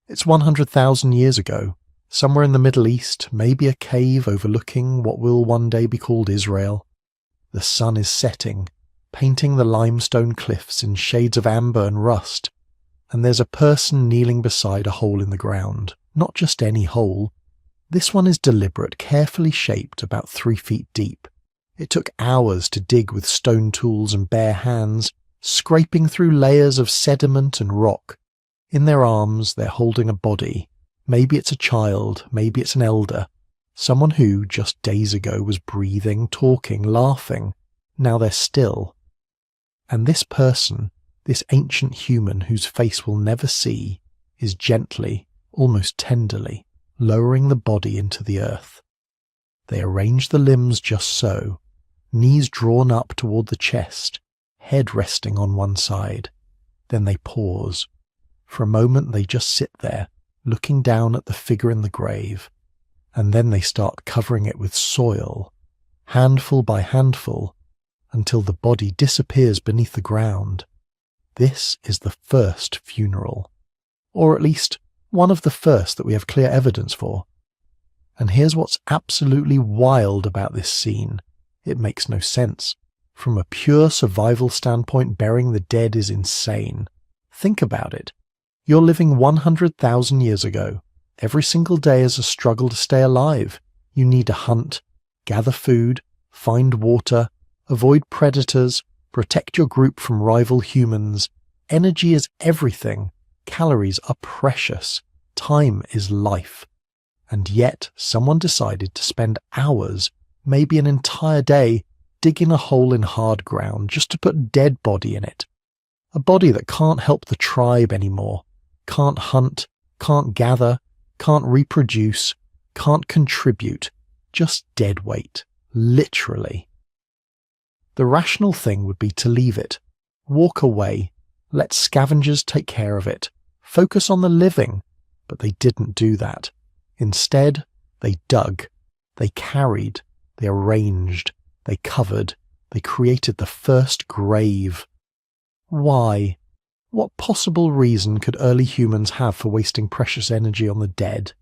It's 100,000 years ago, somewhere in the Middle East, maybe a cave overlooking what will one day be called Israel. The sun is setting, painting the limestone cliffs in shades of amber and rust, and there's a person kneeling beside a hole in the ground. Not just any hole. This one is deliberate, carefully shaped, about 3 feet deep. It took hours to dig with stone tools and bare hands, scraping through layers of sediment and rock. In their arms, they're holding a body. Maybe it's a child, maybe it's an elder. Someone who, just days ago, was breathing, talking, laughing. Now they're still. And this person, this ancient human whose face we'll never see, is gently, almost tenderly, lowering the body into the earth. They arrange the limbs just so, knees drawn up toward the chest, head resting on one side. Then they pause. For a moment they just sit there, looking down at the figure in the grave, and then they start covering it with soil, handful by handful, until the body disappears beneath the ground. This is the first funeral, or at least one of the first that we have clear evidence for. And here's what's absolutely wild about this scene. It makes no sense. From a pure survival standpoint, burying the dead is insane. Think about it. You're living 100,000 years ago. Every single day is a struggle to stay alive. You need to hunt, gather food, find water, avoid predators, protect your group from rival humans. Energy is everything. Calories are precious. Time is life. And yet, someone decided to spend hours, maybe an entire day, digging a hole in hard ground just to put a dead body in it. A body that can't help the tribe anymore, can't hunt, can't gather, can't reproduce, can't contribute, just dead weight, literally. The rational thing would be to leave it, walk away, let scavengers take care of it, focus on the living, but they didn't do that. Instead, they dug, they carried, they arranged, they covered, they created the first grave. Why? What possible reason could early humans have for wasting precious energy on the dead?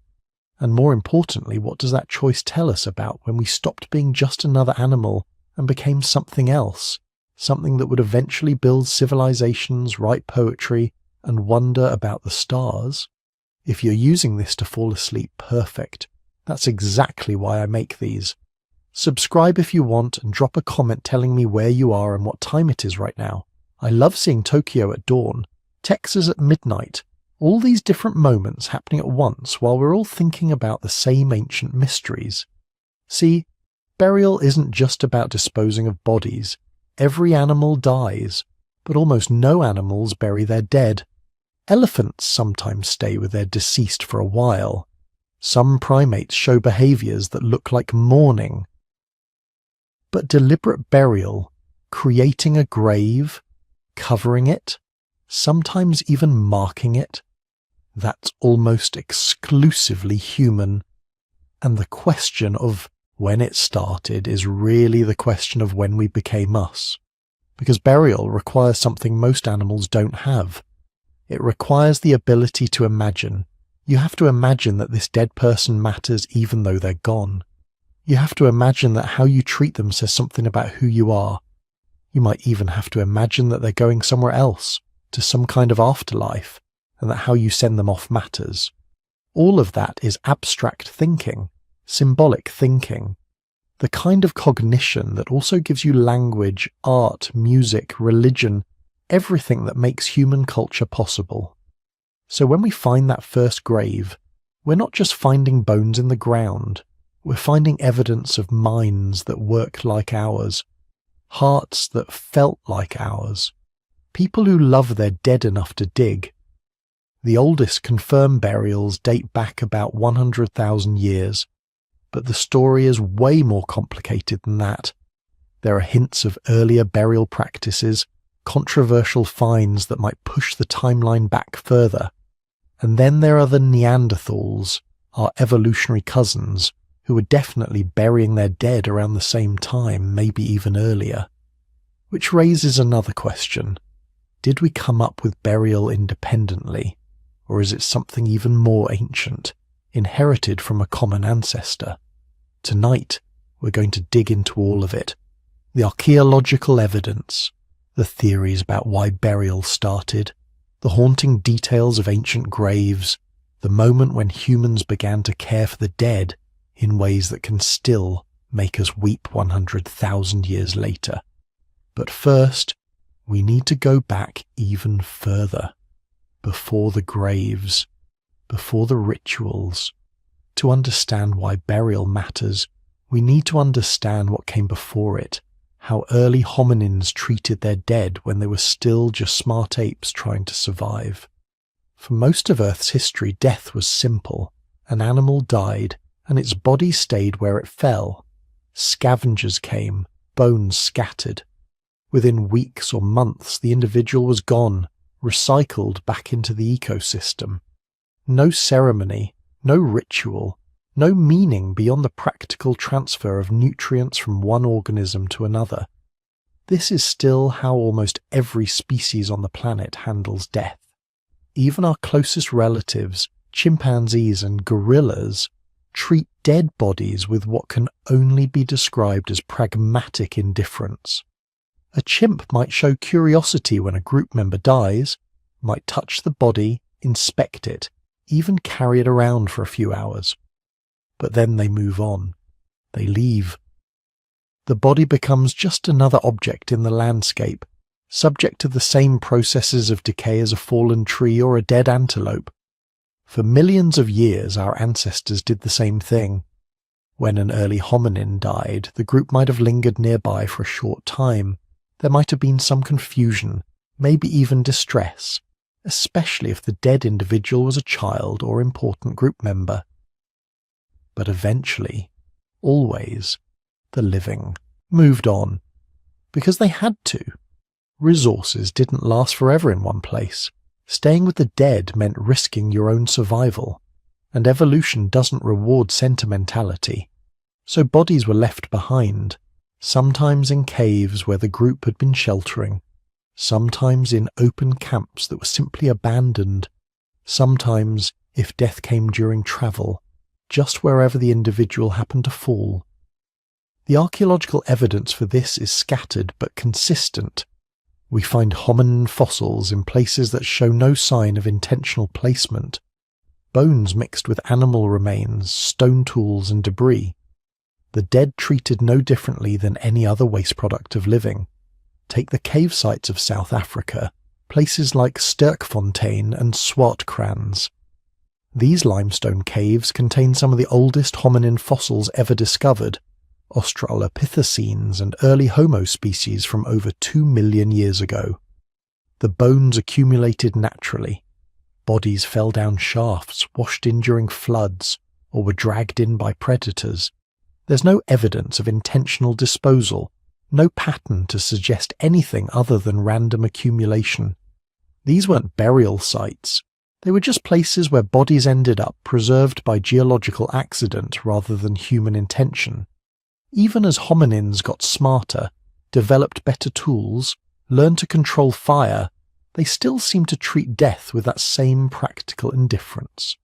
And more importantly, what does that choice tell us about when we stopped being just another animal and became something else? Something that would eventually build civilizations, write poetry, and wonder about the stars? If you're using this to fall asleep, perfect. That's exactly why I make these. Subscribe if you want and drop a comment telling me where you are and what time it is right now. I love seeing Tokyo at dawn, Texas at midnight, all these different moments happening at once while we're all thinking about the same ancient mysteries. See, burial isn't just about disposing of bodies. Every animal dies, but almost no animals bury their dead. Elephants sometimes stay with their deceased for a while. Some primates show behaviors that look like mourning. But deliberate burial, creating a grave, covering it, sometimes even marking it, that's almost exclusively human. And the question of when it started is really the question of when we became us. Because burial requires something most animals don't have. It requires the ability to imagine. You have to imagine that this dead person matters even though they're gone. You have to imagine that how you treat them says something about who you are. You might even have to imagine that they're going somewhere else, to some kind of afterlife, and that how you send them off matters. All of that is abstract thinking, symbolic thinking, the kind of cognition that also gives you language, art, music, religion, everything that makes human culture possible. So when we find that first grave, we're not just finding bones in the ground, we're finding evidence of minds that worked like ours, hearts that felt like ours, people who love their dead enough to dig. The oldest confirmed burials date back about 100,000 years, but the story is way more complicated than that. There are hints of earlier burial practices, controversial finds that might push the timeline back further. And then there are the Neanderthals, our evolutionary cousins, who were definitely burying their dead around the same time, maybe even earlier. Which raises another question. Did we come up with burial independently? Or is it something even more ancient, inherited from a common ancestor? Tonight, we're going to dig into all of it. The archaeological evidence, the theories about why burial started, the haunting details of ancient graves, the moment when humans began to care for the dead in ways that can still make us weep 100,000 years later. But first, we need to go back even further, before the graves, before the rituals. To understand why burial matters, we need to understand what came before it, how early hominins treated their dead when they were still just smart apes trying to survive. For most of Earth's history, death was simple. An animal died, and its body stayed where it fell. Scavengers came, bones scattered. Within weeks or months, the individual was gone, recycled back into the ecosystem. No ceremony, no ritual, no meaning beyond the practical transfer of nutrients from one organism to another. This is still how almost every species on the planet handles death. Even our closest relatives, chimpanzees and gorillas, treat dead bodies with what can only be described as pragmatic indifference. A chimp might show curiosity when a group member dies, might touch the body, inspect it, even carry it around for a few hours. But then they move on. They leave. The body becomes just another object in the landscape, subject to the same processes of decay as a fallen tree or a dead antelope. For millions of years, our ancestors did the same thing. When an early hominin died, the group might have lingered nearby for a short time. There might have been some confusion, maybe even distress, especially if the dead individual was a child or important group member. But eventually, always, the living moved on, because they had to. Resources didn't last forever in one place. Staying with the dead meant risking your own survival, and evolution doesn't reward sentimentality. So bodies were left behind, sometimes in caves where the group had been sheltering, sometimes in open camps that were simply abandoned, sometimes, if death came during travel, just wherever the individual happened to fall. The archaeological evidence for this is scattered but consistent. We find hominin fossils in places that show no sign of intentional placement, bones mixed with animal remains, stone tools and debris. The dead treated no differently than any other waste product of living. Take the cave sites of South Africa, places like Sterkfontein and Swartkrans. These limestone caves contain some of the oldest hominin fossils ever discovered, Australopithecines and early Homo species from over 2 million years ago. The bones accumulated naturally. Bodies fell down shafts, washed in during floods, or were dragged in by predators. There's no evidence of intentional disposal, no pattern to suggest anything other than random accumulation. These weren't burial sites. They were just places where bodies ended up preserved by geological accident rather than human intention. Even as hominins got smarter, developed better tools, learned to control fire, they still seem to treat death with that same practical indifference.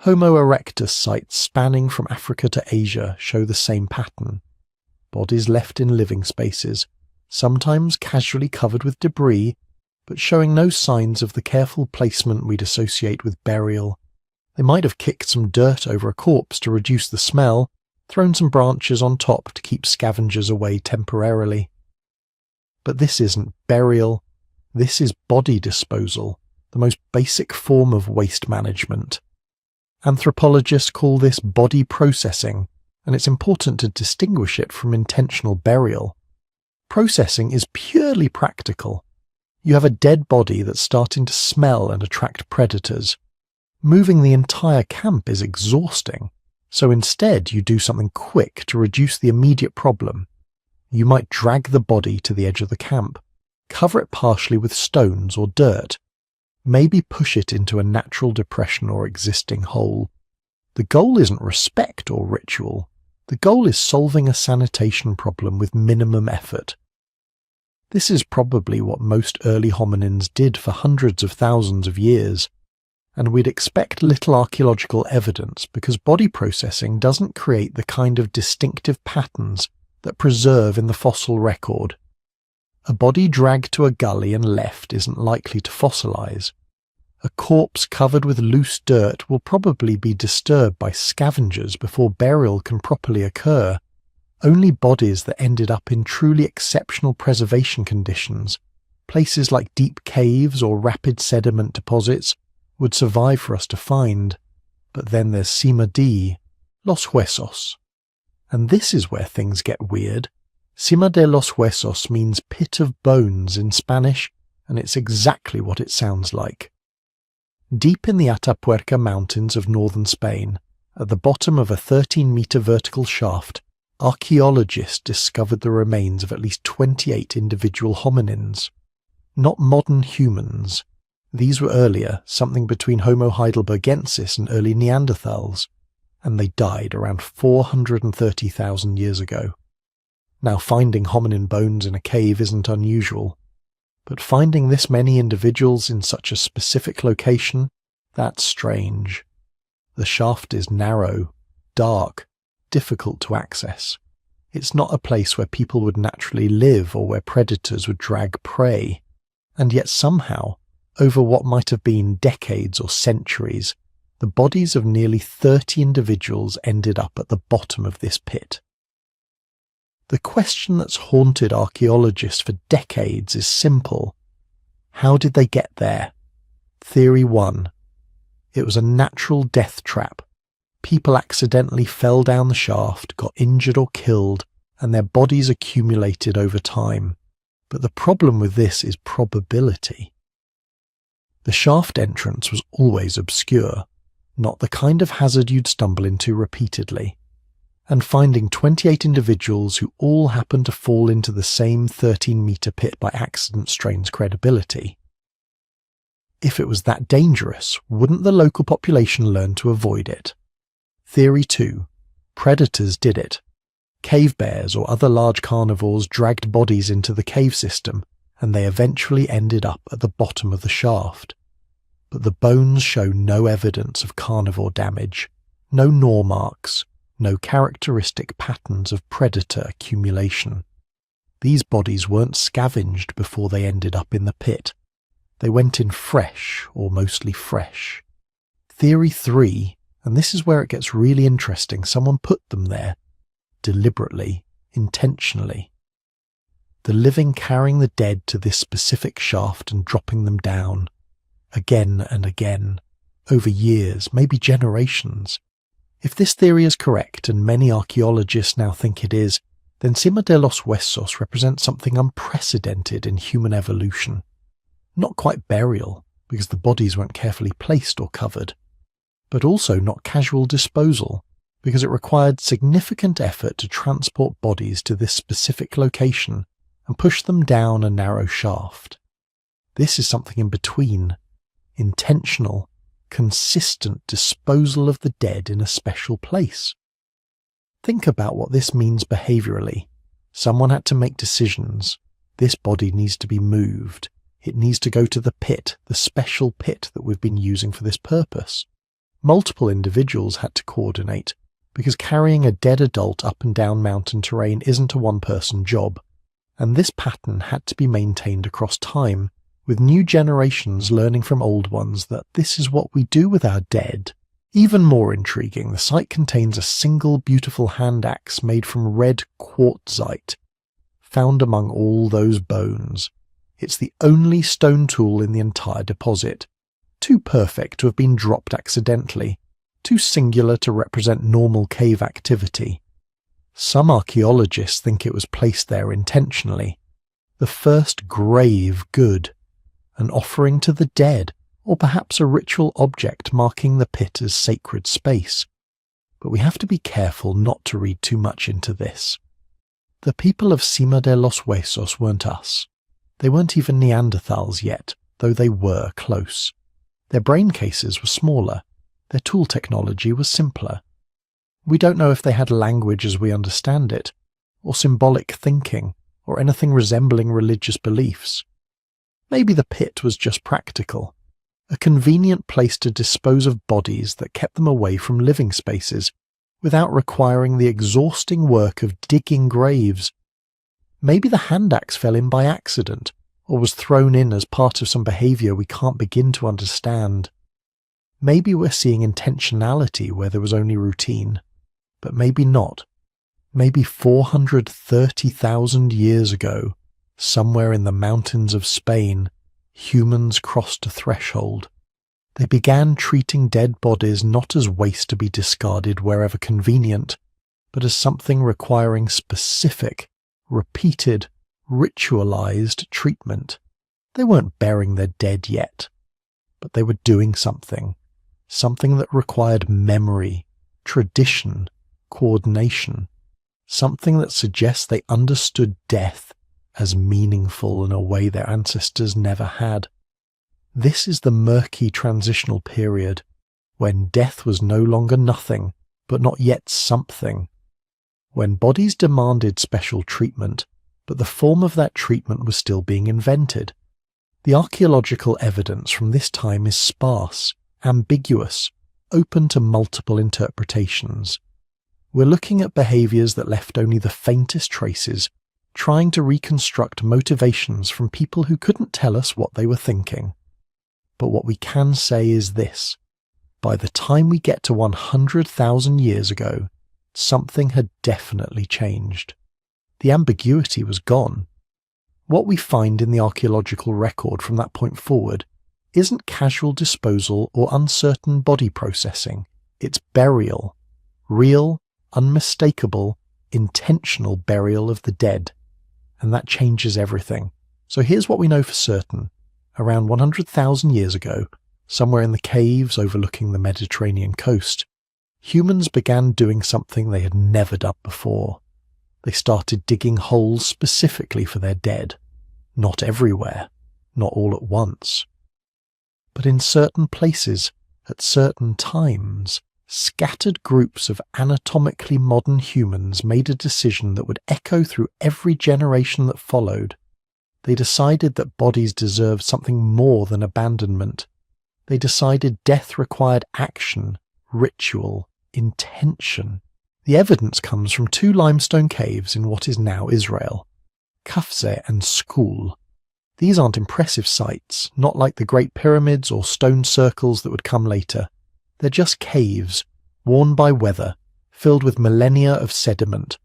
Homo erectus sites spanning from Africa to Asia show the same pattern. Bodies left in living spaces, sometimes casually covered with debris, but showing no signs of the careful placement we'd associate with burial. They might have kicked some dirt over a corpse to reduce the smell, thrown some branches on top to keep scavengers away temporarily. But this isn't burial, this is body disposal, the most basic form of waste management. Anthropologists call this body processing, and it's important to distinguish it from intentional burial. Processing is purely practical. You have a dead body that's starting to smell and attract predators. Moving the entire camp is exhausting. So instead you do something quick to reduce the immediate problem. You might drag the body to the edge of the camp, cover it partially with stones or dirt, maybe push it into a natural depression or existing hole. The goal isn't respect or ritual. The goal is solving a sanitation problem with minimum effort. This is probably what most early hominins did for hundreds of thousands of years, and we'd expect little archaeological evidence because body processing doesn't create the kind of distinctive patterns that preserve in the fossil record. A body dragged to a gully and left isn't likely to fossilize. A corpse covered with loose dirt will probably be disturbed by scavengers before burial can properly occur. Only bodies that ended up in truly exceptional preservation conditions, places like deep caves or rapid sediment deposits, would survive for us to find. But then there's Cima de los Huesos. And this is where things get weird. Cima de los Huesos means pit of bones in Spanish, and it's exactly what it sounds like. Deep in the Atapuerca Mountains of northern Spain, at the bottom of a 13-metre vertical shaft, archaeologists discovered the remains of at least 28 individual hominins. Not modern humans. These were earlier, something between Homo heidelbergensis and early Neanderthals, and they died around 430,000 years ago. Now, finding hominin bones in a cave isn't unusual, but finding this many individuals in such a specific location, that's strange. The shaft is narrow, dark, difficult to access. It's not a place where people would naturally live or where predators would drag prey. And yet somehow, over what might have been decades or centuries, the bodies of nearly 30 individuals ended up at the bottom of this pit. The question that's haunted archaeologists for decades is simple. How did they get there? Theory 1. It was a natural death trap. People accidentally fell down the shaft, got injured or killed, and their bodies accumulated over time. But the problem with this is probability. The shaft entrance was always obscure, not the kind of hazard you'd stumble into repeatedly. And finding 28 individuals who all happened to fall into the same 13-metre pit by accident strains credibility. If it was that dangerous, wouldn't the local population learn to avoid it? Theory 2. Predators did it. Cave bears or other large carnivores dragged bodies into the cave system, and they eventually ended up at the bottom of the shaft. But the bones show no evidence of carnivore damage, no gnaw marks, no characteristic patterns of predator accumulation. These bodies weren't scavenged before they ended up in the pit. They went in fresh, or mostly fresh. Theory 3, and this is where it gets really interesting, someone put them there, deliberately, intentionally. The living carrying the dead to this specific shaft and dropping them down, again and again, over years, maybe generations. If this theory is correct, and many archaeologists now think it is, then Cima de los Huesos represents something unprecedented in human evolution. Not quite burial, because the bodies weren't carefully placed or covered, but also not casual disposal, because it required significant effort to transport bodies to this specific location and push them down a narrow shaft. This is something in between, intentional, consistent disposal of the dead in a special place. Think about what this means behaviourally. Someone had to make decisions. This body needs to be moved. It needs to go to the pit, the special pit that we've been using for this purpose. Multiple individuals had to coordinate, because carrying a dead adult up and down mountain terrain isn't a one-person job, and this pattern had to be maintained across time, with new generations learning from old ones that this is what we do with our dead. Even more intriguing, the site contains a single beautiful hand axe made from red quartzite, found among all those bones. It's the only stone tool in the entire deposit, too perfect to have been dropped accidentally, too singular to represent normal cave activity. Some archaeologists think it was placed there intentionally. The first grave good, an offering to the dead, or perhaps a ritual object marking the pit as sacred space. But we have to be careful not to read too much into this. The people of Cima de los Huesos weren't us. They weren't even Neanderthals yet, though they were close. Their brain cases were smaller. Their tool technology was simpler. We don't know if they had language as we understand it, or symbolic thinking, or anything resembling religious beliefs. Maybe the pit was just practical. a convenient place to dispose of bodies that kept them away from living spaces, without requiring the exhausting work of digging graves. Maybe the hand axe fell in by accident, or was thrown in as part of some behaviour we can't begin to understand. Maybe we're seeing intentionality where there was only routine, but maybe not. Maybe 430,000 years ago, somewhere in the mountains of Spain, humans crossed a threshold. They began treating dead bodies not as waste to be discarded wherever convenient, but as something requiring specific, repeated, ritualized treatment. They weren't burying their dead yet, but they were doing something that required memory, tradition, coordination, something that suggests they understood death as meaningful in a way their ancestors never had. This is the murky transitional period, when death was no longer nothing, but not yet something. When bodies demanded special treatment, but the form of that treatment was still being invented. The archaeological evidence from this time is sparse, ambiguous, open to multiple interpretations. We're looking at behaviours that left only the faintest traces, trying to reconstruct motivations from people who couldn't tell us what they were thinking. But what we can say is this: by the time we get to 100,000 years ago, something had definitely changed. The ambiguity was gone. What we find in the archaeological record from that point forward isn't casual disposal or uncertain body processing. It's burial. Real, unmistakable, intentional burial of the dead. And that changes everything. So here's what we know for certain. Around 100,000 years ago, somewhere in the caves overlooking the Mediterranean coast, humans began doing something they had never done before. They started digging holes specifically for their dead. Not everywhere, not all at once. But in certain places, at certain times, scattered groups of anatomically modern humans made a decision that would echo through every generation that followed. They decided that bodies deserved something more than abandonment. They decided death required action, ritual, intention. The evidence comes from two limestone caves in what is now Israel, Kafse and Skul. These aren't impressive sites, not like the Great Pyramids or stone circles that would come later. They're just caves, worn by weather, filled with millennia of sediment.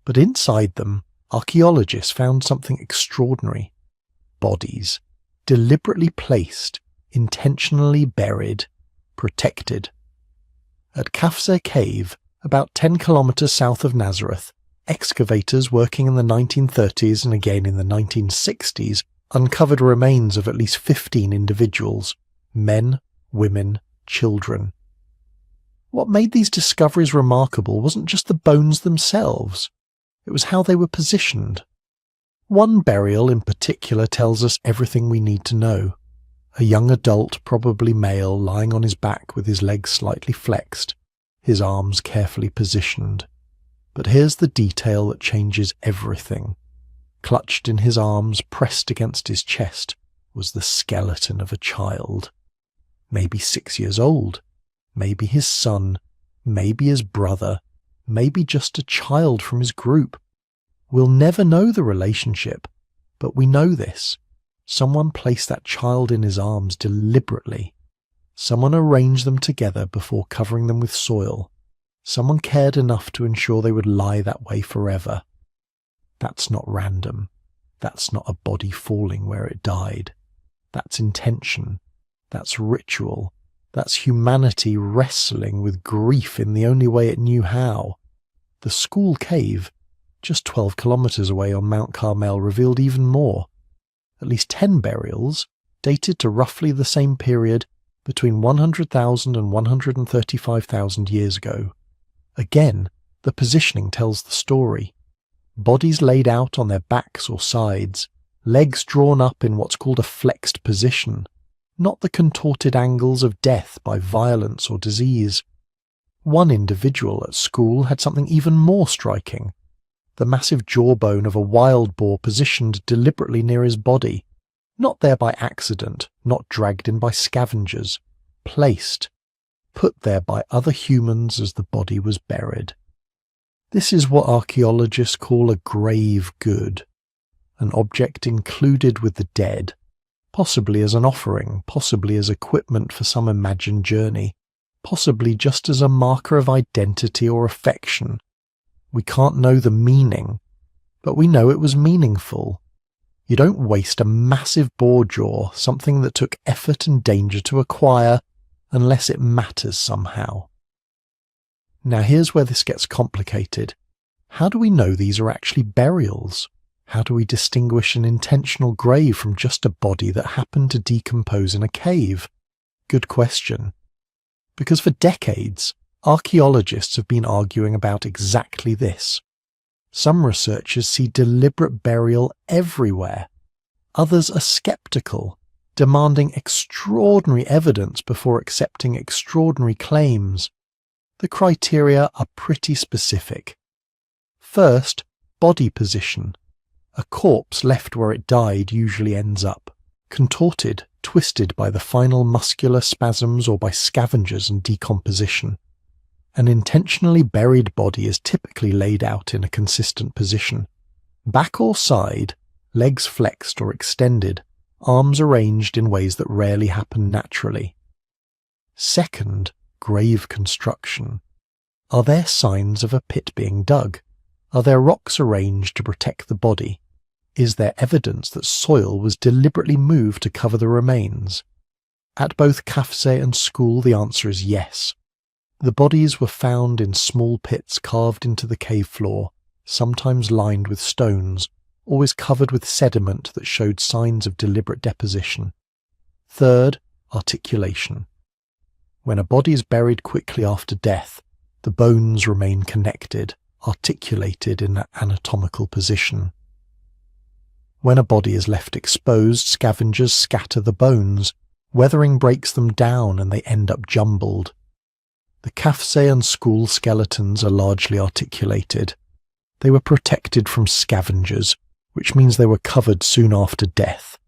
But inside them, archaeologists found something extraordinary. Bodies, deliberately placed, intentionally buried, protected. At Kafse Cave, about 10 kilometers south of Nazareth, excavators working in the 1930s and again in the 1960s uncovered remains of at least 15 individuals, men, women, children. What made these discoveries remarkable wasn't just the bones themselves, it was how they were positioned. One burial in particular tells us everything we need to know. A young adult, probably male, lying on his back with his legs slightly flexed, his arms carefully positioned. But here's the detail that changes everything. Clutched in his arms, pressed against his chest, was the skeleton of a child. Maybe 6 years old, maybe his son, maybe his brother, maybe just a child from his group. We'll never know the relationship, but we know this. Someone placed that child in his arms deliberately. Someone arranged them together before covering them with soil. Someone cared enough to ensure they would lie that way forever. That's not random. That's not a body falling where it died. That's intention. That's ritual. That's humanity wrestling with grief in the only way it knew how. The Skul Cave, just 12 kilometers away on Mount Carmel, revealed even more. At least 10 burials, dated to roughly the same period, between 100,000 and 135,000 years ago. Again, the positioning tells the story. Bodies laid out on their backs or sides, legs drawn up in what's called a flexed position, not the contorted angles of death by violence or disease. One individual at Skul had something even more striking. The massive jawbone of a wild boar positioned deliberately near his body, Not there by accident, not dragged in by scavengers, placed, put there by other humans as the body was buried. This is what archaeologists call a grave good, an object included with the dead, possibly as an offering, possibly as equipment for some imagined journey, possibly just as a marker of identity or affection. We can't know the meaning, but we know it was meaningful. You don't waste a massive boar jaw, something that took effort and danger to acquire, unless it matters somehow. Now here's where this gets complicated. How do we know these are actually burials? How do we distinguish an intentional grave from just a body that happened to decompose in a cave? Good question. Because for decades, archaeologists have been arguing about exactly this. Some researchers see deliberate burial everywhere. Others are skeptical, demanding extraordinary evidence before accepting extraordinary claims. The criteria are pretty specific. First, body position. A corpse left where it died usually ends up contorted, twisted by the final muscular spasms or by scavengers and decomposition. An intentionally buried body is typically laid out in a consistent position. Back or side, legs flexed or extended, arms arranged in ways that rarely happen naturally. Second, grave construction. Are there signs of a pit being dug? Are there rocks arranged to protect the body? Is there evidence that soil was deliberately moved to cover the remains? At both Kafse and School, the answer is yes. The bodies were found in small pits carved into the cave floor, sometimes lined with stones, always covered with sediment that showed signs of deliberate deposition. Third, articulation. When a body is buried quickly after death, the bones remain connected, articulated in an anatomical position. When a body is left exposed, scavengers scatter the bones. Weathering breaks them down and they end up jumbled. The Kafse and School skeletons are largely articulated. They were protected from scavengers, which means they were covered soon after death.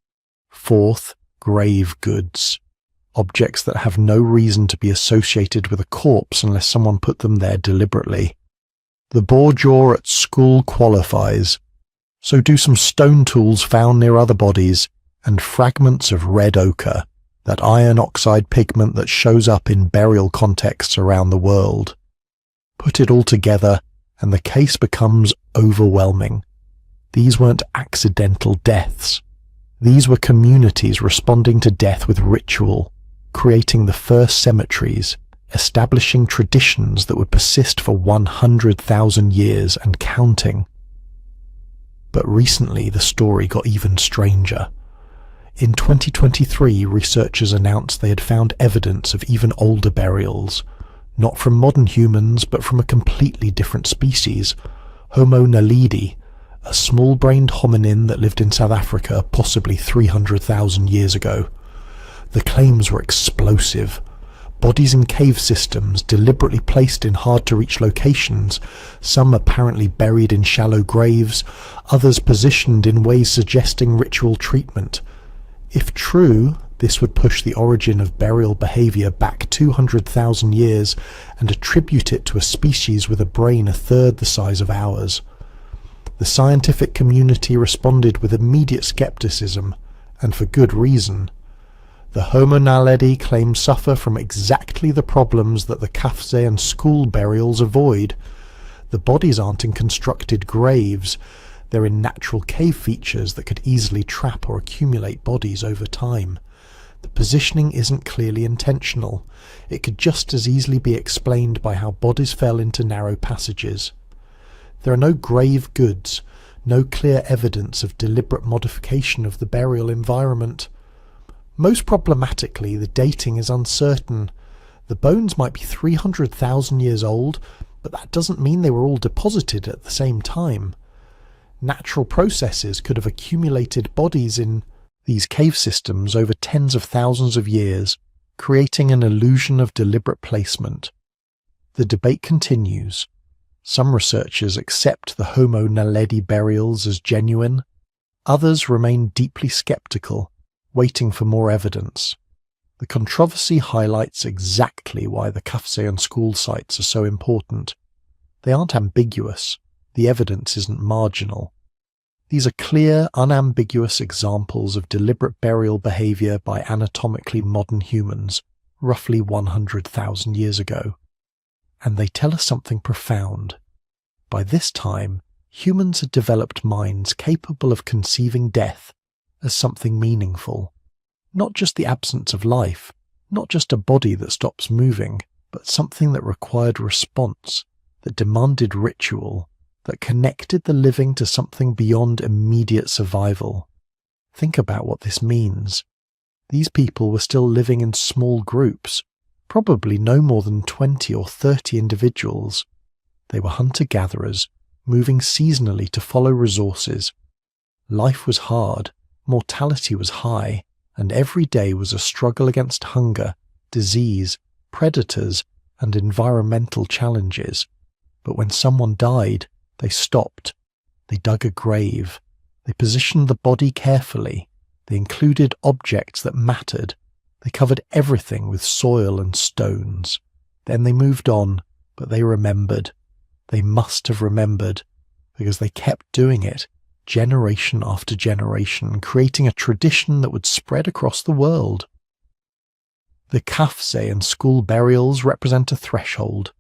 Fourth, grave goods. Objects that have no reason to be associated with a corpse unless someone put them there deliberately. The boar jaw at School qualifies. So do some stone tools found near other bodies, and fragments of red ochre, that iron oxide pigment that shows up in burial contexts around the world. Put it all together, and the case becomes overwhelming. These weren't accidental deaths. These were communities responding to death with ritual, creating the first cemeteries, establishing traditions that would persist for 100,000 years and counting. But recently the story got even stranger. In 2023, researchers announced they had found evidence of even older burials, not from modern humans but from a completely different species, Homo naledi, a small-brained hominin that lived in South Africa possibly 300,000 years ago. The claims were explosive. Bodies in cave systems, deliberately placed in hard-to-reach locations, some apparently buried in shallow graves, others positioned in ways suggesting ritual treatment. If true, this would push the origin of burial behavior back 200,000 years and attribute it to a species with a brain a third the size of ours. The scientific community responded with immediate skepticism, and for good reason. The Homo naledi claims suffer from exactly the problems that the Kafse and School burials avoid. The bodies aren't in constructed graves, they're in natural cave features that could easily trap or accumulate bodies over time. The positioning isn't clearly intentional. It could just as easily be explained by how bodies fell into narrow passages. There are no grave goods, no clear evidence of deliberate modification of the burial environment. Most problematically, the dating is uncertain. The bones might be 300,000 years old, but that doesn't mean they were all deposited at the same time. Natural processes could have accumulated bodies in these cave systems over tens of thousands of years, creating an illusion of deliberate placement. The debate continues. Some researchers accept the Homo naledi burials as genuine. Others remain deeply skeptical, waiting for more evidence. The controversy highlights exactly why the Kafse and school sites are so important. They aren't ambiguous. The evidence isn't marginal. These are clear, unambiguous examples of deliberate burial behavior by anatomically modern humans, roughly 100,000 years ago. And they tell us something profound. By this time, humans had developed minds capable of conceiving death as something meaningful. Not just the absence of life, not just a body that stops moving, but something that required response, that demanded ritual, that connected the living to something beyond immediate survival. Think about what this means. These people were still living in small groups, probably no more than 20 or 30 individuals. They were hunter-gatherers, moving seasonally to follow resources. Life was hard, mortality was high, and every day was a struggle against hunger, disease, predators, and environmental challenges. But when someone died, they stopped. They dug a grave. They positioned the body carefully. They included objects that mattered. They covered everything with soil and stones. Then they moved on, but they remembered. They must have remembered, because they kept doing it, generation after generation, creating a tradition that would spread across the world. The Kafse and school burials represent a threshold.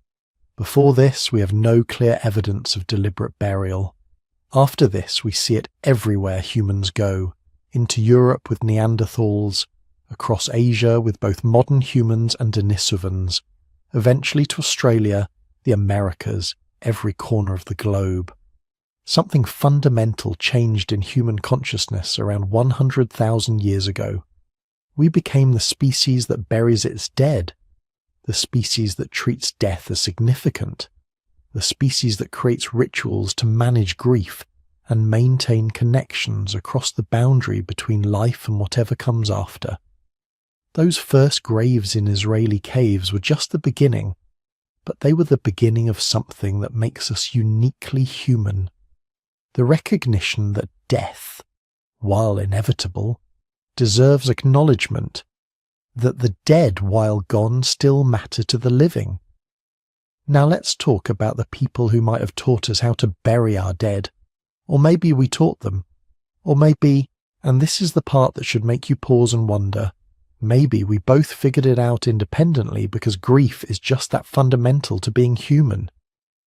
Before this, we have no clear evidence of deliberate burial. After this, we see it everywhere humans go, into Europe with Neanderthals, across Asia with both modern humans and Denisovans, eventually to Australia, the Americas, every corner of the globe. Something fundamental changed in human consciousness around 100,000 years ago. We became the species that buries its dead, the species that treats death as significant, the species that creates rituals to manage grief and maintain connections across the boundary between life and whatever comes after. Those first graves in Israeli caves were just the beginning, but they were the beginning of something that makes us uniquely human. The recognition that death, while inevitable, deserves acknowledgement, that the dead, while gone, still matter to the living. Now let's talk about the people who might have taught us how to bury our dead. Or maybe we taught them. Or maybe, and this is the part that should make you pause and wonder, maybe we both figured it out independently because grief is just that fundamental to being human.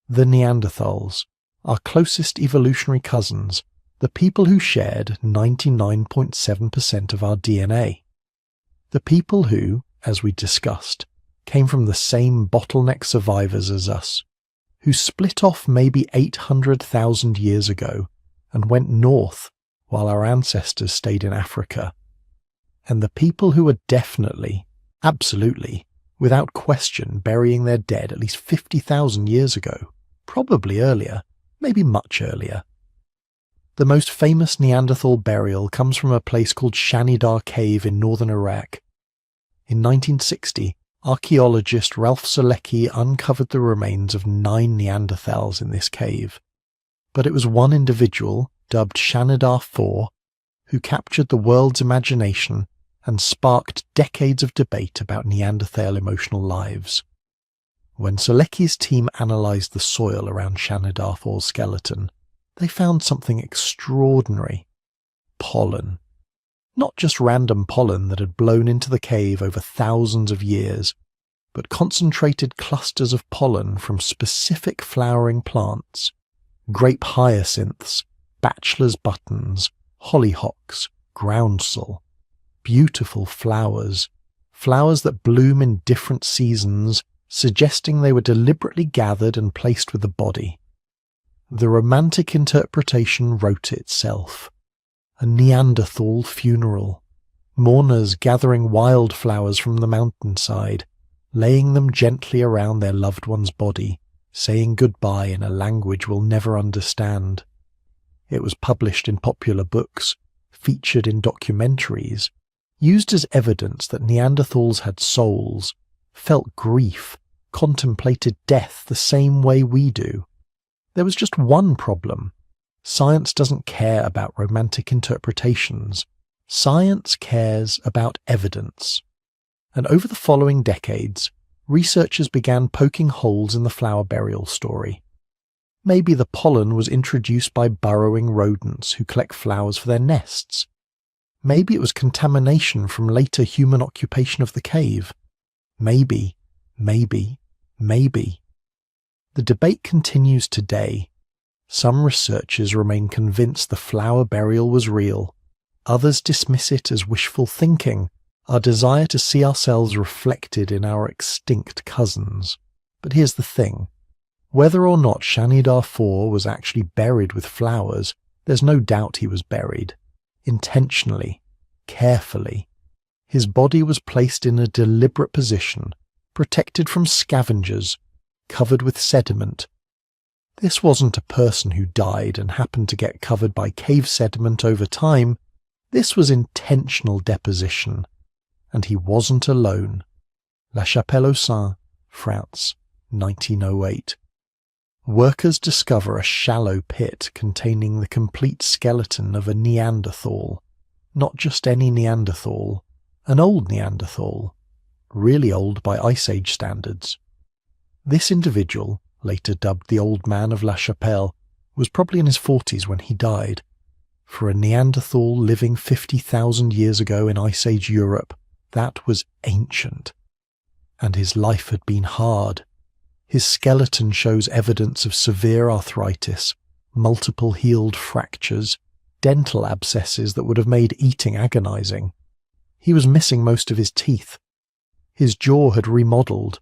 The Neanderthals, our closest evolutionary cousins, the people who shared 99.7% of our DNA. The people who, as we discussed, came from the same bottleneck survivors as us, who split off maybe 800,000 years ago and went north while our ancestors stayed in Africa. And the people who are definitely, absolutely, without question burying their dead at least 50,000 years ago, probably earlier, maybe much earlier. The most famous Neanderthal burial comes from a place called Shanidar Cave in northern Iraq. In 1960, archaeologist Ralph Selecki uncovered the remains of 9 Neanderthals in this cave. But it was one individual, dubbed Shanidar IV, who captured the world's imagination and sparked decades of debate about Neanderthal emotional lives. When Selecki's team analysed the soil around Shanidar IV's skeleton, they found something extraordinary. Pollen. Not just random pollen that had blown into the cave over thousands of years, but concentrated clusters of pollen from specific flowering plants, grape hyacinths, bachelor's buttons, hollyhocks, groundsel. Beautiful flowers, flowers that bloom in different seasons, suggesting they were deliberately gathered and placed with the body. The Romantic interpretation wrote itself. A Neanderthal funeral. Mourners gathering wildflowers from the mountainside, laying them gently around their loved one's body, saying goodbye in a language we'll never understand. It was published in popular books, featured in documentaries, used as evidence that Neanderthals had souls, felt grief, contemplated death the same way we do. There was just one problem. Science doesn't care about romantic interpretations. Science cares about evidence. And over the following decades, researchers began poking holes in the flower burial story. Maybe the pollen was introduced by burrowing rodents who collect flowers for their nests. Maybe it was contamination from later human occupation of the cave. Maybe. The debate continues today. Some researchers remain convinced the flower burial was real. Others dismiss it as wishful thinking, our desire to see ourselves reflected in our extinct cousins. But here's the thing. Whether or not Shanidar IV was actually buried with flowers, there's no doubt he was buried. Intentionally. Carefully. His body was placed in a deliberate position, protected from scavengers, covered with sediment. This wasn't a person who died and happened to get covered by cave sediment over time. This was intentional deposition. And he wasn't alone. La Chapelle-aux-Saints, France, 1908. Workers discover a shallow pit containing the complete skeleton of a Neanderthal. Not just any Neanderthal, an old Neanderthal. Really old by Ice Age standards. This individual, later dubbed the Old Man of La Chapelle, was probably in his 40s when he died. For a Neanderthal living 50,000 years ago in Ice Age Europe, that was ancient. And his life had been hard. His skeleton shows evidence of severe arthritis, multiple healed fractures, dental abscesses that would have made eating agonizing. He was missing most of his teeth. His jaw had remodeled,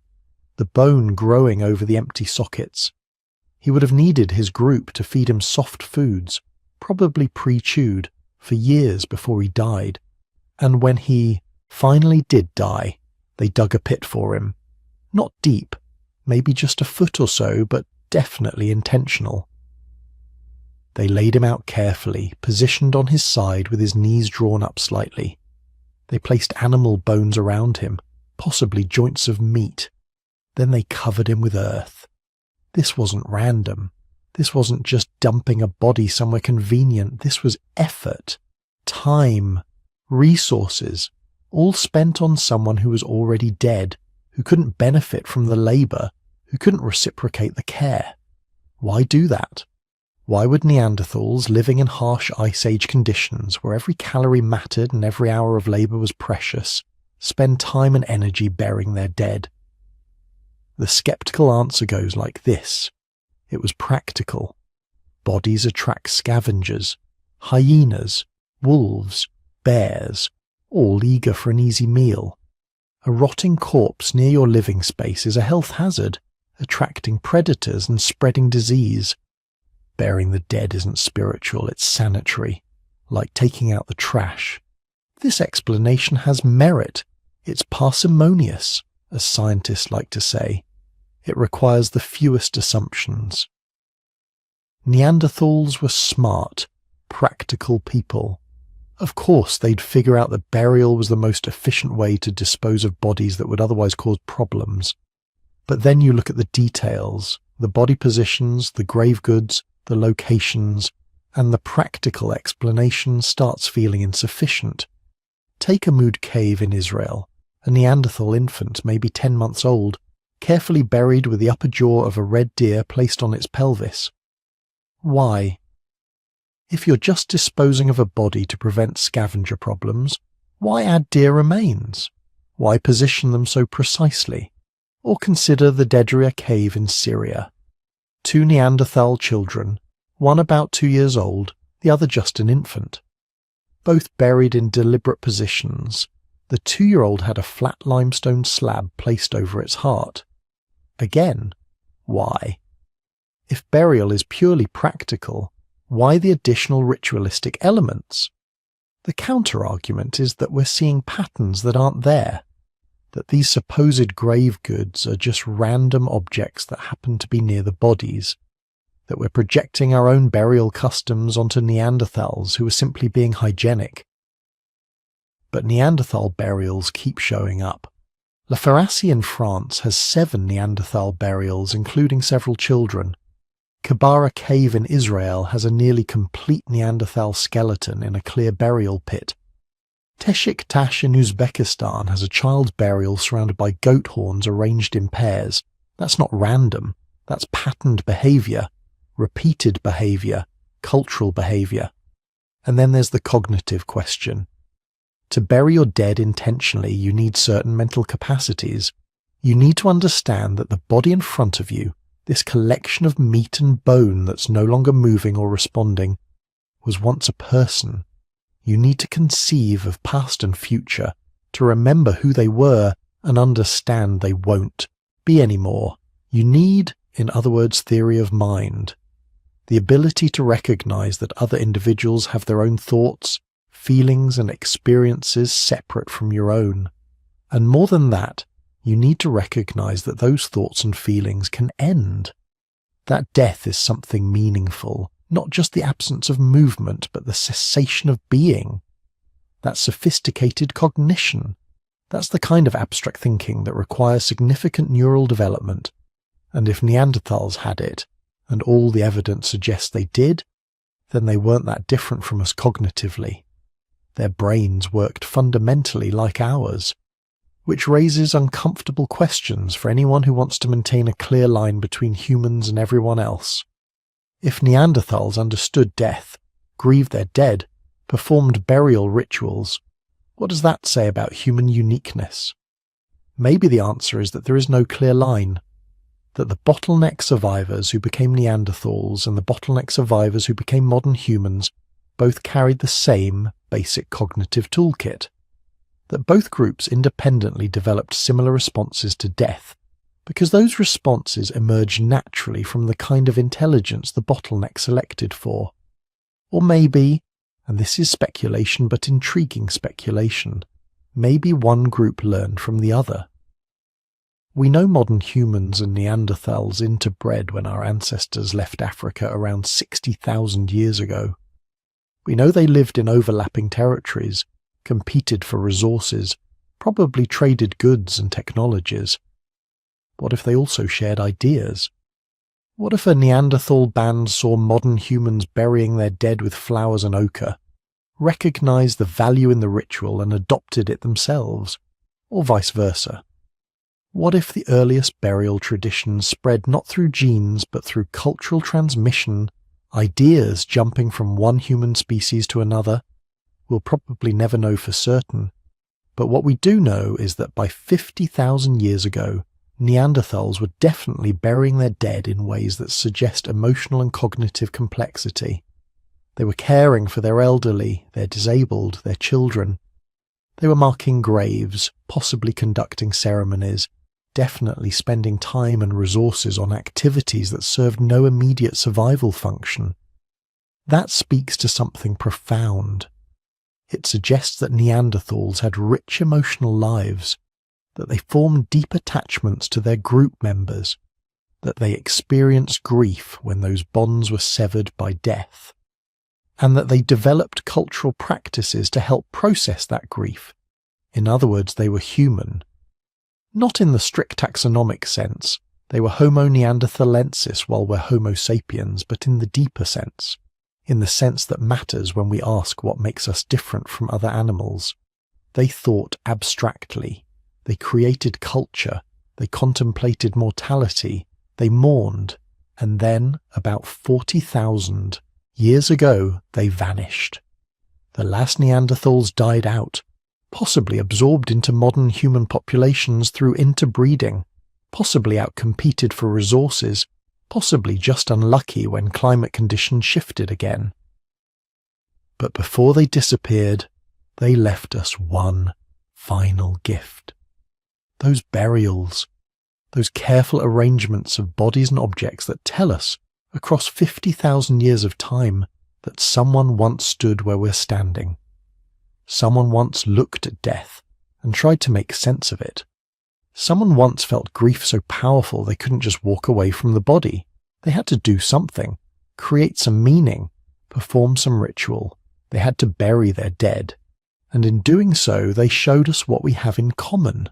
the bone growing over the empty sockets. He would have needed his group to feed him soft foods, probably pre-chewed, for years before he died. And when he finally did die, they dug a pit for him. Not deep, maybe just a foot or so, but definitely intentional. They laid him out carefully, positioned on his side with his knees drawn up slightly. They placed animal bones around him, possibly joints of meat. Then they covered him with earth. This wasn't random. This wasn't just dumping a body somewhere convenient. This was effort, time, resources, all spent on someone who was already dead, who couldn't benefit from the labour, who couldn't reciprocate the care. Why do that? Why would Neanderthals living in harsh Ice Age conditions, where every calorie mattered and every hour of labour was precious, spend time and energy burying their dead? The sceptical answer goes like this. It was practical. Bodies attract scavengers, hyenas, wolves, bears, all eager for an easy meal. A rotting corpse near your living space is a health hazard, attracting predators and spreading disease. Burying the dead isn't spiritual, it's sanitary, like taking out the trash. This explanation has merit. It's parsimonious, as scientists like to say. It requires the fewest assumptions. Neanderthals were smart, practical people. Of course, they'd figure out that burial was the most efficient way to dispose of bodies that would otherwise cause problems. But then you look at the details, the body positions, the grave goods, the locations, and the practical explanation starts feeling insufficient. Take a Mood cave in Israel, a Neanderthal infant, maybe 10 months old, carefully buried with the upper jaw of a red deer placed on its pelvis. Why? If you're just disposing of a body to prevent scavenger problems, why add deer remains? Why position them so precisely? Or consider the Dedria cave in Syria. 2 Neanderthal children, one about 2 years old, the other just an infant. Both buried in deliberate positions. The 2-year-old had a flat limestone slab placed over its heart. Again, why? If burial is purely practical, why the additional ritualistic elements? The counter-argument is that we're seeing patterns that aren't there, that these supposed grave goods are just random objects that happen to be near the bodies, that we're projecting our own burial customs onto Neanderthals who are simply being hygienic. But Neanderthal burials keep showing up. La Ferracie in France has 7 Neanderthal burials, including several children. Kibara Cave in Israel has a nearly complete Neanderthal skeleton in a clear burial pit. Teshik Tash in Uzbekistan has a child's burial surrounded by goat horns arranged in pairs. That's not random. That's patterned behaviour, repeated behaviour, cultural behaviour. And then there's the cognitive question. To bury your dead intentionally, you need certain mental capacities. You need to understand that the body in front of you, this collection of meat and bone that's no longer moving or responding, was once a person. You need to conceive of past and future, to remember who they were and understand they won't be anymore. You need, in other words, theory of mind. The ability to recognize that other individuals have their own thoughts, feelings and experiences separate from your own. And more than that, you need to recognize that those thoughts and feelings can end. That death is something meaningful, not just the absence of movement, but the cessation of being. That's sophisticated cognition. That's the kind of abstract thinking that requires significant neural development. And if Neanderthals had it, and all the evidence suggests they did, then they weren't that different from us cognitively. Their brains worked fundamentally like ours, which raises uncomfortable questions for anyone who wants to maintain a clear line between humans and everyone else. If Neanderthals understood death, grieved their dead, performed burial rituals, what does that say about human uniqueness? Maybe the answer is that there is no clear line, that the bottleneck survivors who became Neanderthals and the bottleneck survivors who became modern humans both carried the same basic cognitive toolkit, that both groups independently developed similar responses to death, because those responses emerged naturally from the kind of intelligence the bottleneck selected for. Or maybe, and this is speculation but intriguing speculation, maybe one group learned from the other. We know modern humans and Neanderthals interbred when our ancestors left Africa around 60,000 years ago. We know they lived in overlapping territories, competed for resources, probably traded goods and technologies. What if they also shared ideas? What if a Neanderthal band saw modern humans burying their dead with flowers and ochre, recognized the value in the ritual and adopted it themselves, or vice versa? What if the earliest burial traditions spread not through genes but through cultural transmission, ideas jumping from one human species to another? We'll probably never know for certain, but what we do know is that by 50,000 years ago, Neanderthals were definitely burying their dead in ways that suggest emotional and cognitive complexity. They were caring for their elderly, their disabled, their children. They were marking graves, possibly conducting ceremonies, definitely spending time and resources on activities that served no immediate survival function. That speaks to something profound. It suggests that Neanderthals had rich emotional lives, that they formed deep attachments to their group members, that they experienced grief when those bonds were severed by death, and that they developed cultural practices to help process that grief. In other words, they were human. Not in the strict taxonomic sense, they were Homo neanderthalensis while we're Homo sapiens, but in the deeper sense, in the sense that matters when we ask what makes us different from other animals. They thought abstractly, they created culture, they contemplated mortality, they mourned, and then, about 40,000 years ago, they vanished. The last Neanderthals died out, possibly absorbed into modern human populations through interbreeding, possibly outcompeted for resources, possibly just unlucky when climate conditions shifted again. But before they disappeared, they left us one final gift. Those burials, those careful arrangements of bodies and objects that tell us, across 50,000 years of time, that someone once stood where we're standing. Someone once looked at death and tried to make sense of it. Someone once felt grief so powerful they couldn't just walk away from the body. They had to do something, create some meaning, perform some ritual. They had to bury their dead. And in doing so, they showed us what we have in common.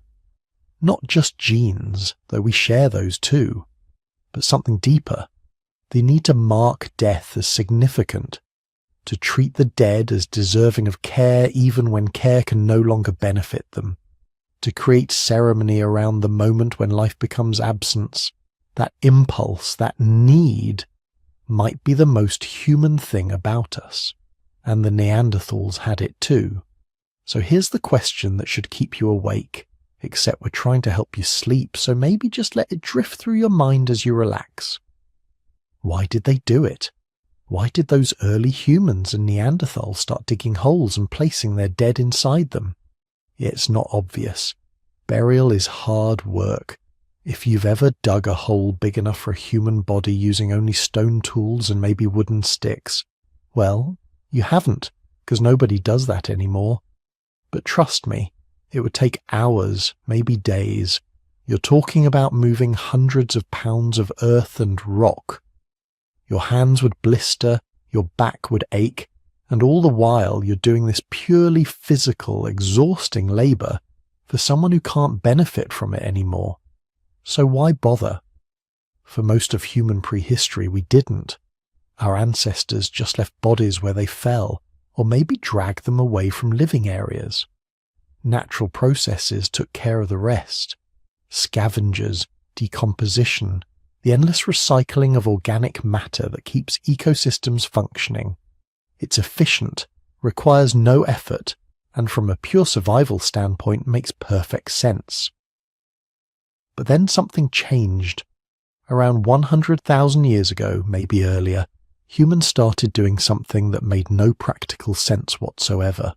Not just genes, though we share those too, but something deeper. They need to mark death as significant, to treat the dead as deserving of care even when care can no longer benefit them, to create ceremony around the moment when life becomes absence. That impulse, that need, might be the most human thing about us, and the Neanderthals had it too. So here's the question that should keep you awake, except we're trying to help you sleep, so maybe just let it drift through your mind as you relax. Why did they do it? Why did those early humans and Neanderthals start digging holes and placing their dead inside them? It's not obvious. Burial is hard work. If you've ever dug a hole big enough for a human body using only stone tools and maybe wooden sticks, well, you haven't, because nobody does that anymore. But trust me, it would take hours, maybe days. You're talking about moving hundreds of pounds of earth and rock. Your hands would blister, your back would ache, and all the while you're doing this purely physical, exhausting labour for someone who can't benefit from it anymore. So why bother? For most of human prehistory, we didn't. Our ancestors just left bodies where they fell, or maybe dragged them away from living areas. Natural processes took care of the rest. Scavengers, decomposition, the endless recycling of organic matter that keeps ecosystems functioning. It's efficient, requires no effort, and from a pure survival standpoint makes perfect sense. But then something changed. Around 100,000 years ago, maybe earlier, humans started doing something that made no practical sense whatsoever.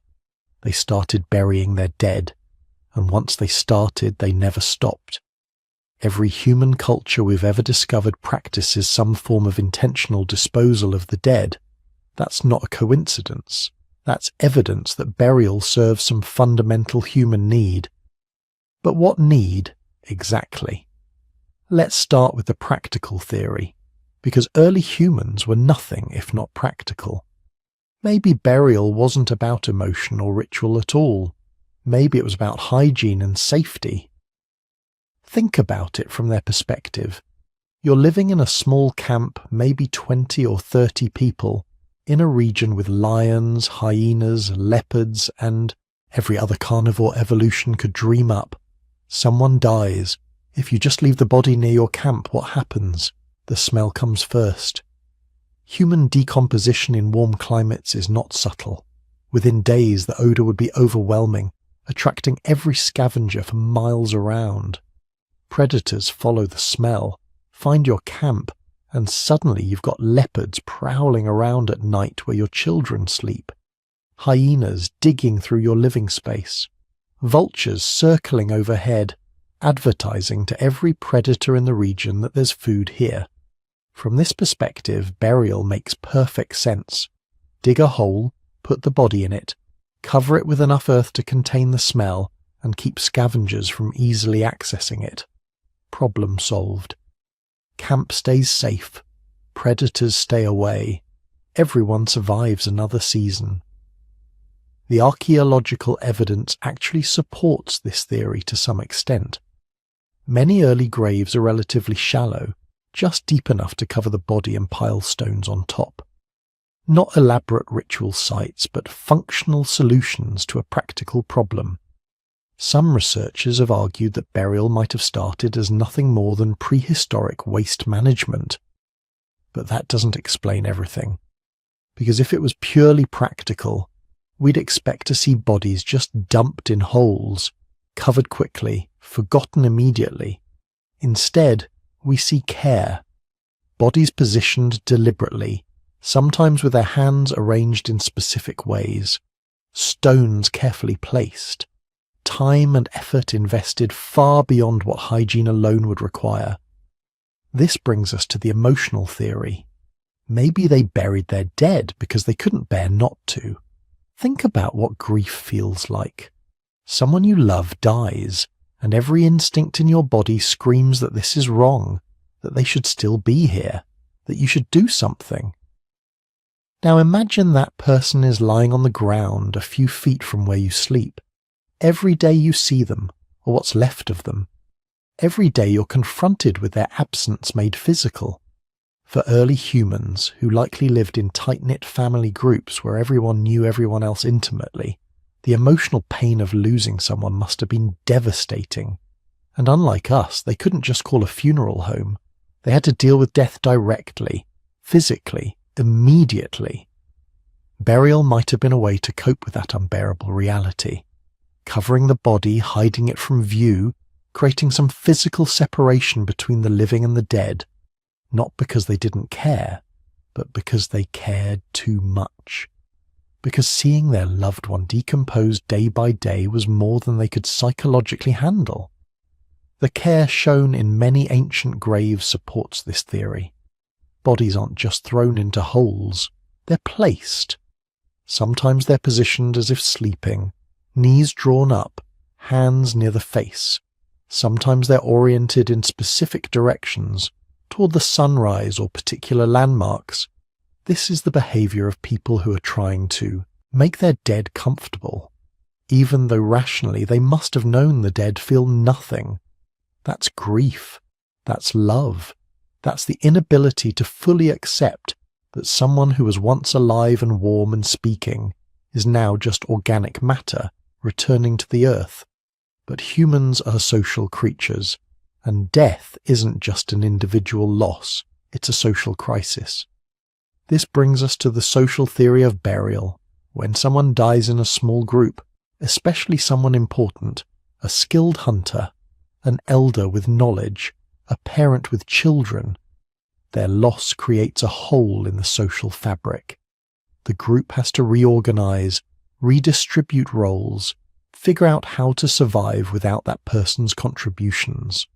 They started burying their dead, and once they started, they never stopped. Every human culture we've ever discovered practices some form of intentional disposal of the dead. That's not a coincidence. That's evidence that burial serves some fundamental human need. But what need, exactly? Let's start with the practical theory, because early humans were nothing if not practical. Maybe burial wasn't about emotion or ritual at all. Maybe it was about hygiene and safety. Think about it from their perspective. You're living in a small camp, maybe 20 or 30 people, in a region with lions, hyenas, leopards, and every other carnivore evolution could dream up. Someone dies. If you just leave the body near your camp, what happens? The smell comes first. Human decomposition in warm climates is not subtle. Within days, the odour would be overwhelming, attracting every scavenger for miles around. Predators follow the smell, find your camp, and suddenly you've got leopards prowling around at night where your children sleep, hyenas digging through your living space, vultures circling overhead, advertising to every predator in the region that there's food here. From this perspective, burial makes perfect sense. Dig a hole, put the body in it, cover it with enough earth to contain the smell, and keep scavengers from easily accessing it. Problem solved. Camp stays safe. Predators stay away. Everyone survives another season. The archaeological evidence actually supports this theory to some extent. Many early graves are relatively shallow, just deep enough to cover the body and pile stones on top. Not elaborate ritual sites, but functional solutions to a practical problem. Some researchers have argued that burial might have started as nothing more than prehistoric waste management. But that doesn't explain everything. Because if it was purely practical, we'd expect to see bodies just dumped in holes, covered quickly, forgotten immediately. Instead, we see care. Bodies positioned deliberately, sometimes with their hands arranged in specific ways, stones carefully placed, time and effort invested far beyond what hygiene alone would require. This brings us to the emotional theory. Maybe they buried their dead because they couldn't bear not to. Think about what grief feels like. Someone you love dies, and every instinct in your body screams that this is wrong, that they should still be here, that you should do something. Now imagine that person is lying on the ground a few feet from where you sleep. Every day you see them, or what's left of them. Every day you're confronted with their absence made physical. For early humans who likely lived in tight-knit family groups where everyone knew everyone else intimately, the emotional pain of losing someone must have been devastating. And unlike us, they couldn't just call a funeral home. They had to deal with death directly, physically, immediately. Burial might have been a way to cope with that unbearable reality, covering the body, hiding it from view, creating some physical separation between the living and the dead, not because they didn't care, but because they cared too much. Because seeing their loved one decompose day by day was more than they could psychologically handle. The care shown in many ancient graves supports this theory. Bodies aren't just thrown into holes, they're placed. Sometimes they're positioned as if sleeping, knees drawn up, hands near the face. Sometimes they're oriented in specific directions, toward the sunrise or particular landmarks. This is the behavior of people who are trying to make their dead comfortable, even though rationally they must have known the dead feel nothing. That's grief. That's love. That's the inability to fully accept that someone who was once alive and warm and speaking is now just organic matter returning to the earth. But humans are social creatures, and death isn't just an individual loss, it's a social crisis. This brings us to the social theory of burial. When someone dies in a small group, especially someone important, a skilled hunter, an elder with knowledge, a parent with children, their loss creates a hole in the social fabric. The group has to reorganize, redistribute roles, figure out how to survive without that person's contributions.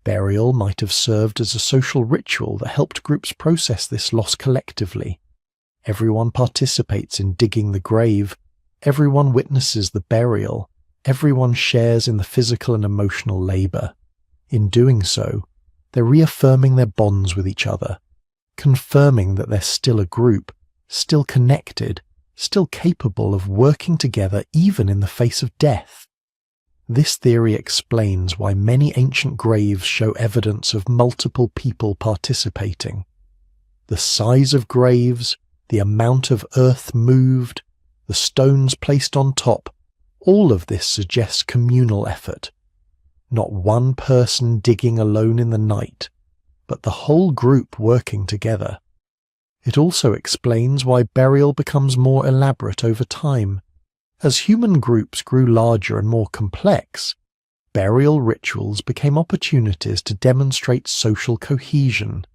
Burial might have served as a social ritual that helped groups process this loss collectively. Everyone participates in digging the grave, everyone witnesses the burial, everyone shares in the physical and emotional labor. In doing so, they're reaffirming their bonds with each other, confirming that they're still a group, still connected, still capable of working together even in the face of death. This theory explains why many ancient graves show evidence of multiple people participating. The size of graves, the amount of earth moved, the stones placed on top, all of this suggests communal effort. Not one person digging alone in the night, but the whole group working together. It also explains why burial becomes more elaborate over time. As human groups grew larger and more complex, burial rituals became opportunities to demonstrate social cohesion,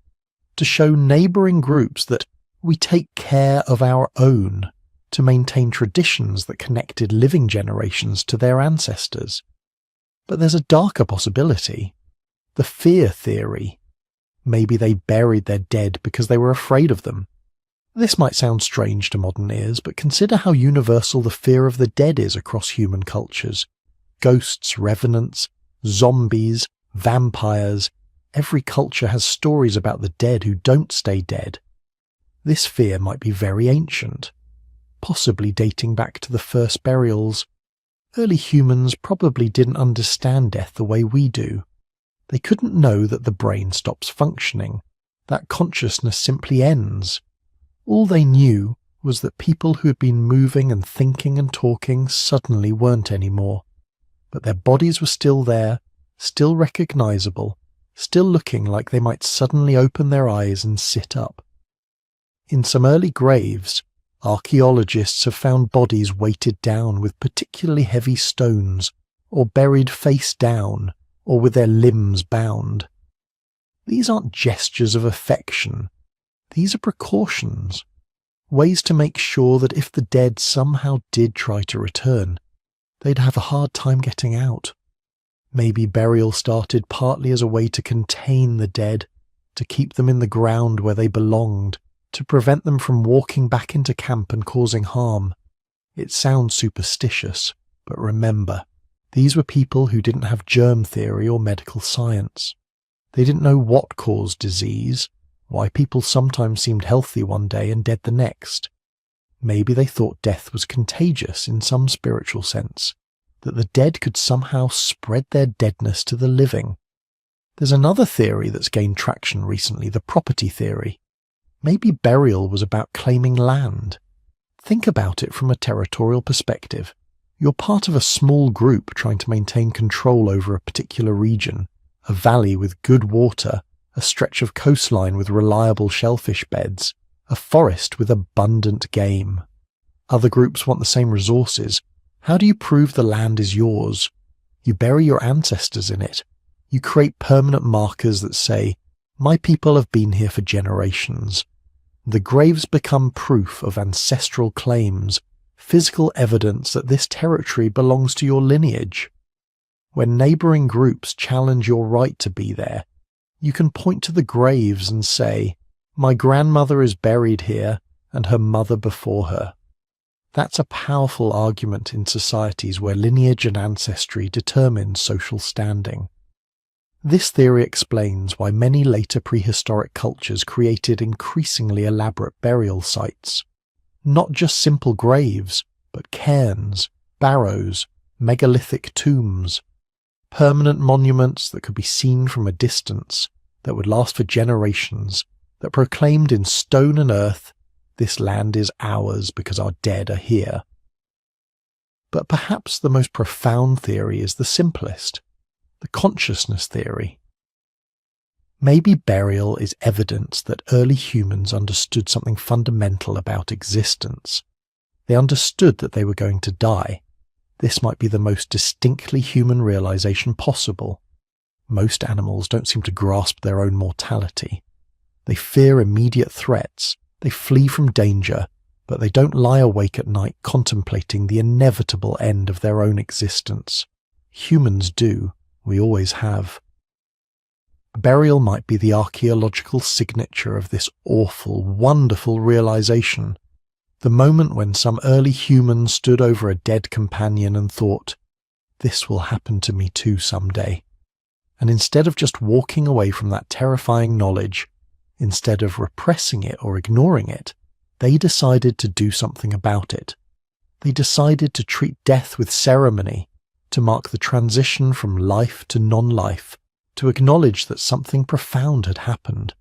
to show neighbouring groups that we take care of our own, to maintain traditions that connected living generations to their ancestors. But there's a darker possibility. The fear theory. Maybe they buried their dead because they were afraid of them. This might sound strange to modern ears, but consider how universal the fear of the dead is across human cultures. Ghosts, revenants, zombies, vampires. Every culture has stories about the dead who don't stay dead. This fear might be very ancient, possibly dating back to the first burials. Early humans probably didn't understand death the way we do. They couldn't know that the brain stops functioning, that consciousness simply ends. All they knew was that people who had been moving and thinking and talking suddenly weren't anymore. But their bodies were still there, still recognizable, still looking like they might suddenly open their eyes and sit up. In some early graves, archaeologists have found bodies weighted down with particularly heavy stones, or buried face down, or with their limbs bound. These aren't gestures of affection. These are precautions, ways to make sure that if the dead somehow did try to return, they'd have a hard time getting out. Maybe burial started partly as a way to contain the dead, to keep them in the ground where they belonged, to prevent them from walking back into camp and causing harm. It sounds superstitious, but remember, these were people who didn't have germ theory or medical science. They didn't know what caused disease, why people sometimes seemed healthy one day and dead the next. Maybe they thought death was contagious in some spiritual sense, that the dead could somehow spread their deadness to the living. There's another theory that's gained traction recently, the property theory. Maybe burial was about claiming land. Think about it from a territorial perspective. You're part of a small group trying to maintain control over a particular region, a valley with good water, a stretch of coastline with reliable shellfish beds, a forest with abundant game. Other groups want the same resources. How do you prove the land is yours? You bury your ancestors in it. You create permanent markers that say, "My people have been here for generations." The graves become proof of ancestral claims, physical evidence that this territory belongs to your lineage. When neighbouring groups challenge your right to be there, you can point to the graves and say, "My grandmother is buried here, and her mother before her." That's a powerful argument in societies where lineage and ancestry determine social standing. This theory explains why many later prehistoric cultures created increasingly elaborate burial sites. Not just simple graves, but cairns, barrows, megalithic tombs. Permanent monuments that could be seen from a distance, that would last for generations, that proclaimed in stone and earth, "This land is ours because our dead are here." But perhaps the most profound theory is the simplest. The consciousness theory. Maybe burial is evidence that early humans understood something fundamental about existence. They understood that they were going to die. This might be the most distinctly human realization possible. Most animals don't seem to grasp their own mortality. They fear immediate threats, they flee from danger, but they don't lie awake at night contemplating the inevitable end of their own existence. Humans do. We always have. Burial might be the archaeological signature of this awful, wonderful realization. The moment when some early human stood over a dead companion and thought, "This will happen to me too someday." And instead of just walking away from that terrifying knowledge, instead of repressing it or ignoring it, they decided to do something about it. They decided to treat death with ceremony, to mark the transition from life to non-life, to acknowledge that something profound had happened.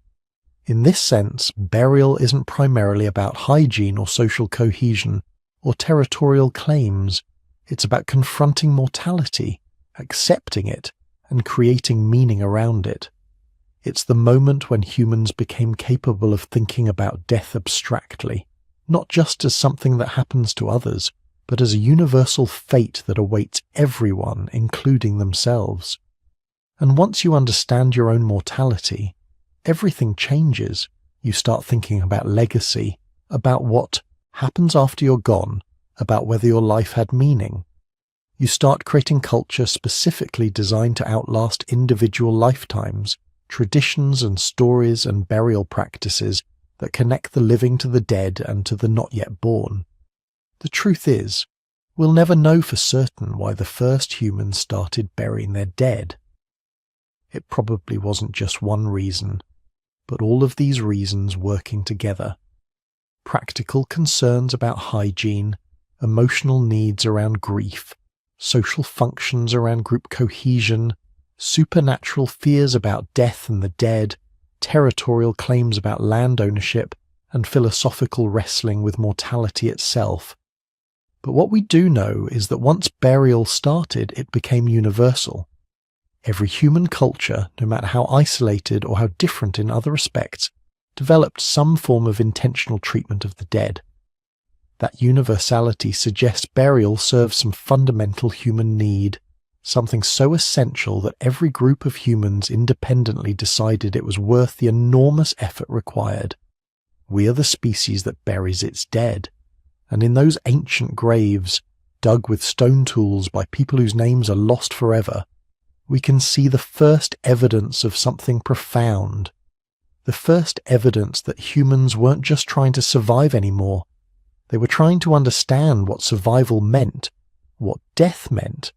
In this sense, burial isn't primarily about hygiene or social cohesion or territorial claims. It's about confronting mortality, accepting it, and creating meaning around it. It's the moment when humans became capable of thinking about death abstractly, not just as something that happens to others, but as a universal fate that awaits everyone, including themselves. And once you understand your own mortality, everything changes. You start thinking about legacy, about what happens after you're gone, about whether your life had meaning. You start creating culture specifically designed to outlast individual lifetimes, traditions and stories and burial practices that connect the living to the dead and to the not yet born. The truth is, we'll never know for certain why the first humans started burying their dead. It probably wasn't just one reason, but all of these reasons working together. Practical concerns about hygiene, emotional needs around grief, social functions around group cohesion, supernatural fears about death and the dead, territorial claims about land ownership, and philosophical wrestling with mortality itself. But what we do know is that once burial started, it became universal. Every human culture, no matter how isolated or how different in other respects, developed some form of intentional treatment of the dead. That universality suggests burial serves some fundamental human need, something so essential that every group of humans independently decided it was worth the enormous effort required. We are the species that buries its dead. And in those ancient graves, dug with stone tools by people whose names are lost forever, we can see the first evidence of something profound. The first evidence that humans weren't just trying to survive anymore. They were trying to understand what survival meant, what death meant,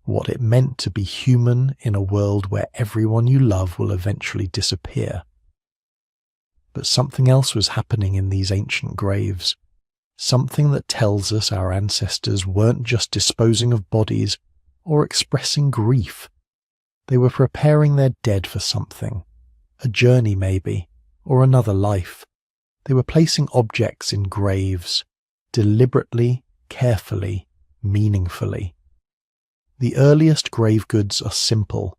what it meant to be human in a world where everyone you love will eventually disappear. But something else was happening in these ancient graves. Something that tells us our ancestors weren't just disposing of bodies or expressing grief. They were preparing their dead for something, a journey maybe, or another life. They were placing objects in graves, deliberately, carefully, meaningfully. The earliest grave goods are simple.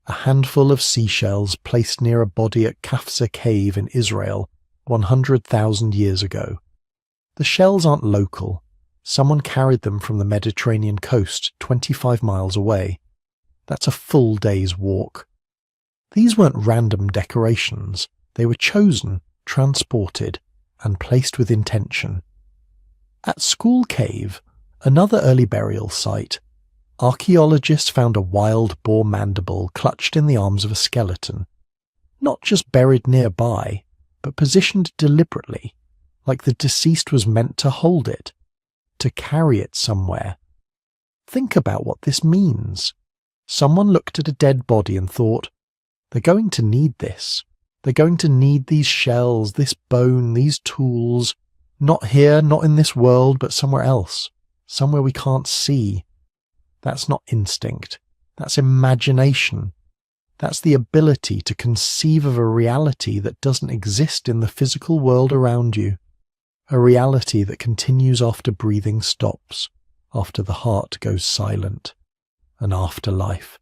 A handful of seashells placed near a body at Kafsa Cave in Israel 100,000 years ago. The shells aren't local. Someone carried them from the Mediterranean coast 25 miles away. That's a full day's walk. These weren't random decorations. They were chosen, transported, and placed with intention. At School Cave, another early burial site, archaeologists found a wild boar mandible clutched in the arms of a skeleton, not just buried nearby, but positioned deliberately, like the deceased was meant to hold it, to carry it somewhere. Think about what this means. Someone looked at a dead body and thought, they're going to need this. They're going to need these shells, this bone, these tools, not here, not in this world, but somewhere else, somewhere we can't see. That's not instinct. That's imagination. That's the ability to conceive of a reality that doesn't exist in the physical world around you. A reality that continues after breathing stops, after the heart goes silent. An afterlife.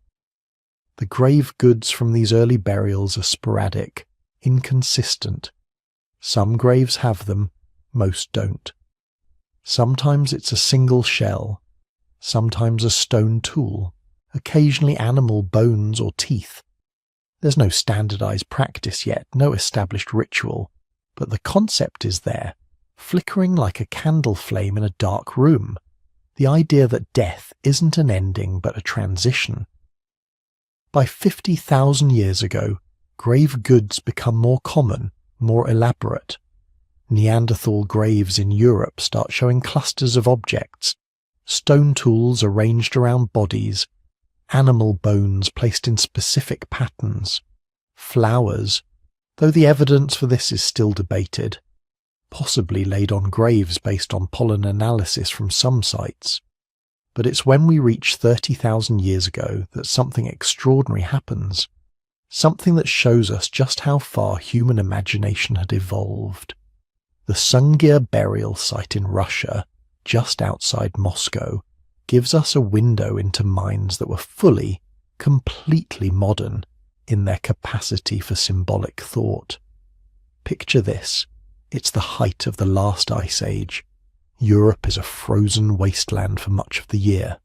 The grave goods from these early burials are sporadic, inconsistent. Some graves have them, most don't. Sometimes it's a single shell, sometimes a stone tool, occasionally animal bones or teeth. There's no standardized practice yet, no established ritual, but the concept is there, flickering like a candle flame in a dark room. The idea that death isn't an ending but a transition. By 50,000 years ago, grave goods become more common, more elaborate. Neanderthal graves in Europe start showing clusters of objects, stone tools arranged around bodies, animal bones placed in specific patterns, flowers, though the evidence for this is still debated, possibly laid on graves based on pollen analysis from some sites. But it's when we reach 30,000 years ago that something extraordinary happens, something that shows us just how far human imagination had evolved. The Sungir burial site in Russia, just outside Moscow, gives us a window into minds that were fully, completely modern in their capacity for symbolic thought. Picture this. It's the height of the last ice age. Europe is a frozen wasteland for much of the year.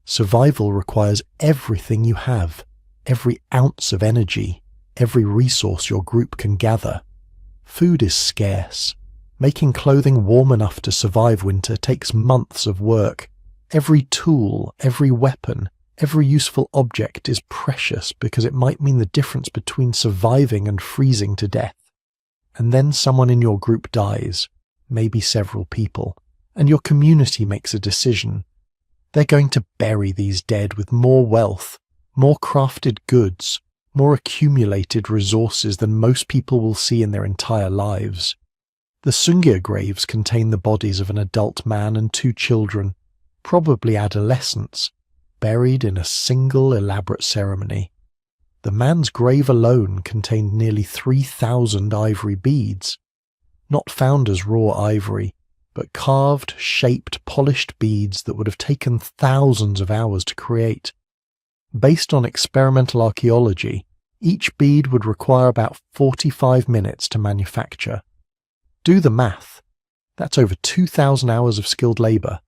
Survival requires everything you have, every ounce of energy, every resource your group can gather. Food is scarce. Making clothing warm enough to survive winter takes months of work. Every tool, every weapon, every useful object is precious because it might mean the difference between surviving and freezing to death. And then someone in your group dies, maybe several people, and your community makes a decision. They're going to bury these dead with more wealth, more crafted goods, more accumulated resources than most people will see in their entire lives. The Sungir graves contain the bodies of an adult man and 2 children, probably adolescents, buried in a single elaborate ceremony. The man's grave alone contained nearly 3,000 ivory beads, not found as raw ivory, but carved, shaped, polished beads that would have taken thousands of hours to create. Based on experimental archaeology, each bead would require about 45 minutes to manufacture. Do the math. That's over 2,000 hours of skilled labour,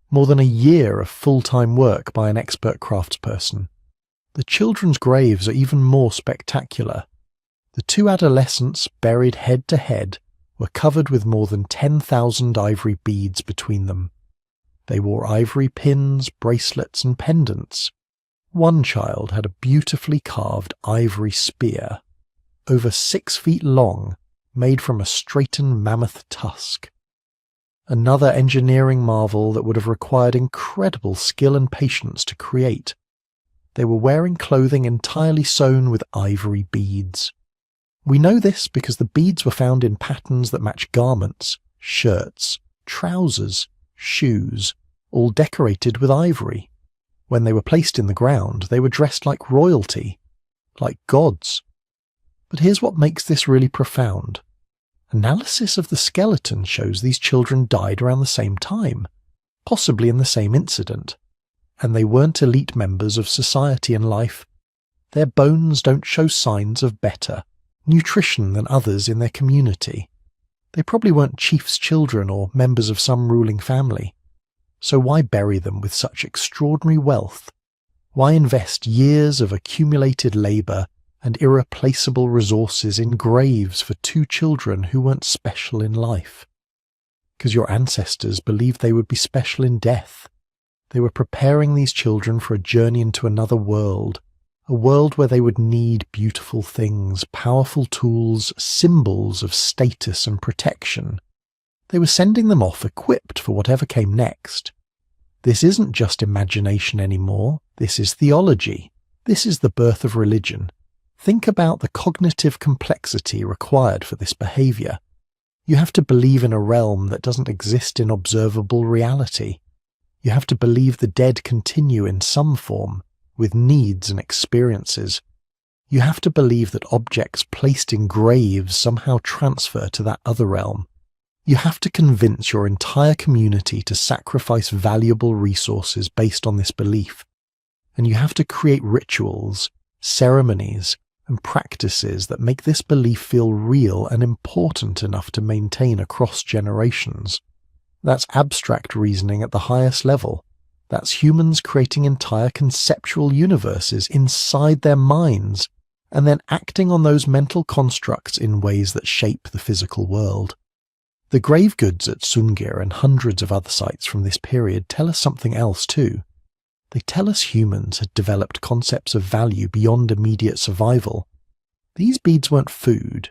more than a year of full-time work by an expert craftsperson. The children's graves are even more spectacular. The 2 adolescents, buried head to head, were covered with more than 10,000 ivory beads between them. They wore ivory pins, bracelets, and pendants. One child had a beautifully carved ivory spear, over 6 feet long, made from a straightened mammoth tusk. Another engineering marvel that would have required incredible skill and patience to create. They were wearing clothing entirely sewn with ivory beads. We know this because the beads were found in patterns that match garments, shirts, trousers, shoes, all decorated with ivory. When they were placed in the ground, they were dressed like royalty, like gods. But here's what makes this really profound. Analysis of the skeleton shows these children died around the same time, possibly in the same incident, and they weren't elite members of society and life. Their bones don't show signs of better nutrition than others in their community. They probably weren't chief's children or members of some ruling family. So why bury them with such extraordinary wealth? Why invest years of accumulated labour and irreplaceable resources in graves for two children who weren't special in life? Because your ancestors believed they would be special in death. They were preparing these children for a journey into another world, a world where they would need beautiful things, powerful tools, symbols of status and protection. They were sending them off equipped for whatever came next. This isn't just imagination anymore, this is theology. This is the birth of religion. Think about the cognitive complexity required for this behaviour. You have to believe in a realm that doesn't exist in observable reality. You have to believe the dead continue in some form, with needs and experiences. You have to believe that objects placed in graves somehow transfer to that other realm. You have to convince your entire community to sacrifice valuable resources based on this belief. And you have to create rituals, ceremonies, and practices that make this belief feel real and important enough to maintain across generations. That's abstract reasoning at the highest level. That's humans creating entire conceptual universes inside their minds, and then acting on those mental constructs in ways that shape the physical world. The grave goods at Sungir and hundreds of other sites from this period tell us something else too. They tell us humans had developed concepts of value beyond immediate survival. These beads weren't food.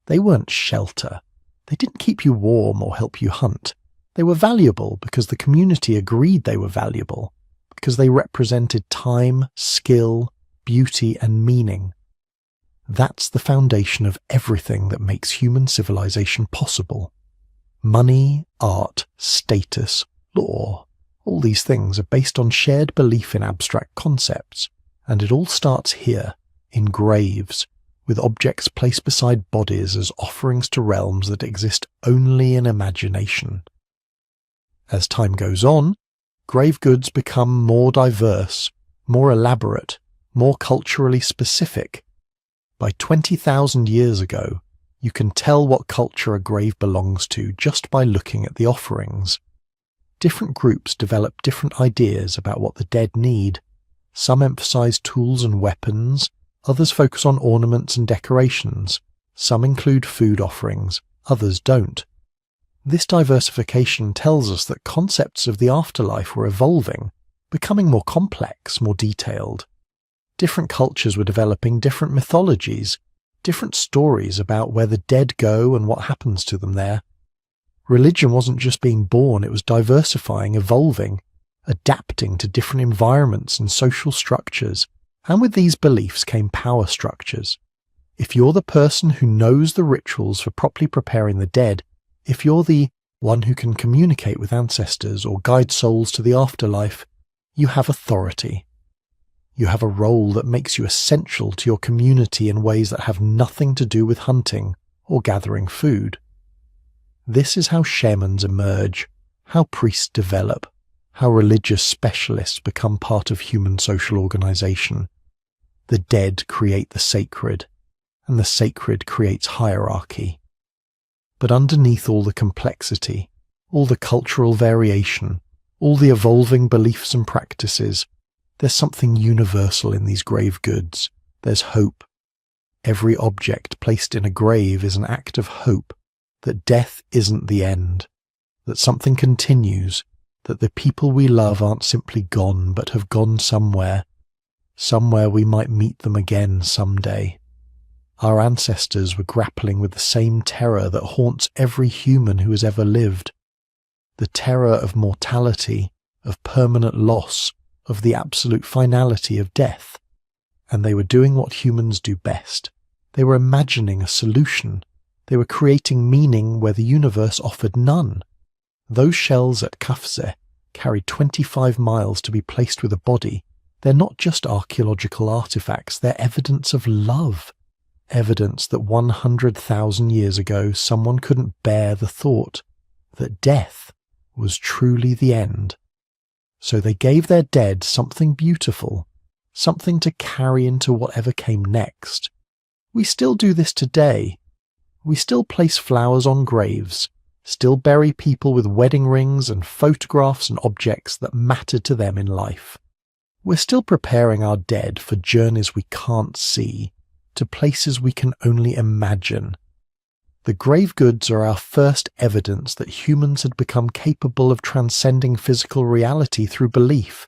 They weren't shelter. They didn't keep you warm or help you hunt. They were valuable because the community agreed they were valuable, because they represented time, skill, beauty, and meaning. That's the foundation of everything that makes human civilization possible. Money, art, status, law, all these things are based on shared belief in abstract concepts, and it all starts here, in graves, with objects placed beside bodies as offerings to realms that exist only in imagination. As time goes on, grave goods become more diverse, more elaborate, more culturally specific. By 20,000 years ago, you can tell what culture a grave belongs to just by looking at the offerings. Different groups develop different ideas about what the dead need. Some emphasize tools and weapons, others focus on ornaments and decorations. Some include food offerings, others don't. This diversification tells us that concepts of the afterlife were evolving, becoming more complex, more detailed. Different cultures were developing different mythologies, different stories about where the dead go and what happens to them there. Religion wasn't just being born, it was diversifying, evolving, adapting to different environments and social structures. And with these beliefs came power structures. If you're the person who knows the rituals for properly preparing the dead, if you're the one who can communicate with ancestors or guide souls to the afterlife, you have authority. You have a role that makes you essential to your community in ways that have nothing to do with hunting or gathering food. This is how shamans emerge, how priests develop, how religious specialists become part of human social organization. The dead create the sacred, and the sacred creates hierarchy. But underneath all the complexity, all the cultural variation, all the evolving beliefs and practices, there's something universal in these grave goods. There's hope. Every object placed in a grave is an act of hope that death isn't the end, that something continues, that the people we love aren't simply gone but have gone somewhere we might meet them again someday. Our ancestors were grappling with the same terror that haunts every human who has ever lived. The terror of mortality, of permanent loss, of the absolute finality of death. And they were doing what humans do best. They were imagining a solution. They were creating meaning where the universe offered none. Those shells at Kafze, carried 25 miles to be placed with a body, they're not just archaeological artifacts, they're evidence of love. Evidence that 100,000 years ago someone couldn't bear the thought that death was truly the end. So they gave their dead something beautiful, something to carry into whatever came next. We still do this today. We still place flowers on graves, still bury people with wedding rings and photographs and objects that mattered to them in life. We're still preparing our dead for journeys we can't see, to places we can only imagine. The grave goods are our first evidence that humans had become capable of transcending physical reality through belief,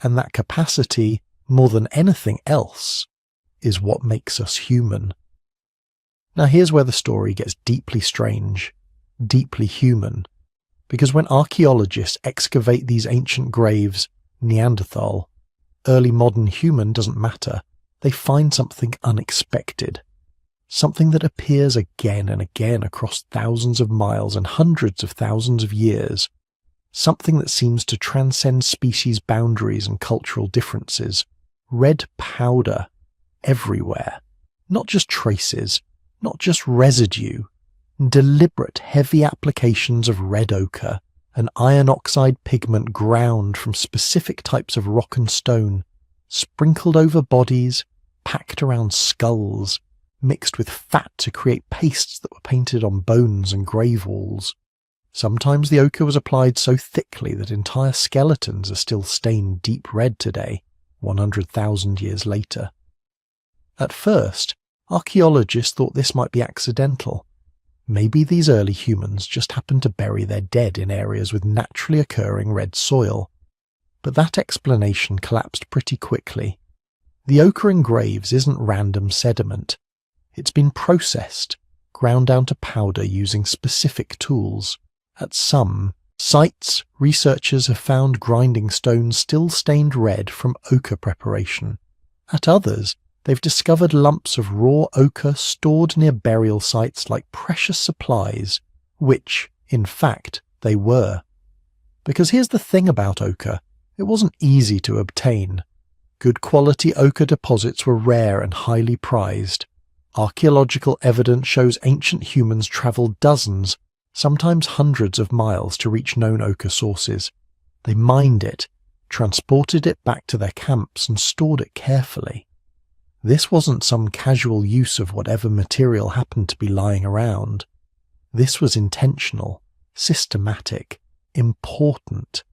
and that capacity, more than anything else, is what makes us human. Now here's where the story gets deeply strange, deeply human, because when archaeologists excavate these ancient graves, Neanderthal, early modern human doesn't matter, they find something unexpected. Something that appears again and again across thousands of miles and hundreds of thousands of years. Something that seems to transcend species boundaries and cultural differences. Red powder everywhere. Not just traces, not just residue. Deliberate heavy applications of red ochre, an iron oxide pigment ground from specific types of rock and stone, sprinkled over bodies, packed around skulls, mixed with fat to create pastes that were painted on bones and grave walls. Sometimes the ochre was applied so thickly that entire skeletons are still stained deep red today, 100,000 years later. At first, archaeologists thought this might be accidental. Maybe these early humans just happened to bury their dead in areas with naturally occurring red soil. But that explanation collapsed pretty quickly. The ochre in graves isn't random sediment. It's been processed, ground down to powder using specific tools. At some sites, researchers have found grinding stones still stained red from ochre preparation. At others, they've discovered lumps of raw ochre stored near burial sites like precious supplies, which, in fact, they were. Because here's the thing about ochre, it wasn't easy to obtain. Good quality ochre deposits were rare and highly prized. Archaeological evidence shows ancient humans travelled dozens, sometimes hundreds of miles to reach known ochre sources. They mined it, transported it back to their camps and stored it carefully. This wasn't some casual use of whatever material happened to be lying around. This was intentional, systematic, important.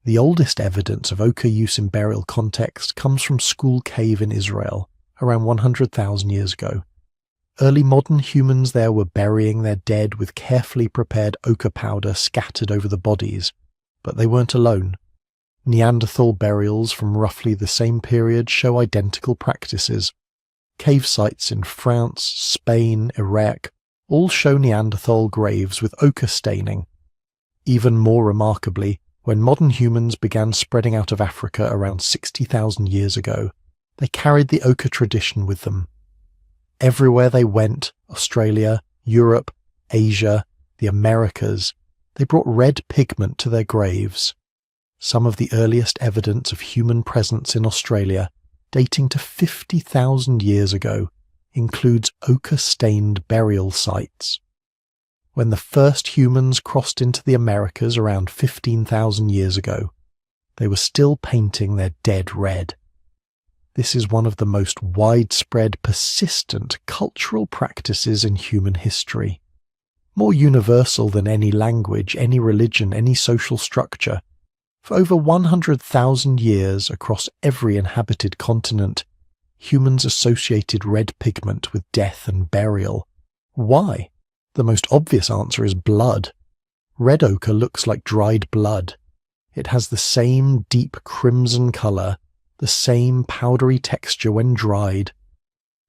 The oldest evidence of ochre use in burial context comes from School Cave in Israel, around 100,000 years ago. Early modern humans there were burying their dead with carefully prepared ochre powder scattered over the bodies, but they weren't alone. Neanderthal burials from roughly the same period show identical practices. Cave sites in France, Spain, Iraq all show Neanderthal graves with ochre staining. Even more remarkably, when modern humans began spreading out of Africa around 60,000 years ago, they carried the ochre tradition with them. Everywhere they went, Australia, Europe, Asia, the Americas, they brought red pigment to their graves. Some of the earliest evidence of human presence in Australia, dating to 50,000 years ago, includes ochre-stained burial sites. When the first humans crossed into the Americas around 15,000 years ago, they were still painting their dead red. This is one of the most widespread, persistent cultural practices in human history. More universal than any language, any religion, any social structure. For over 100,000 years across every inhabited continent, humans associated red pigment with death and burial. Why? The most obvious answer is blood. Red ochre looks like dried blood. It has the same deep crimson colour, the same powdery texture when dried.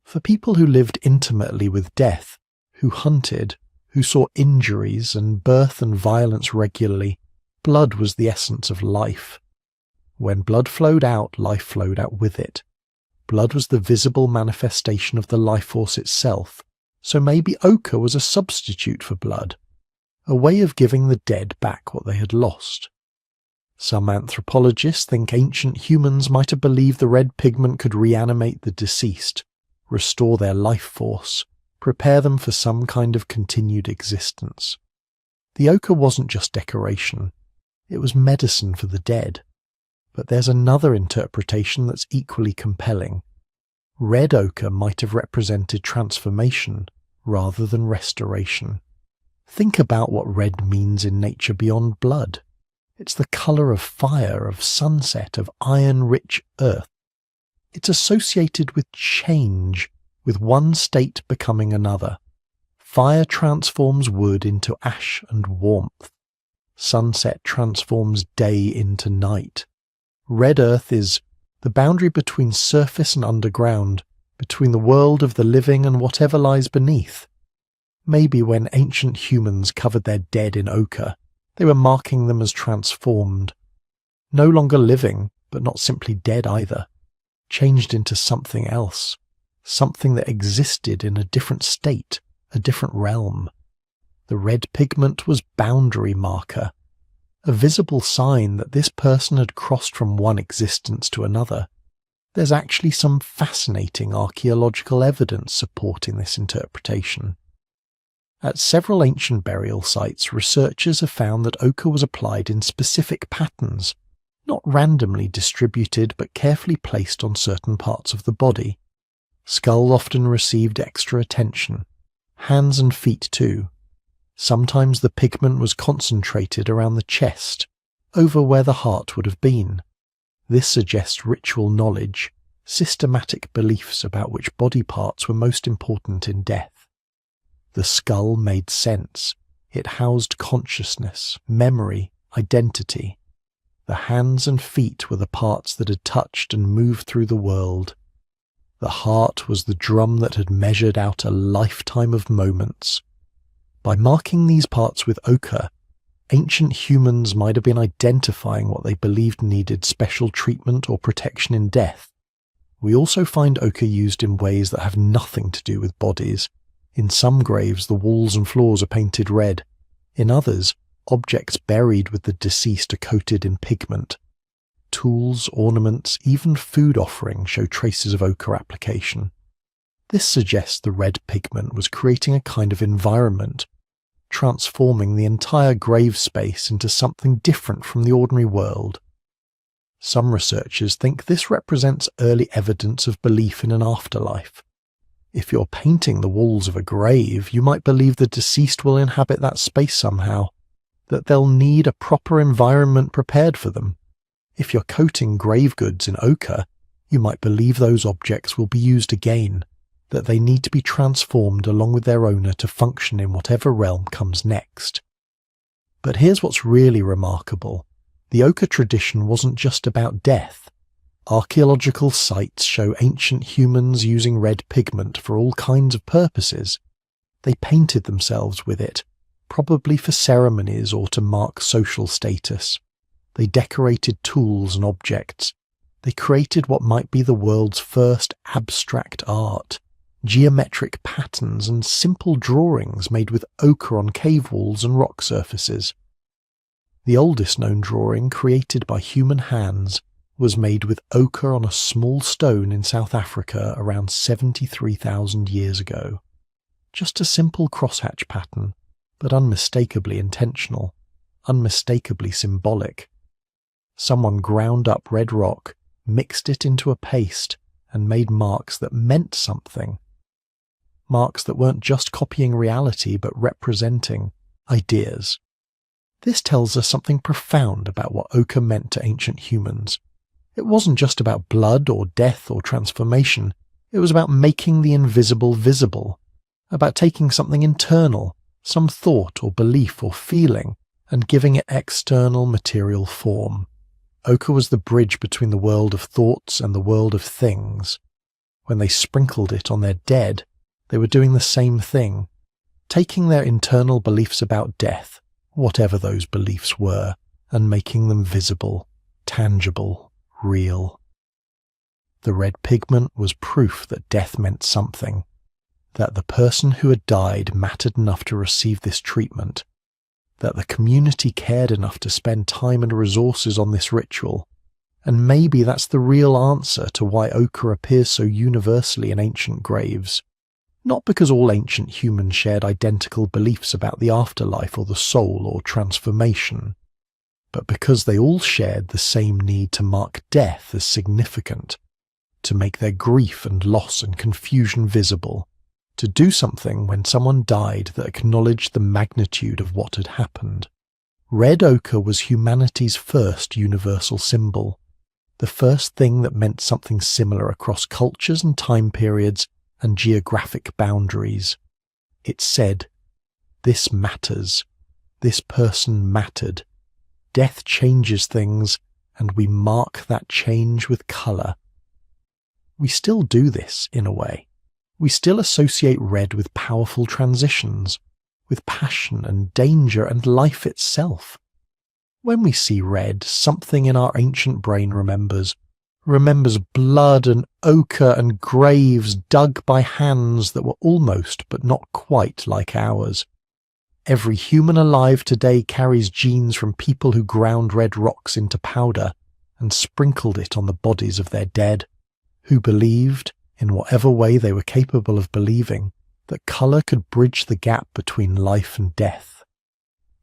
For people who lived intimately with death, who hunted, who saw injuries and birth and violence regularly, blood was the essence of life. When blood flowed out, life flowed out with it. Blood was the visible manifestation of the life force itself, so maybe ochre was a substitute for blood. a way of giving the dead back what they had lost. Some anthropologists think ancient humans might have believed the red pigment could reanimate the deceased, restore their life force, prepare them for some kind of continued existence. The ochre wasn't just decoration, it was medicine for the dead. But there's another interpretation that's equally compelling. Red ochre might have represented transformation rather than restoration. Think about what red means in nature beyond blood. It's the colour of fire, of sunset, of iron-rich earth. It's associated with change, with one state becoming another. Fire transforms wood into ash and warmth. Sunset transforms day into night. Red earth is the boundary between surface and underground, between the world of the living and whatever lies beneath. Maybe when ancient humans covered their dead in ochre, they were marking them as transformed. No longer living, but not simply dead either. Changed into something else. Something that existed in a different state, a different realm. The red pigment was boundary marker, a visible sign that this person had crossed from one existence to another. There's actually some fascinating archaeological evidence supporting this interpretation. At several ancient burial sites, researchers have found that ochre was applied in specific patterns, not randomly distributed but carefully placed on certain parts of the body. Skull often received extra attention, hands and feet too. Sometimes the pigment was concentrated around the chest, over where the heart would have been. This suggests ritual knowledge, systematic beliefs about which body parts were most important in death. The skull made sense. It housed consciousness, memory, identity. The hands and feet were the parts that had touched and moved through the world. The heart was the drum that had measured out a lifetime of moments. By marking these parts with ochre, ancient humans might have been identifying what they believed needed special treatment or protection in death. We also find ochre used in ways that have nothing to do with bodies. In some graves, the walls and floors are painted red. In others, objects buried with the deceased are coated in pigment. Tools, ornaments, even food offerings show traces of ochre application. This suggests the red pigment was creating a kind of environment, transforming the entire grave space into something different from the ordinary world. Some researchers think this represents early evidence of belief in an afterlife. If you're painting the walls of a grave, you might believe the deceased will inhabit that space somehow, that they'll need a proper environment prepared for them. If you're coating grave goods in ochre, you might believe those objects will be used again, that they need to be transformed along with their owner to function in whatever realm comes next. But here's what's really remarkable. The ochre tradition wasn't just about death. Archaeological sites show ancient humans using red pigment for all kinds of purposes. They painted themselves with it, probably for ceremonies or to mark social status. They decorated tools and objects. They created what might be the world's first abstract art, geometric patterns and simple drawings made with ochre on cave walls and rock surfaces. The oldest known drawing, created by human hands, was made with ochre on a small stone in South Africa around 73,000 years ago. Just a simple crosshatch pattern, but unmistakably intentional, unmistakably symbolic. Someone ground up red rock, mixed it into a paste, and made marks that meant something. Marks that weren't just copying reality, but representing ideas. This tells us something profound about what ochre meant to ancient humans. It wasn't just about blood or death or transformation. It was about making the invisible visible, about taking something internal, some thought or belief or feeling, and giving it external material form. Ochre was the bridge between the world of thoughts and the world of things. When they sprinkled it on their dead, they were doing the same thing, taking their internal beliefs about death, whatever those beliefs were, and making them visible, tangible, real. The red pigment was proof that death meant something, that the person who had died mattered enough to receive this treatment, that the community cared enough to spend time and resources on this ritual, and maybe that's the real answer to why ochre appears so universally in ancient graves. Not because all ancient humans shared identical beliefs about the afterlife or the soul or transformation, but because they all shared the same need to mark death as significant, to make their grief and loss and confusion visible, to do something when someone died that acknowledged the magnitude of what had happened. Red ochre was humanity's first universal symbol, the first thing that meant something similar across cultures and time periods and geographic boundaries. It said, "This matters. This person mattered. Death changes things, and we mark that change with colour." We still do this, in a way. We still associate red with powerful transitions, with passion and danger and life itself. When we see red, something in our ancient brain remembers blood and ochre and graves dug by hands that were almost but not quite like ours. Every human alive today carries genes from people who ground red rocks into powder and sprinkled it on the bodies of their dead, who believed, in whatever way they were capable of believing, that colour could bridge the gap between life and death,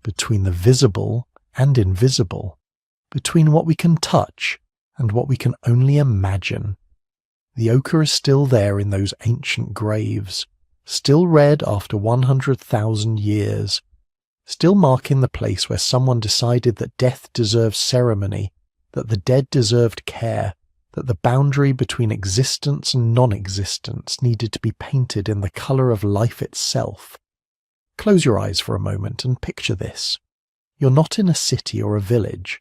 between the visible and invisible, between what we can touch and what we can only imagine. The ochre is still there in those ancient graves, still red after 100,000 years, still marking the place where someone decided that death deserved ceremony, that the dead deserved care, that the boundary between existence and non-existence needed to be painted in the colour of life itself. Close your eyes for a moment and picture this. You're not in a city or a village.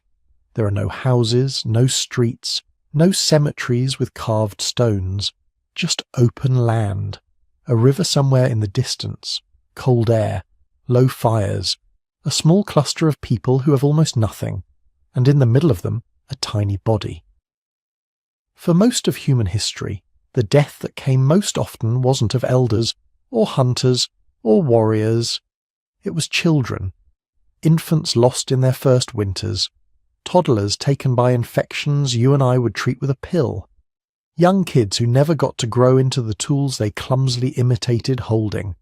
There are no houses, no streets, no cemeteries with carved stones, just open land, a river somewhere in the distance, cold air, low fires, a small cluster of people who have almost nothing, and in the middle of them, a tiny body. For most of human history, the death that came most often wasn't of elders, or hunters, or warriors. It was children. Infants lost in their first winters. Toddlers taken by infections you and I would treat with a pill. Young kids who never got to grow into the tools they clumsily imitated holding.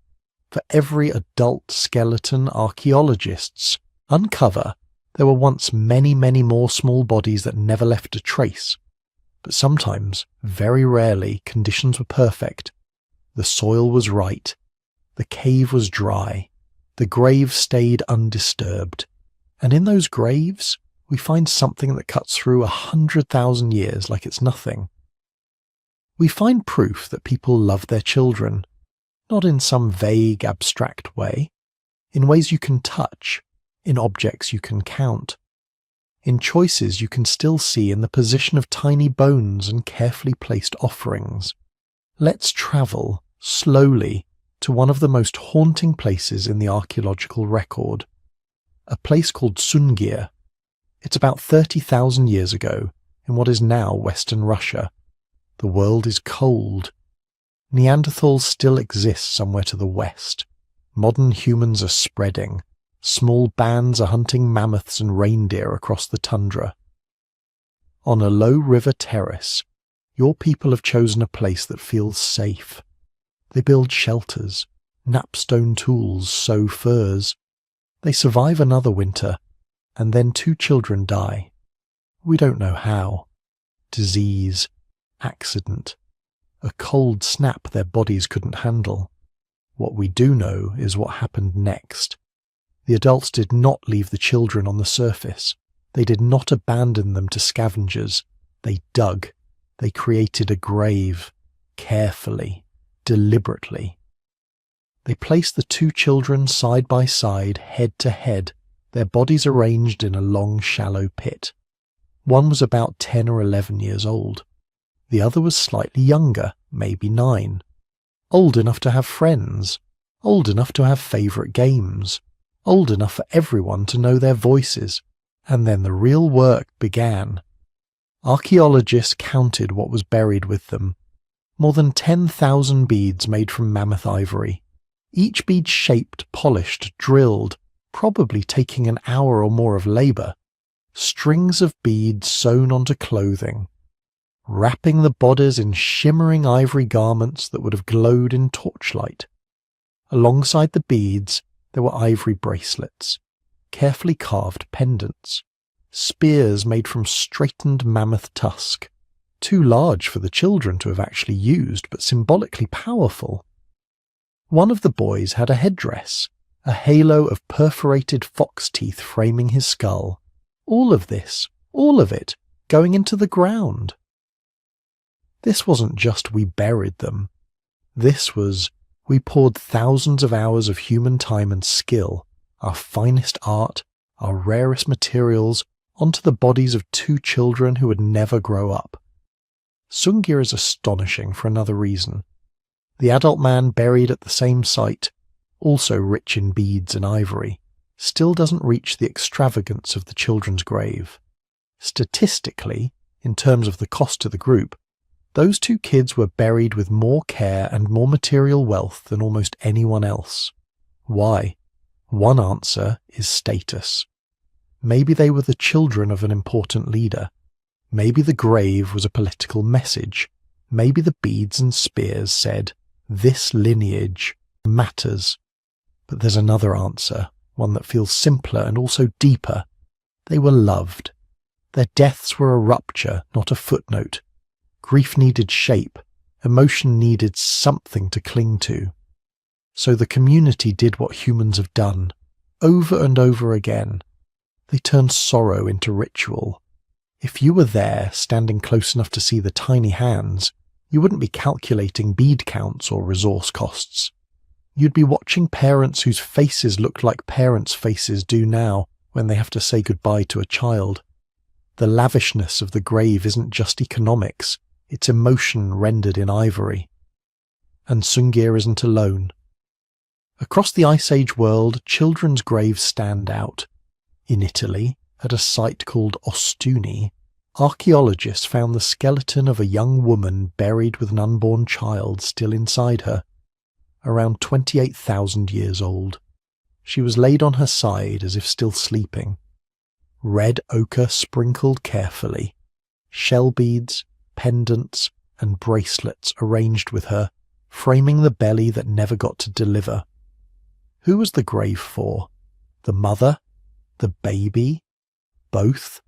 For every adult skeleton archaeologists uncover, there were once many, many more small bodies that never left a trace. But sometimes, very rarely, conditions were perfect. The soil was right. The cave was dry. The grave stayed undisturbed. And in those graves, we find something that cuts through 100,000 years like it's nothing. We find proof that people love their children, not in some vague, abstract way, in ways you can touch, in objects you can count, in choices you can still see in the position of tiny bones and carefully placed offerings. Let's travel, slowly, to one of the most haunting places in the archaeological record, a place called Sungir. It's about 30,000 years ago, in what is now Western Russia. The world is cold. Neanderthals still exist somewhere to the west. Modern humans are spreading. Small bands are hunting mammoths and reindeer across the tundra. On a low river terrace, your people have chosen a place that feels safe. They build shelters, napstone tools, sew furs. They survive another winter, and then 2 children die. We don't know how. Disease, accident, a cold snap their bodies couldn't handle. What we do know is what happened next. The adults did not leave the children on the surface. They did not abandon them to scavengers. They dug. They created a grave, carefully, deliberately. They placed the 2 children side by side, head to head, their bodies arranged in a long, shallow pit. One was about 10 or 11 years old. The other was slightly younger, maybe 9. Old enough to have friends. Old enough to have favourite games. Old enough for everyone to know their voices. And then the real work began. Archaeologists counted what was buried with them. More than 10,000 beads made from mammoth ivory. Each bead shaped, polished, drilled, probably taking an hour or more of labour, strings of beads sewn onto clothing, wrapping the bodies in shimmering ivory garments that would have glowed in torchlight. Alongside the beads, there were ivory bracelets, carefully carved pendants, spears made from straightened mammoth tusk, too large for the children to have actually used, but symbolically powerful. One of the boys had a headdress, a halo of perforated fox teeth framing his skull. All of this, all of it, going into the ground. This wasn't just we buried them. This was we poured thousands of hours of human time and skill, our finest art, our rarest materials, onto the bodies of two children who would never grow up. Sungir is astonishing for another reason. The adult man buried at the same site, also rich in beads and ivory, still doesn't reach the extravagance of the children's grave. Statistically, in terms of the cost to the group, those two kids were buried with more care and more material wealth than almost anyone else. Why? One answer is status. Maybe they were the children of an important leader. Maybe the grave was a political message. Maybe the beads and spears said, "This lineage matters." But there's another answer, one that feels simpler and also deeper. They were loved. Their deaths were a rupture, not a footnote. Grief needed shape. Emotion needed something to cling to. So the community did what humans have done, over and over again. They turned sorrow into ritual. If you were there, standing close enough to see the tiny hands, you wouldn't be calculating bead counts or resource costs. You'd be watching parents whose faces looked like parents' faces do now when they have to say goodbye to a child. The lavishness of the grave isn't just economics, it's emotion rendered in ivory. And Sungir isn't alone. Across the Ice Age world, children's graves stand out. In Italy, at a site called Ostuni, archaeologists found the skeleton of a young woman buried with an unborn child still inside her, around 28,000 years old. She was laid on her side as if still sleeping. Red ochre sprinkled carefully, shell beads, pendants, and bracelets arranged with her, framing the belly that never got to deliver. Who was the grave for? The mother? The baby? Both?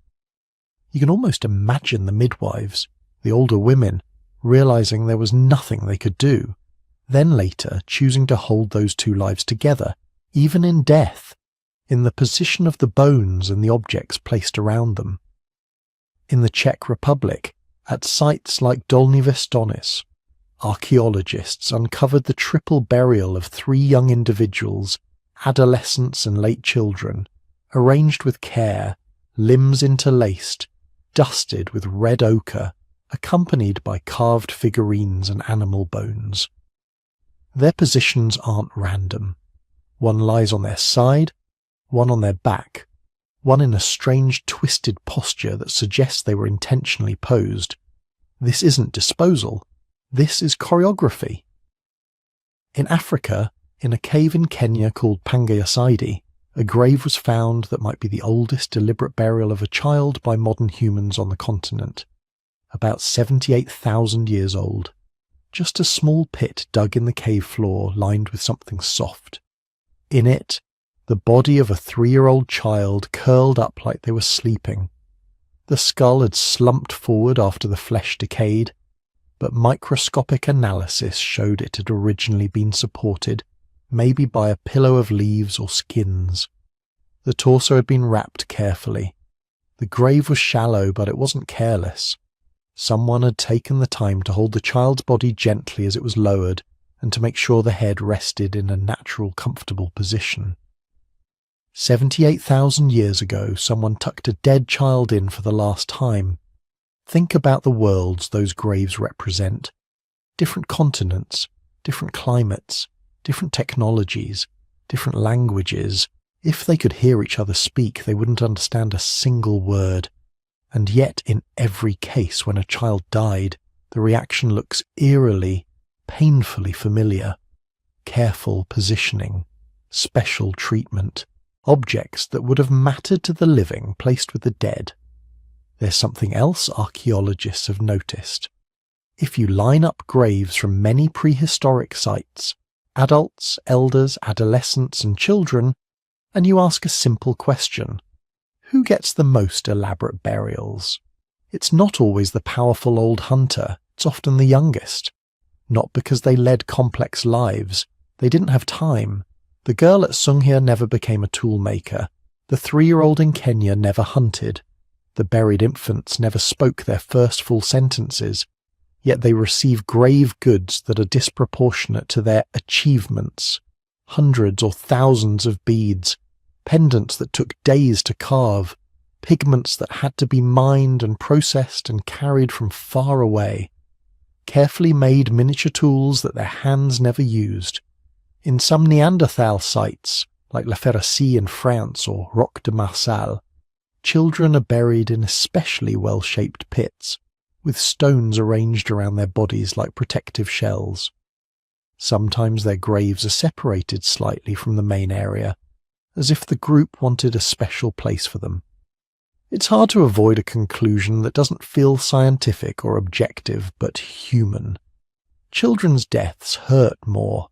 You can almost imagine the midwives, the older women, realizing there was nothing they could do, then later choosing to hold those two lives together, even in death, in the position of the bones and the objects placed around them. In the Czech Republic, at sites like Dolní Věstonice, archaeologists uncovered the triple burial of 3 young individuals, adolescents and late children, arranged with care, limbs interlaced, dusted with red ochre, accompanied by carved figurines and animal bones. Their positions aren't random. One lies on their side, one on their back, one in a strange twisted posture that suggests they were intentionally posed. This isn't disposal. This is choreography. In Africa, in a cave in Kenya called Pangayasaidi, a grave was found that might be the oldest deliberate burial of a child by modern humans on the continent, about 78,000 years old. Just a small pit dug in the cave floor lined with something soft. In it, the body of a 3-year-old child curled up like they were sleeping. The skull had slumped forward after the flesh decayed, but microscopic analysis showed it had originally been supported, maybe by a pillow of leaves or skins. The torso had been wrapped carefully. The grave was shallow, but it wasn't careless. Someone had taken the time to hold the child's body gently as it was lowered, and to make sure the head rested in a natural, comfortable position. 78,000 years ago, someone tucked a dead child in for the last time. Think about the worlds those graves represent. Different continents, different climates, different technologies, different languages. If they could hear each other speak, they wouldn't understand a single word. And yet, in every case when a child died, the reaction looks eerily, painfully familiar. Careful positioning, special treatment, objects that would have mattered to the living placed with the dead. There's something else archaeologists have noticed. If you line up graves from many prehistoric sites, adults, elders, adolescents, and children, and you ask a simple question: who gets the most elaborate burials? It's not always the powerful old hunter, it's often the youngest. Not because they led complex lives, they didn't have time. The girl at Sunghya never became a toolmaker. The 3-year-old in Kenya never hunted. The buried infants never spoke their first full sentences. Yet they receive grave goods that are disproportionate to their achievements. Hundreds or thousands of beads, pendants that took days to carve, pigments that had to be mined and processed and carried from far away, carefully made miniature tools that their hands never used. In some Neanderthal sites, like La Ferracie in France or Roc de Marsal, children are buried in especially well-shaped pits, with stones arranged around their bodies like protective shells. Sometimes their graves are separated slightly from the main area, as if the group wanted a special place for them. It's hard to avoid a conclusion that doesn't feel scientific or objective, but human. Children's deaths hurt more,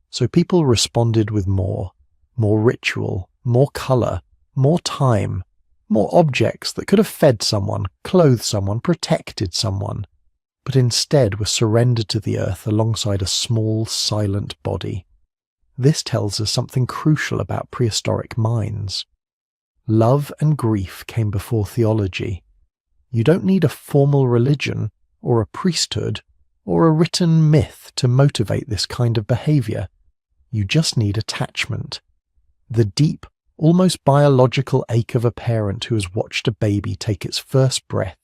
so people responded with more ritual, more colour, more time, more objects that could have fed someone, clothed someone, protected someone, but instead were surrendered to the earth alongside a small, silent body. This tells us something crucial about prehistoric minds. Love and grief came before theology. You don't need a formal religion, or a priesthood, or a written myth to motivate this kind of behaviour. You just need attachment. The deep, almost biological ache of a parent who has watched a baby take its first breath,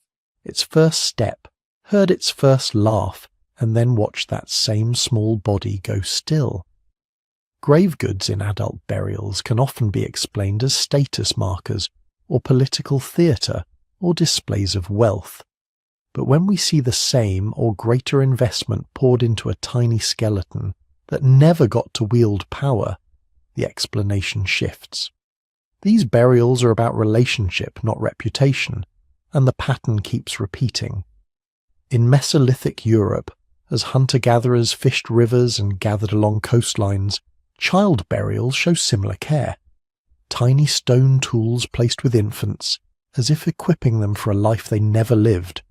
its first step, heard its first laugh, and then watched that same small body go still. Grave goods in adult burials can often be explained as status markers, or political theatre, or displays of wealth. But when we see the same or greater investment poured into a tiny skeleton that never got to wield power, the explanation shifts. These burials are about relationship, not reputation, and the pattern keeps repeating. In Mesolithic Europe, as hunter-gatherers fished rivers and gathered along coastlines, child burials show similar care. Tiny stone tools placed with infants, as if equipping them for a life they never lived.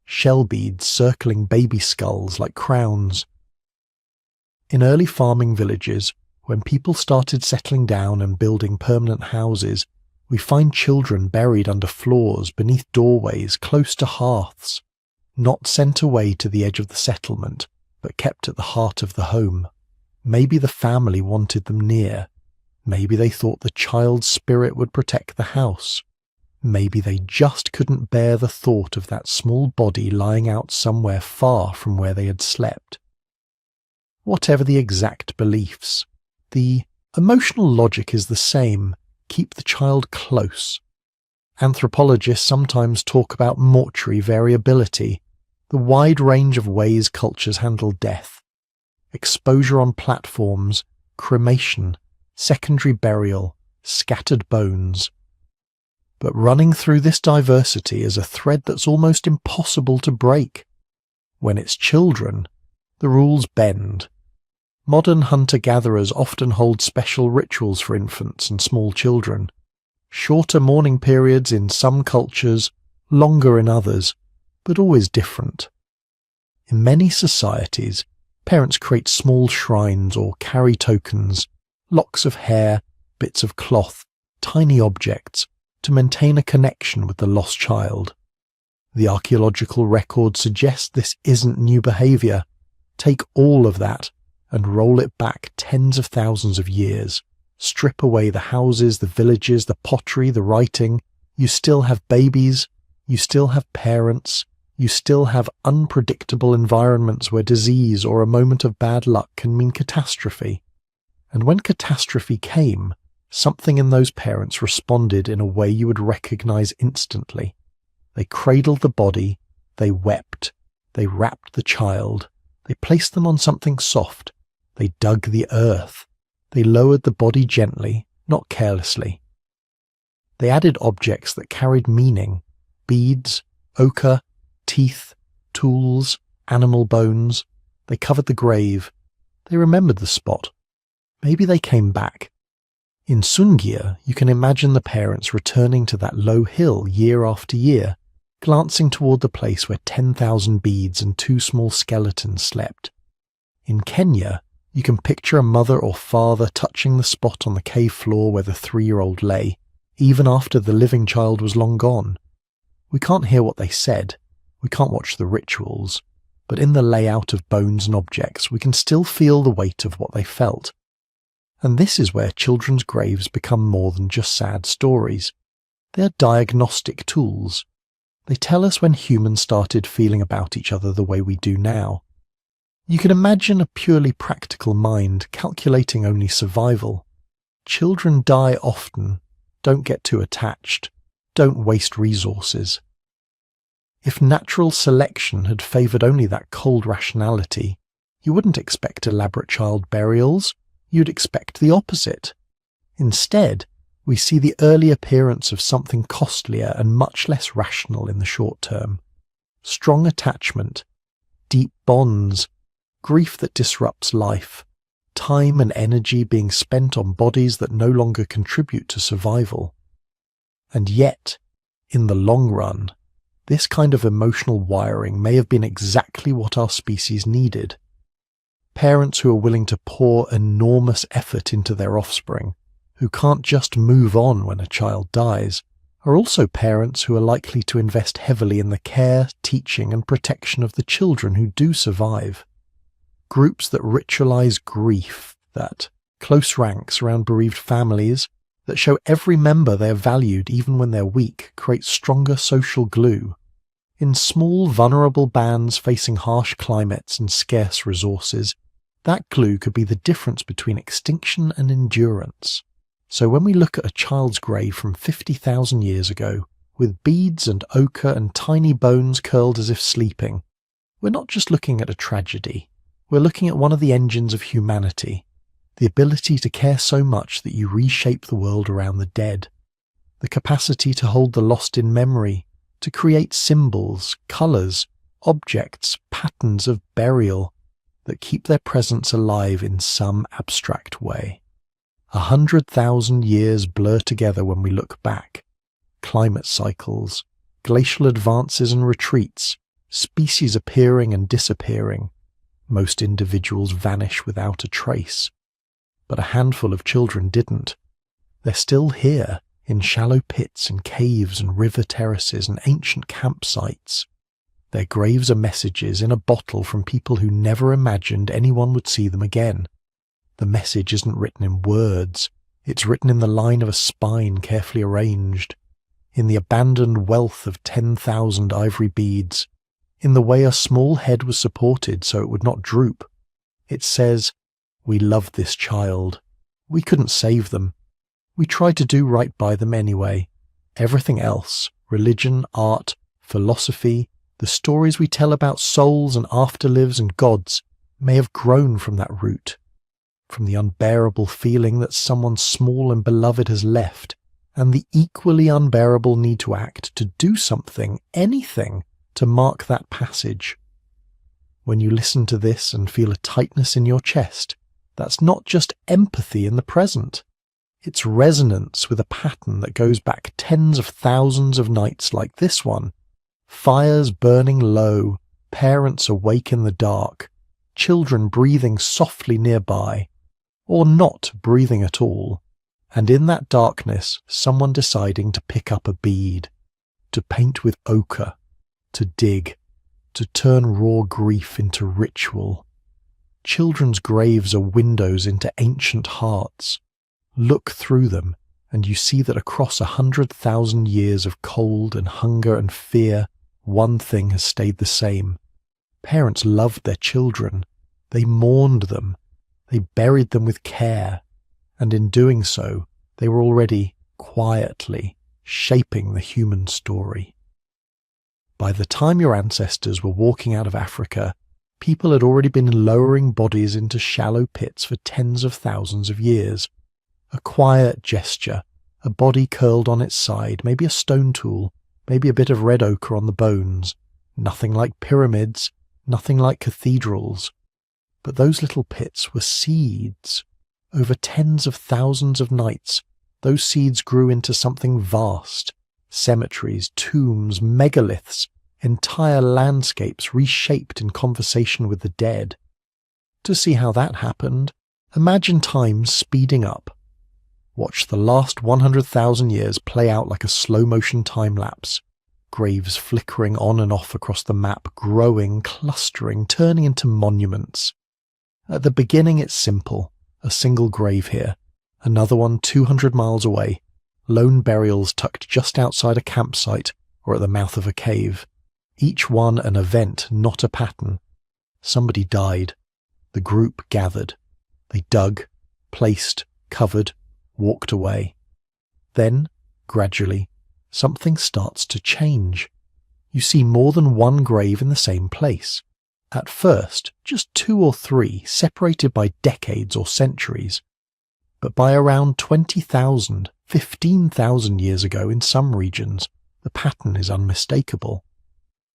Shell beads circling baby skulls like crowns. In early farming villages, when people started settling down and building permanent houses, we find children buried under floors, beneath doorways, close to hearths, not sent away to the edge of the settlement, but kept at the heart of the home. Maybe the family wanted them near. Maybe they thought the child's spirit would protect the house. Maybe they just couldn't bear the thought of that small body lying out somewhere far from where they had slept. Whatever the exact beliefs, the emotional logic is the same: keep the child close. Anthropologists sometimes talk about mortuary variability, the wide range of ways cultures handle death. Exposure on platforms, cremation, secondary burial, scattered bones. But running through this diversity is a thread that's almost impossible to break. When it's children, the rules bend. Modern hunter-gatherers often hold special rituals for infants and small children. Shorter mourning periods in some cultures, longer in others, but always different. In many societies, parents create small shrines or carry tokens, locks of hair, bits of cloth, tiny objects, to maintain a connection with the lost child. The archaeological record suggests this isn't new behaviour. Take all of that and roll it back tens of thousands of years. Strip away the houses, the villages, the pottery, the writing. You still have babies, you still have parents, you still have unpredictable environments where disease or a moment of bad luck can mean catastrophe. And when catastrophe came, something in those parents responded in a way you would recognize instantly. They cradled the body, they wept, they wrapped the child, they placed them on something soft, they dug the earth, they lowered the body gently, not carelessly. They added objects that carried meaning: beads, ochre, teeth, tools, animal bones. They covered the grave. They remembered the spot. Maybe they came back. In Sungir, you can imagine the parents returning to that low hill year after year, glancing toward the place where 10,000 beads and 2 small skeletons slept. In Kenya, you can picture a mother or father touching the spot on the cave floor where the 3-year-old lay, even after the living child was long gone. We can't hear what they said, we can't watch the rituals, but in the layout of bones and objects we can still feel the weight of what they felt. And this is where children's graves become more than just sad stories. They're diagnostic tools. They tell us when humans started feeling about each other the way we do now. You can imagine a purely practical mind calculating only survival. Children die often. Don't get too attached. Don't waste resources. If natural selection had favoured only that cold rationality, you wouldn't expect elaborate child burials. You'd expect the opposite. Instead, we see the early appearance of something costlier and much less rational in the short term. Strong attachment, deep bonds, grief that disrupts life, time and energy being spent on bodies that no longer contribute to survival. And yet, in the long run, this kind of emotional wiring may have been exactly what our species needed. Parents who are willing to pour enormous effort into their offspring, who can't just move on when a child dies, are also parents who are likely to invest heavily in the care, teaching and protection of the children who do survive. Groups that ritualize grief, that close ranks around bereaved families, that show every member they are valued even when they're weak, create stronger social glue. In small, vulnerable bands facing harsh climates and scarce resources, that glue could be the difference between extinction and endurance. So when we look at a child's grave from 50,000 years ago, with beads and ochre and tiny bones curled as if sleeping, we're not just looking at a tragedy. We're looking at one of the engines of humanity, the ability to care so much that you reshape the world around the dead, the capacity to hold the lost in memory, to create symbols, colours, objects, patterns of burial that keep their presence alive in some abstract way. 100,000 years blur together when we look back. Climate cycles, glacial advances and retreats, species appearing and disappearing. Most individuals vanish without a trace. But a handful of children didn't. They're still here, in shallow pits and caves and river terraces and ancient campsites. Their graves are messages in a bottle from people who never imagined anyone would see them again. The message isn't written in words. It's written in the line of a spine carefully arranged, in the abandoned wealth of 10,000 ivory beads, in the way a small head was supported so it would not droop. It says, "We love this child. We couldn't save them. We tried to do right by them anyway. Everything else, religion, art, philosophy, the stories we tell about souls and afterlives and gods, may have grown from that root, from the unbearable feeling that someone small and beloved has left, and the equally unbearable need to act, to do something, anything, to mark that passage." When you listen to this and feel a tightness in your chest, that's not just empathy in the present. It's resonance with a pattern that goes back tens of thousands of nights like this one. Fires burning low, parents awake in the dark, children breathing softly nearby, or not breathing at all, and in that darkness someone deciding to pick up a bead, to paint with ochre, to dig, to turn raw grief into ritual. Children's graves are windows into ancient hearts. Look through them, and you see that across 100,000 years of cold and hunger and fear, one thing has stayed the same. Parents loved their children. They mourned them. They buried them with care. And in doing so, they were already, quietly, shaping the human story. By the time your ancestors were walking out of Africa, people had already been lowering bodies into shallow pits for tens of thousands of years. A quiet gesture, a body curled on its side, maybe a stone tool, maybe a bit of red ochre on the bones. Nothing like pyramids, nothing like cathedrals. But those little pits were seeds. Over tens of thousands of nights, those seeds grew into something vast. Cemeteries, tombs, megaliths, entire landscapes reshaped in conversation with the dead. To see how that happened, imagine time speeding up. Watch the last 100,000 years play out like a slow-motion time-lapse. Graves flickering on and off across the map, growing, clustering, turning into monuments. At the beginning it's simple, a single grave here, another one 200 miles away, lone burials tucked just outside a campsite or at the mouth of a cave. Each one an event, not a pattern. Somebody died. The group gathered. They dug, placed, covered, walked away. Then, gradually, something starts to change. You see more than one grave in the same place. At first, just 2 or 3, separated by decades or centuries. But by around 20,000, 15,000 years ago in some regions, the pattern is unmistakable.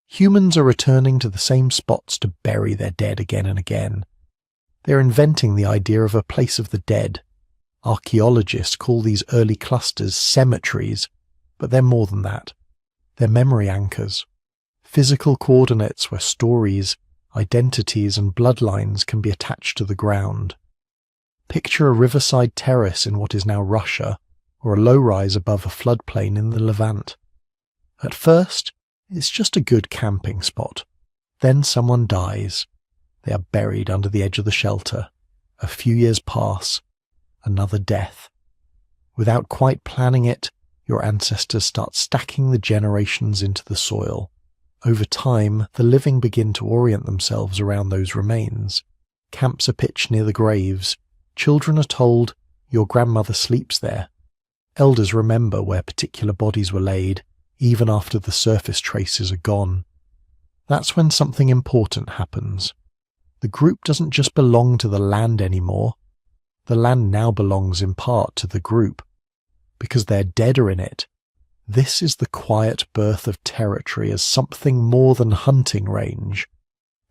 Humans are returning to the same spots to bury their dead again and again. They're inventing the idea of a place of the dead. Archaeologists call these early clusters cemeteries, but they're more than that. They're memory anchors, physical coordinates where stories, identities and bloodlines can be attached to the ground. Picture a riverside terrace in what is now Russia, or a low-rise above a floodplain in the Levant. At first, it's just a good camping spot. Then someone dies. They are buried under the edge of the shelter. A few years pass. Another death. Without quite planning it, your ancestors start stacking the generations into the soil. Over time, the living begin to orient themselves around those remains. Camps are pitched near the graves. Children are told, "Your grandmother sleeps there." Elders remember where particular bodies were laid, even after the surface traces are gone. That's when something important happens. The group doesn't just belong to the land anymore. The land now belongs in part to the group. Because their dead are in it. This is the quiet birth of territory as something more than hunting range.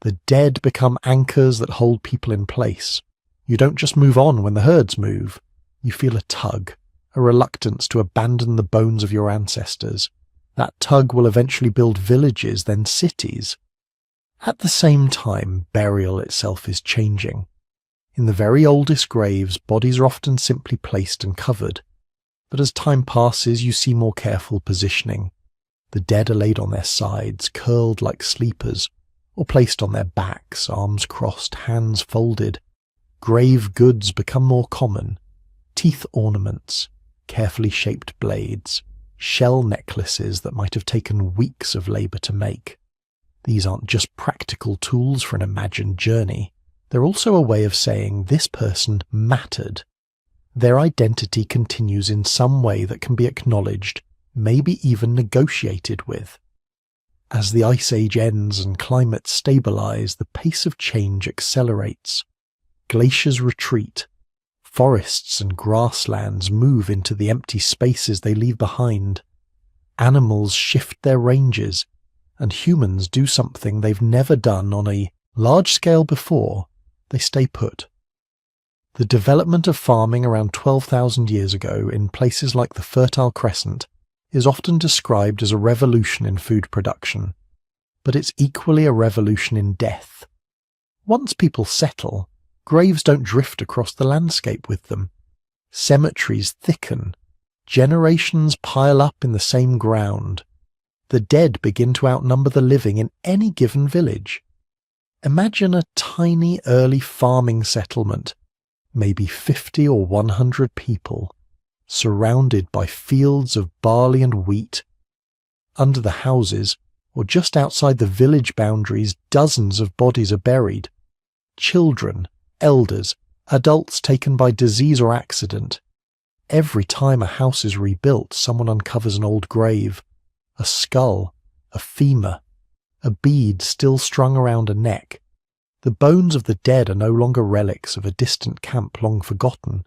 The dead become anchors that hold people in place. You don't just move on when the herds move. You feel a tug, a reluctance to abandon the bones of your ancestors. That tug will eventually build villages, then cities. At the same time, burial itself is changing. In the very oldest graves, bodies are often simply placed and covered. But as time passes, you see more careful positioning. The dead are laid on their sides, curled like sleepers, or placed on their backs, arms crossed, hands folded. Grave goods become more common. Teeth ornaments, carefully shaped blades, shell necklaces that might have taken weeks of labour to make. These aren't just practical tools for an imagined journey. They're also a way of saying this person mattered. Their identity continues in some way that can be acknowledged, maybe even negotiated with. As the Ice Age ends and climates stabilise, the pace of change accelerates. Glaciers retreat. Forests and grasslands move into the empty spaces they leave behind. Animals shift their ranges, and humans do something they've never done on a large scale before. They stay put. The development of farming around 12,000 years ago in places like the Fertile Crescent is often described as a revolution in food production, but it's equally a revolution in death. Once people settle, graves don't drift across the landscape with them. Cemeteries thicken. Generations pile up in the same ground. The dead begin to outnumber the living in any given village. Imagine a tiny early farming settlement, maybe 50 or 100 people, surrounded by fields of barley and wheat. Under the houses, or just outside the village boundaries, dozens of bodies are buried. Children, elders, adults taken by disease or accident. Every time a house is rebuilt, someone uncovers an old grave, a skull, a femur, a bead still strung around a neck. The bones of the dead are no longer relics of a distant camp long forgotten.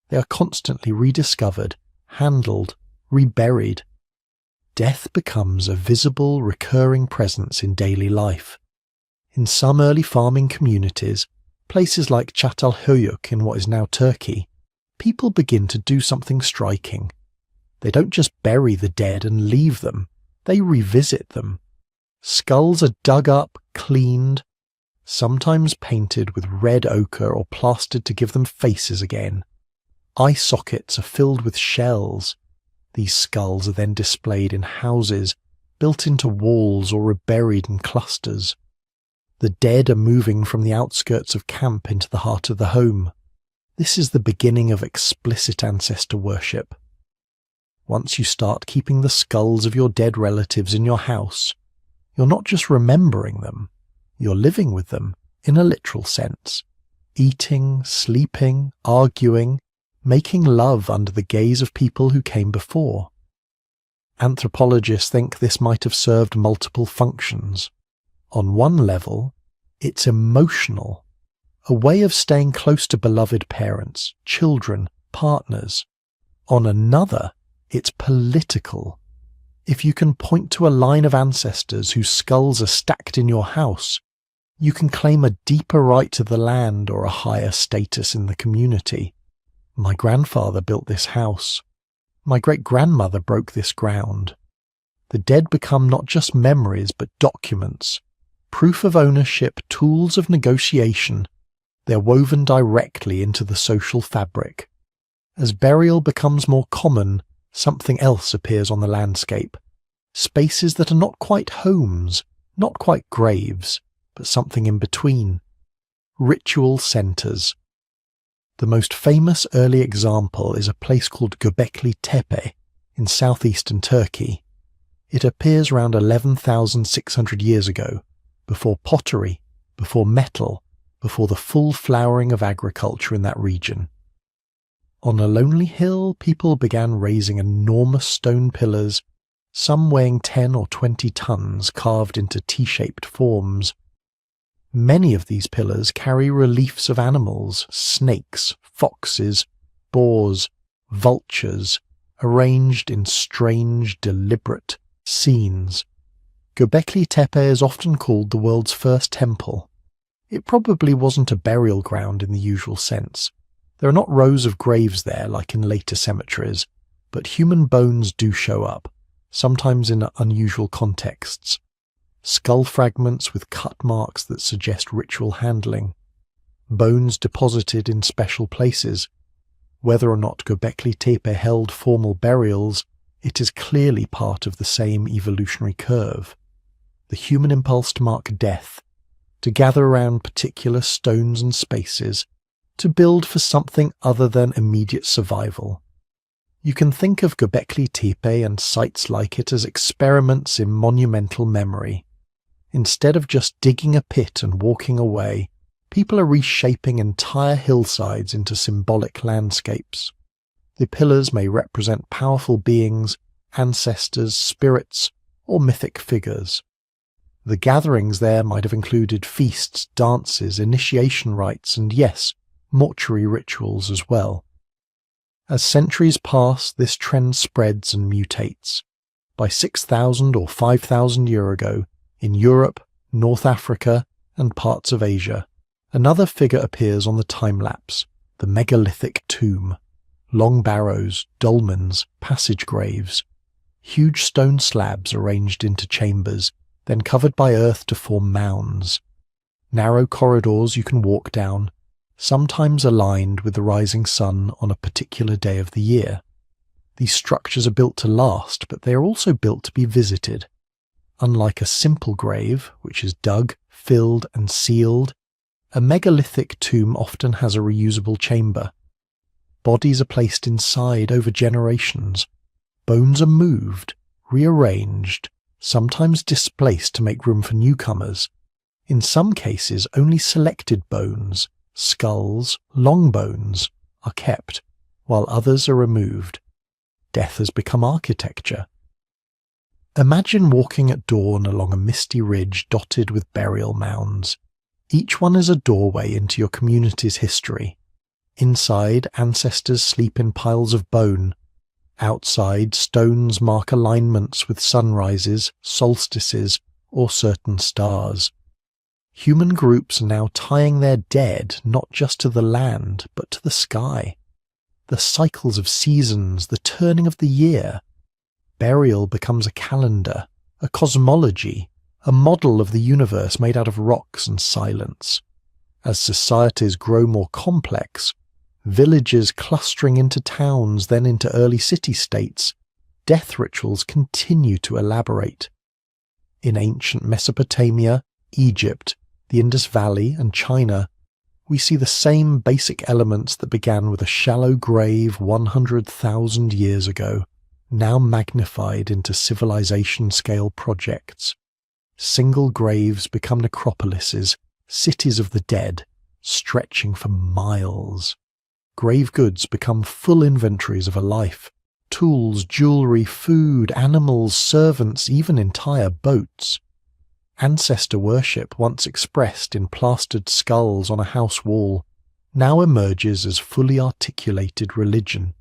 They are constantly rediscovered, handled, reburied. Death becomes a visible, recurring presence in daily life. In some early farming communities, places like Çatalhöyük in what is now Turkey, people begin to do something striking. They don't just bury the dead and leave them, they revisit them. Skulls are dug up, cleaned, sometimes painted with red ochre or plastered to give them faces again. Eye sockets are filled with shells. These skulls are then displayed in houses, built into walls or reburied in clusters. The dead are moving from the outskirts of camp into the heart of the home. This is the beginning of explicit ancestor worship. Once you start keeping the skulls of your dead relatives in your house, you're not just remembering them, you're living with them in a literal sense, eating, sleeping, arguing, making love under the gaze of people who came before. Anthropologists think this might have served multiple functions. On one level, it's emotional, a way of staying close to beloved parents, children, partners. On another, it's political. If you can point to a line of ancestors whose skulls are stacked in your house, you can claim a deeper right to the land or a higher status in the community. My grandfather built this house. My great-grandmother broke this ground. The dead become not just memories but documents, proof of ownership, tools of negotiation. They're woven directly into the social fabric. As burial becomes more common, something else appears on the landscape. Spaces that are not quite homes, not quite graves, but something in between. Ritual centres. The most famous early example is a place called Göbekli Tepe in southeastern Turkey. It appears around 11,600 years ago, before pottery, before metal, before the full flowering of agriculture in that region. On a lonely hill, people began raising enormous stone pillars, some weighing 10 or 20 tons, carved into T-shaped forms. Many of these pillars carry reliefs of animals, snakes, foxes, boars, vultures, arranged in strange, deliberate scenes. Göbekli Tepe is often called the world's first temple. It probably wasn't a burial ground in the usual sense. There are not rows of graves there like in later cemeteries, but human bones do show up, sometimes in unusual contexts. Skull fragments with cut marks that suggest ritual handling. Bones deposited in special places. Whether or not Göbekli Tepe held formal burials, it is clearly part of the same evolutionary curve. The human impulse to mark death, to gather around particular stones and spaces, to build for something other than immediate survival. You can think of Göbekli Tepe and sites like it as experiments in monumental memory. Instead of just digging a pit and walking away, people are reshaping entire hillsides into symbolic landscapes. The pillars may represent powerful beings, ancestors, spirits, or mythic figures. The gatherings there might have included feasts, dances, initiation rites, and yes, mortuary rituals as well. As centuries pass, this trend spreads and mutates. By 6,000 or 5,000 years ago, in Europe, North Africa, and parts of Asia, another figure appears on the time-lapse, the megalithic tomb. Long barrows, dolmens, passage graves. Huge stone slabs arranged into chambers, then covered by earth to form mounds. Narrow corridors you can walk down, sometimes aligned with the rising sun on a particular day of the year. These structures are built to last, but they are also built to be visited. Unlike a simple grave, which is dug, filled, and sealed, a megalithic tomb often has a reusable chamber. Bodies are placed inside over generations. Bones are moved, rearranged, sometimes displaced to make room for newcomers. In some cases, only selected bones, skulls, long bones, are kept, while others are removed. Death has become architecture. Imagine walking at dawn along a misty ridge dotted with burial mounds. Each one is a doorway into your community's history. Inside, ancestors sleep in piles of bone. Outside, stones mark alignments with sunrises, solstices, or certain stars. Human groups are now tying their dead not just to the land, but to the sky. The cycles of seasons, the turning of the year. Burial becomes a calendar, a cosmology, a model of the universe made out of rocks and silence. As societies grow more complex, villages clustering into towns, then into early city-states, death rituals continue to elaborate. In ancient Mesopotamia, Egypt, the Indus Valley, and China, we see the same basic elements that began with a shallow grave 100,000 years ago, now magnified into civilization-scale projects. Single graves become necropolises, cities of the dead, stretching for miles. Grave goods become full inventories of a life. Tools, jewelry, food, animals, servants, even entire boats. Ancestor worship, once expressed in plastered skulls on a house wall, now emerges as fully articulated religion.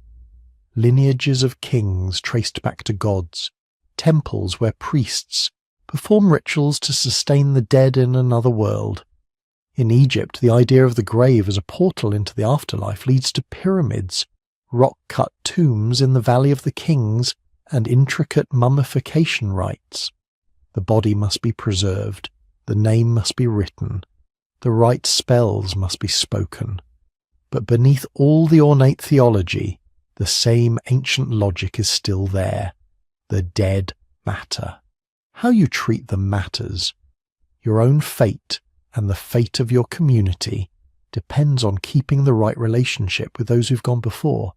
Lineages of kings traced back to gods, temples where priests perform rituals to sustain the dead in another world. In Egypt, the idea of the grave as a portal into the afterlife leads to pyramids, rock-cut tombs in the Valley of the Kings, and intricate mummification rites. The body must be preserved, the name must be written, the right spells must be spoken. But beneath all the ornate theology, the same ancient logic is still there. The dead matter. How you treat them matters. Your own fate and the fate of your community depends on keeping the right relationship with those who've gone before.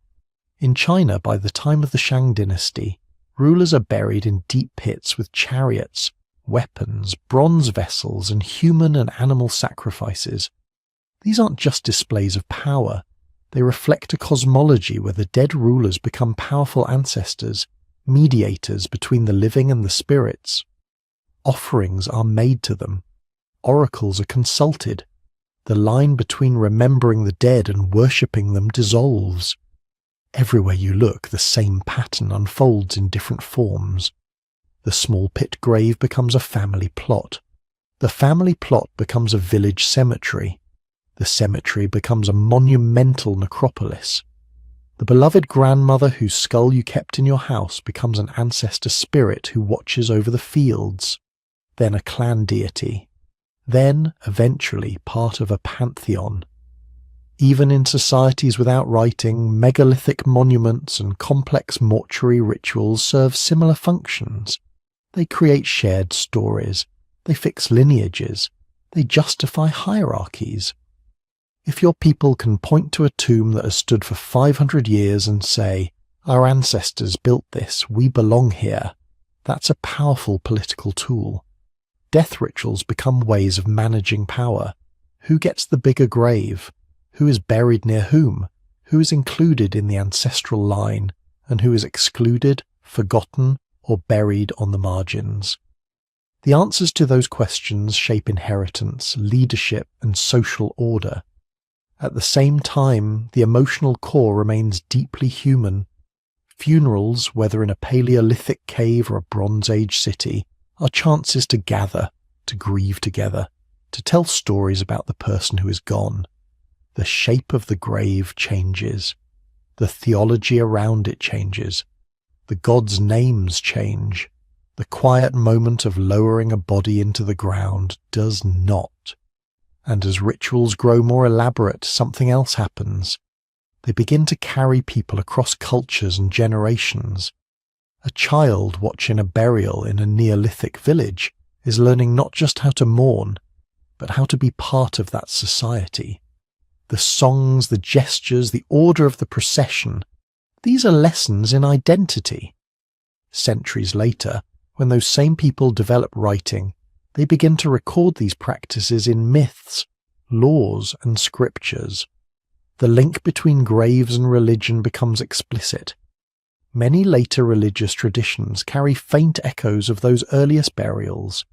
In China, by the time of the Shang dynasty, rulers are buried in deep pits with chariots, weapons, bronze vessels, and human and animal sacrifices. These aren't just displays of power. They reflect a cosmology where the dead rulers become powerful ancestors, mediators between the living and the spirits. Offerings are made to them. Oracles are consulted. The line between remembering the dead and worshipping them dissolves. Everywhere you look, the same pattern unfolds in different forms. The small pit grave becomes a family plot. The family plot becomes a village cemetery. The cemetery becomes a monumental necropolis. The beloved grandmother whose skull you kept in your house becomes an ancestor spirit who watches over the fields, then a clan deity, then, eventually, part of a pantheon. Even in societies without writing, megalithic monuments and complex mortuary rituals serve similar functions. They create shared stories. They fix lineages. They justify hierarchies. If your people can point to a tomb that has stood for 500 years and say, "Our ancestors built this, we belong here," that's a powerful political tool. Death rituals become ways of managing power. Who gets the bigger grave? Who is buried near whom? Who is included in the ancestral line? And who is excluded, forgotten, or buried on the margins? The answers to those questions shape inheritance, leadership, and social order. At the same time, the emotional core remains deeply human. Funerals, whether in a Paleolithic cave or a Bronze Age city, are chances to gather, to grieve together, to tell stories about the person who is gone. The shape of the grave changes. The theology around it changes. The gods' names change. The quiet moment of lowering a body into the ground does not. And as rituals grow more elaborate, something else happens. They begin to carry people across cultures and generations. A child watching a burial in a Neolithic village is learning not just how to mourn, but how to be part of that society. The songs, the gestures, the order of the procession, these are lessons in identity. Centuries later, when those same people develop writing, they begin to record these practices in myths, laws, and scriptures. The link between graves and religion becomes explicit. Many later religious traditions carry faint echoes of those earliest burials.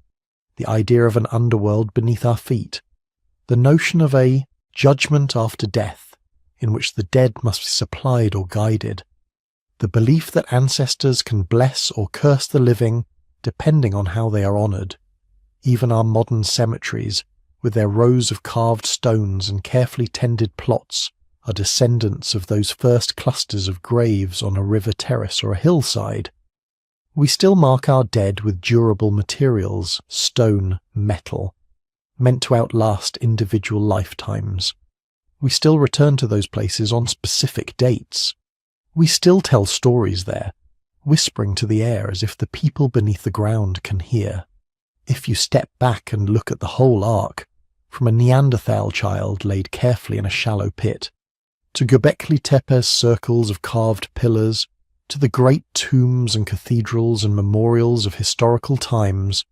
The idea of an underworld beneath our feet. The notion of a judgment after death, in which the dead must be supplied or guided. The belief that ancestors can bless or curse the living depending on how they are honoured. Even our modern cemeteries, with their rows of carved stones and carefully tended plots, are descendants of those first clusters of graves on a river terrace or a hillside. We still mark our dead with durable materials, stone, metal, meant to outlast individual lifetimes. We still return to those places on specific dates. We still tell stories there, whispering to the air as if the people beneath the ground can hear. If you step back and look at the whole arc, from a Neanderthal child laid carefully in a shallow pit, to Göbekli Tepe's circles of carved pillars, to the great tombs and cathedrals and memorials of historical times,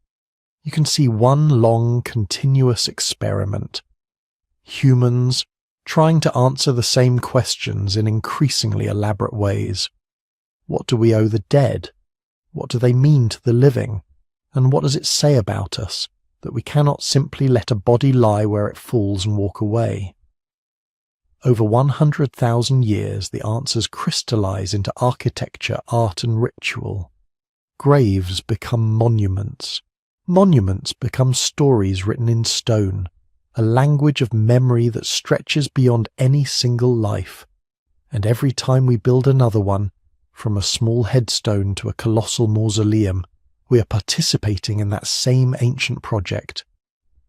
you can see one long, continuous experiment. Humans trying to answer the same questions in increasingly elaborate ways. What do we owe the dead? What do they mean to the living? And what does it say about us that we cannot simply let a body lie where it falls and walk away? Over 100,000 years, the answers crystallize into architecture, art and ritual. Graves become monuments. Monuments become stories written in stone, a language of memory that stretches beyond any single life. And every time we build another one, from a small headstone to a colossal mausoleum, we are participating in that same ancient project,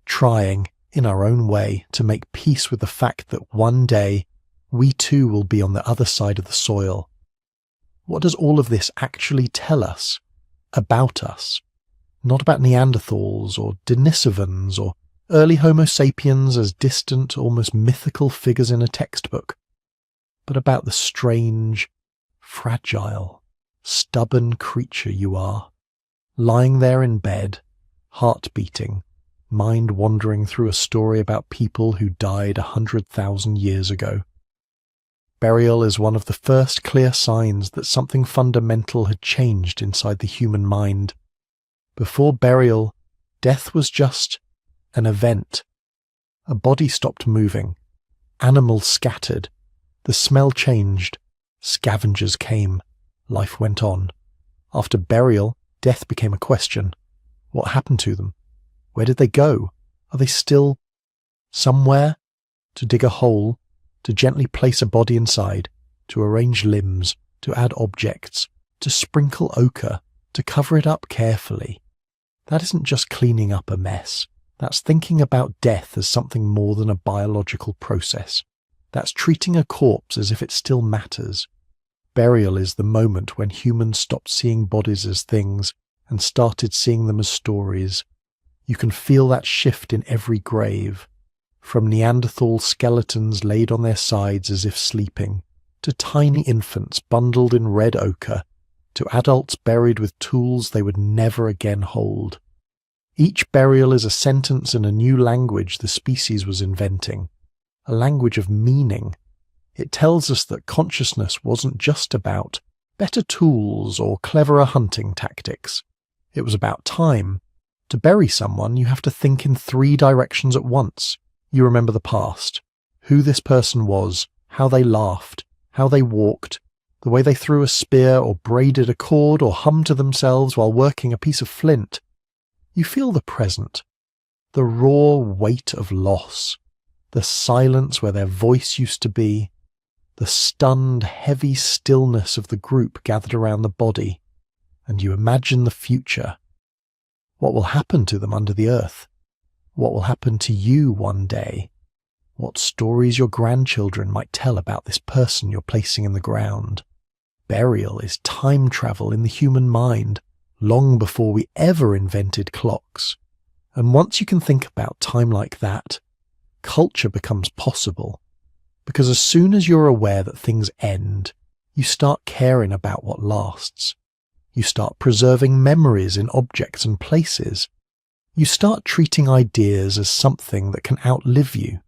trying, in our own way, to make peace with the fact that one day we too will be on the other side of the soil. What does all of this actually tell us about us? Not about Neanderthals or Denisovans or early Homo sapiens as distant, almost mythical figures in a textbook, but about the strange, fragile, stubborn creature you are, lying there in bed, heart beating, mind wandering through a story about people who died 100,000 years ago. Burial is one of the first clear signs that something fundamental had changed inside the human mind. Before burial, death was just an event. A body stopped moving, animals scattered, the smell changed, scavengers came, life went on. After burial, death became a question. What happened to them? Where did they go? Are they still somewhere? To dig a hole, to gently place a body inside, to arrange limbs, to add objects, to sprinkle ochre, to cover it up carefully. That isn't just cleaning up a mess. That's thinking about death as something more than a biological process. That's treating a corpse as if it still matters. Burial is the moment when humans stopped seeing bodies as things and started seeing them as stories. You can feel that shift in every grave, from Neanderthal skeletons laid on their sides as if sleeping, to tiny infants bundled in red ochre, to adults buried with tools they would never again hold. Each burial is a sentence in a new language the species was inventing, a language of meaning. It tells us that consciousness wasn't just about better tools or cleverer hunting tactics. It was about time. To bury someone, you have to think in 3 directions at once. You remember the past, who this person was, how they laughed, how they walked, the way they threw a spear or braided a cord or hummed to themselves while working a piece of flint. You feel the present, the raw weight of loss, the silence where their voice used to be, the stunned, heavy stillness of the group gathered around the body, and you imagine the future. What will happen to them under the earth? What will happen to you one day? What stories your grandchildren might tell about this person you're placing in the ground? Burial is time travel in the human mind, long before we ever invented clocks. And once you can think about time like that, culture becomes possible. Because as soon as you're aware that things end, you start caring about what lasts. You start preserving memories in objects and places. You start treating ideas as something that can outlive you.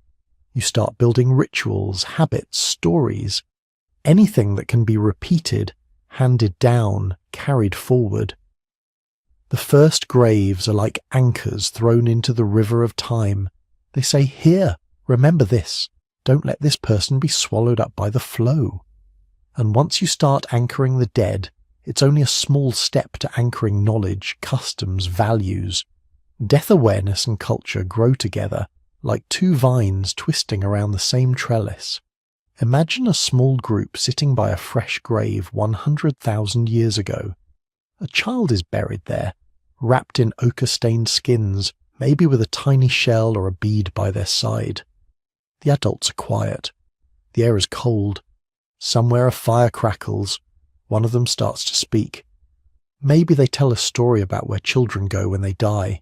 You start building rituals, habits, stories, anything that can be repeated, handed down, carried forward. The first graves are like anchors thrown into the river of time. They say, "Here, remember this." Don't let this person be swallowed up by the flow. And once you start anchoring the dead, it's only a small step to anchoring knowledge, customs, values. Death awareness and culture grow together, like two vines twisting around the same trellis. Imagine a small group sitting by a fresh grave 100,000 years ago. A child is buried there, wrapped in ochre-stained skins, maybe with a tiny shell or a bead by their side. The adults are quiet. The air is cold. Somewhere a fire crackles. One of them starts to speak. Maybe they tell a story about where children go when they die.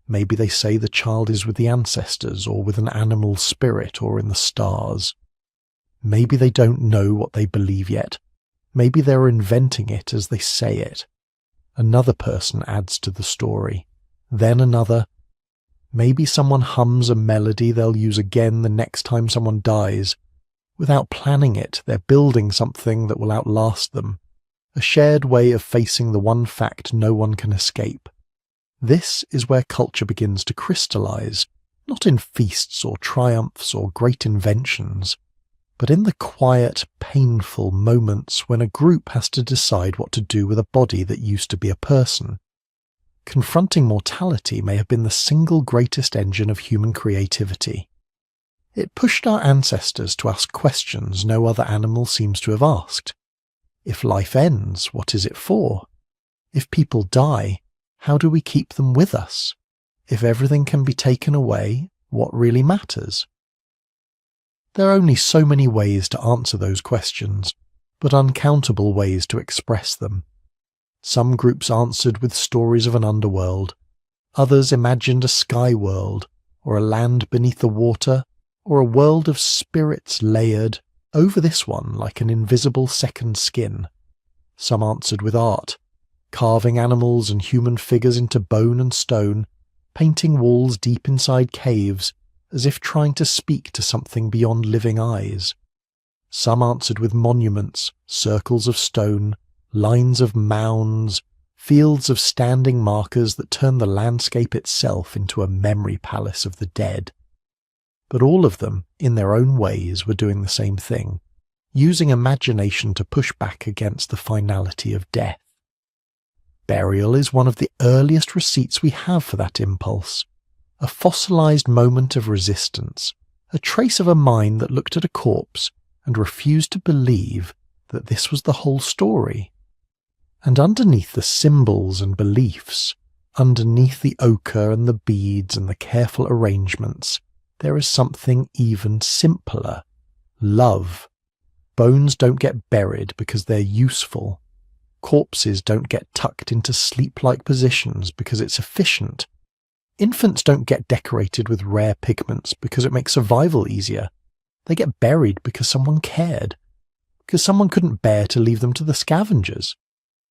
Maybe they say the child is with the ancestors or with an animal spirit or in the stars. Maybe they don't know what they believe yet. Maybe they're inventing it as they say it. Another person adds to the story. Then another. Maybe someone hums a melody they'll use again the next time someone dies. Without planning it, they're building something that will outlast them. A shared way of facing the one fact no one can escape. This is where culture begins to crystallize, not in feasts or triumphs or great inventions, but in the quiet, painful moments when a group has to decide what to do with a body that used to be a person. Confronting mortality may have been the single greatest engine of human creativity. It pushed our ancestors to ask questions no other animal seems to have asked. If life ends, what is it for? If people die, how do we keep them with us? If everything can be taken away, what really matters? There are only so many ways to answer those questions, but uncountable ways to express them. Some groups answered with stories of an underworld. Others imagined a sky world, or a land beneath the water, or a world of spirits layered over this one like an invisible second skin. Some answered with art, carving animals and human figures into bone and stone, painting walls deep inside caves, as if trying to speak to something beyond living eyes. Some answered with monuments, circles of stone, lines of mounds, fields of standing markers that turn the landscape itself into a memory palace of the dead. But all of them, in their own ways, were doing the same thing, using imagination to push back against the finality of death. Burial is one of the earliest receipts we have for that impulse, a fossilized moment of resistance, a trace of a mind that looked at a corpse and refused to believe that this was the whole story. And underneath the symbols and beliefs, underneath the ochre and the beads and the careful arrangements, there is something even simpler: love. Bones don't get buried because they're useful. Corpses don't get tucked into sleep-like positions because it's efficient. Infants don't get decorated with rare pigments because it makes survival easier. They get buried because someone cared, because someone couldn't bear to leave them to the scavengers,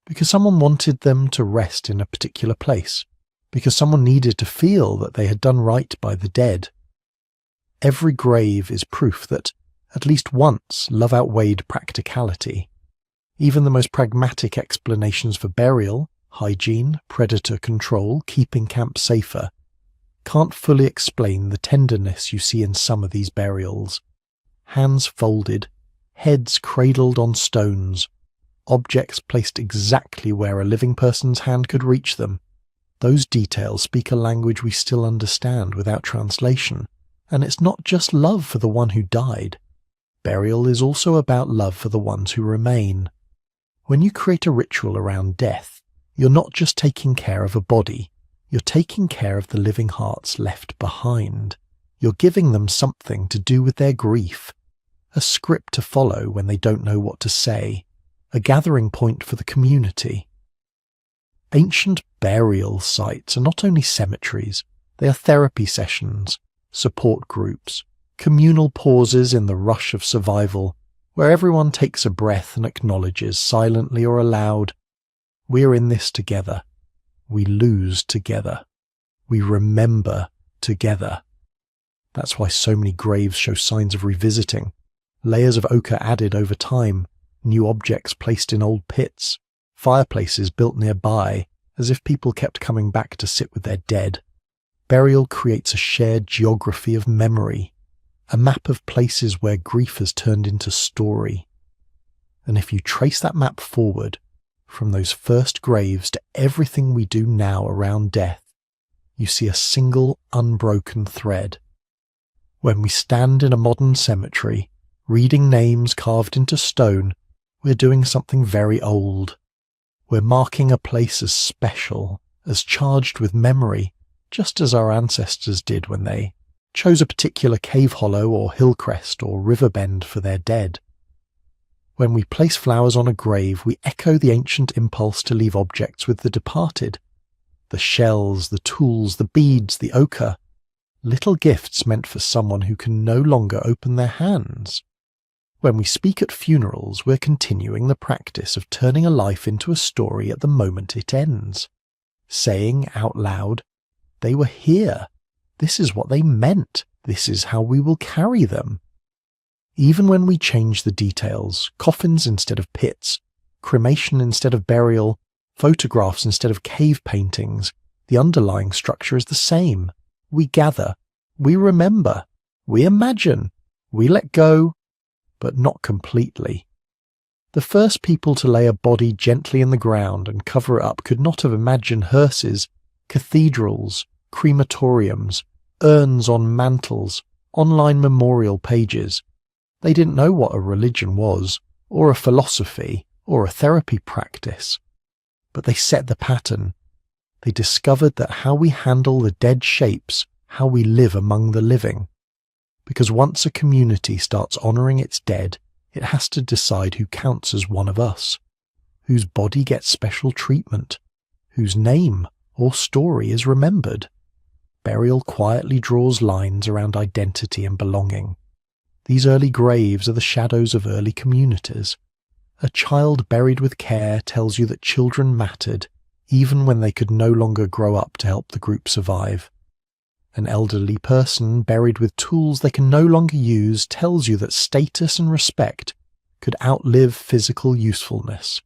because someone wanted them to rest in a particular place, because someone needed to feel that they had done right by the dead. Every grave is proof that, at least once, love outweighed practicality. Even the most pragmatic explanations for burial, hygiene, predator control, keeping camp safer, can't fully explain the tenderness you see in some of these burials. Hands folded, heads cradled on stones, objects placed exactly where a living person's hand could reach them. Those details speak a language we still understand without translation, and it's not just love for the one who died. Burial is also about love for the ones who remain. When you create a ritual around death, you're not just taking care of a body, you're taking care of the living hearts left behind. You're giving them something to do with their grief, a script to follow when they don't know what to say, a gathering point for the community. Ancient burial sites are not only cemeteries, they are therapy sessions, support groups, communal pauses in the rush of survival, where everyone takes a breath and acknowledges, silently or aloud, we're in this together. We lose together. We remember together. That's why so many graves show signs of revisiting. Layers of ochre added over time, new objects placed in old pits, fireplaces built nearby, as if people kept coming back to sit with their dead. Burial creates a shared geography of memory, a map of places where grief has turned into story. And if you trace that map forward, from those first graves to everything we do now around death, you see a single unbroken thread. When we stand in a modern cemetery, reading names carved into stone, we're doing something very old. We're marking a place as special, as charged with memory, just as our ancestors did when they chose a particular cave hollow or hill crest or river bend for their dead. When we place flowers on a grave, we echo the ancient impulse to leave objects with the departed. The shells, the tools, the beads, the ochre, little gifts meant for someone who can no longer open their hands. When we speak at funerals, we're continuing the practice of turning a life into a story at the moment it ends, saying out loud, "They were here. This is what they meant. This is how we will carry them." Even when we change the details, coffins instead of pits, cremation instead of burial, photographs instead of cave paintings, the underlying structure is the same. We gather, we remember, we imagine, we let go, but not completely. The first people to lay a body gently in the ground and cover it up could not have imagined hearses, cathedrals, crematoriums, urns on mantles, online memorial pages. They didn't know what a religion was, or a philosophy, or a therapy practice. But they set the pattern. They discovered that how we handle the dead shapes how we live among the living. Because once a community starts honouring its dead, it has to decide who counts as one of us, whose body gets special treatment, whose name or story is remembered. Burial quietly draws lines around identity and belonging. These early graves are the shadows of early communities. A child buried with care tells you that children mattered, even when they could no longer grow up to help the group survive. An elderly person buried with tools they can no longer use tells you that status and respect could outlive physical usefulness.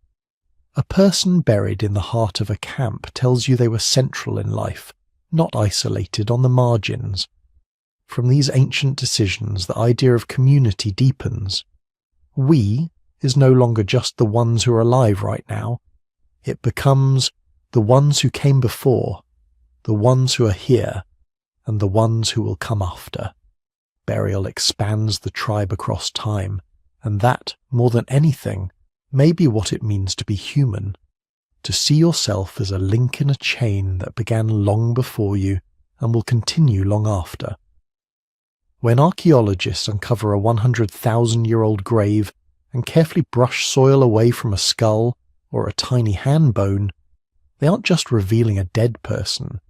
A person buried in the heart of a camp tells you they were central in life, not isolated on the margins. From these ancient decisions, the idea of community deepens. We is no longer just the ones who are alive right now. It becomes the ones who came before, the ones who are here, and the ones who will come after. Burial expands the tribe across time, and that, more than anything, may be what it means to be human, to see yourself as a link in a chain that began long before you and will continue long after. When archaeologists uncover a 100,000-year-old grave and carefully brush soil away from a skull or a tiny hand bone, they aren't just revealing a dead person.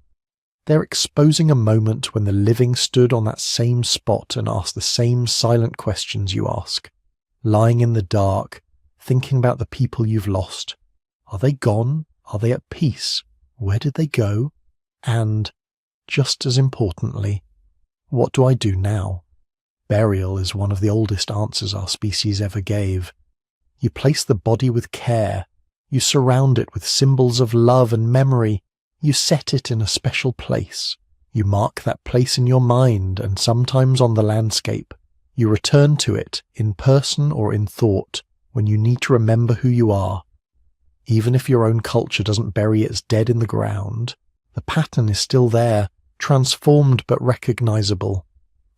They're exposing a moment when the living stood on that same spot and asked the same silent questions you ask, lying in the dark, thinking about the people you've lost. Are they gone? Are they at peace? Where did they go? And, just as importantly, what do I do now? Burial is one of the oldest answers our species ever gave. You place the body with care. You surround it with symbols of love and memory. You set it in a special place. You mark that place in your mind and sometimes on the landscape. You return to it in person or in thought when you need to remember who you are. Even if your own culture doesn't bury its dead in the ground, the pattern is still there, transformed but recognizable.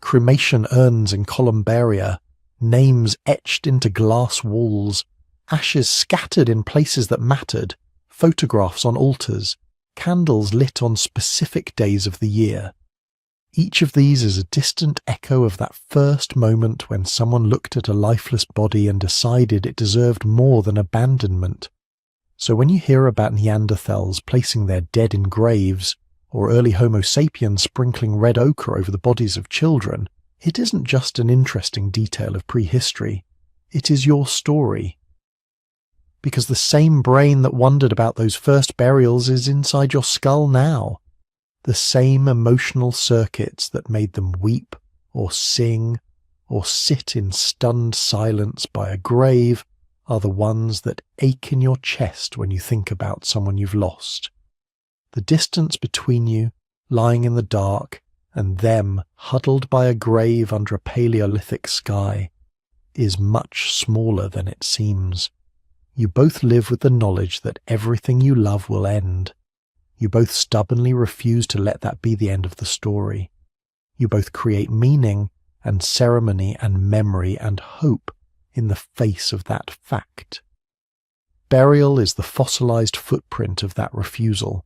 Cremation urns in columbaria, names etched into glass walls, ashes scattered in places that mattered, photographs on altars, candles lit on specific days of the year. Each of these is a distant echo of that first moment when someone looked at a lifeless body and decided it deserved more than abandonment. So when you hear about Neanderthals placing their dead in graves, or early Homo sapiens sprinkling red ochre over the bodies of children, it isn't just an interesting detail of prehistory. It is your story. Because the same brain that wondered about those first burials is inside your skull now. The same emotional circuits that made them weep, or sing, or sit in stunned silence by a grave are the ones that ache in your chest when you think about someone you've lost. The distance between you, lying in the dark, and them huddled by a grave under a Paleolithic sky is much smaller than it seems. You both live with the knowledge that everything you love will end. You both stubbornly refuse to let that be the end of the story. You both create meaning and ceremony and memory and hope in the face of that fact. Burial is the fossilized footprint of that refusal.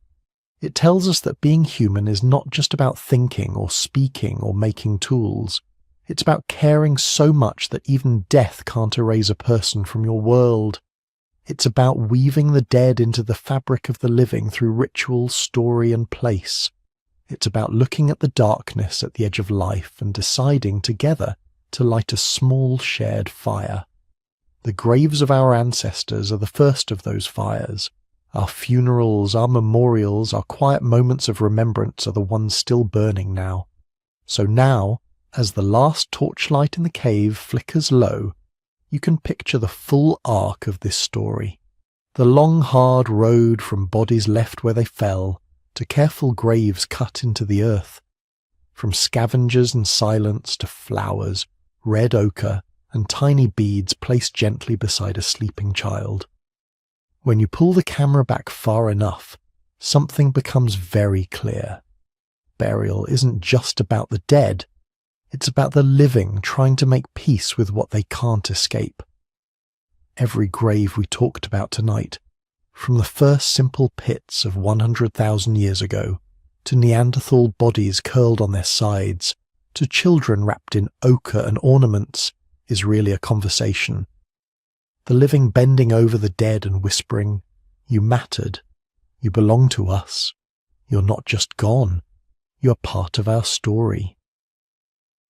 It tells us that being human is not just about thinking or speaking or making tools. It's about caring so much that even death can't erase a person from your world. It's about weaving the dead into the fabric of the living through ritual, story, and place. It's about looking at the darkness at the edge of life and deciding together to light a small shared fire. The graves of our ancestors are the first of those fires. Our funerals, our memorials, our quiet moments of remembrance are the ones still burning now. So now, as the last torchlight in the cave flickers low, you can picture the full arc of this story. The long, hard road from bodies left where they fell to careful graves cut into the earth. From scavengers and silence to flowers, red ochre, and tiny beads placed gently beside a sleeping child. When you pull the camera back far enough, something becomes very clear. Burial isn't just about the dead. It's about the living trying to make peace with what they can't escape. Every grave we talked about tonight, from the first simple pits of 100,000 years ago, to Neanderthal bodies curled on their sides, to children wrapped in ochre and ornaments, is really a conversation. The living bending over the dead and whispering, "You mattered. You belong to us. You're not just gone. You're part of our story."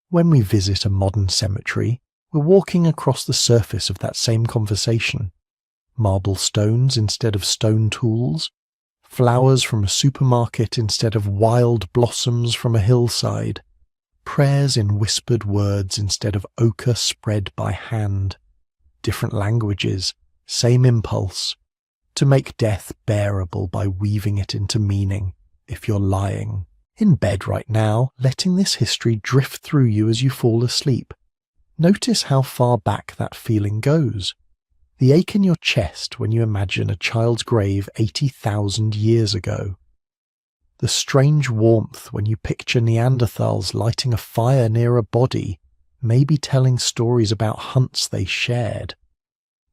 When we visit a modern cemetery, we're walking across the surface of that same conversation. Marble stones instead of stone tools, flowers from a supermarket instead of wild blossoms from a hillside, prayers in whispered words instead of ochre spread by hand. Different languages, same impulse, to make death bearable by weaving it into meaning, if you're lying in bed right now, letting this history drift through you as you fall asleep. Notice how far back that feeling goes. The ache in your chest when you imagine a child's grave 80,000 years ago. The strange warmth when you picture Neanderthals lighting a fire near a body, maybe telling stories about hunts they shared.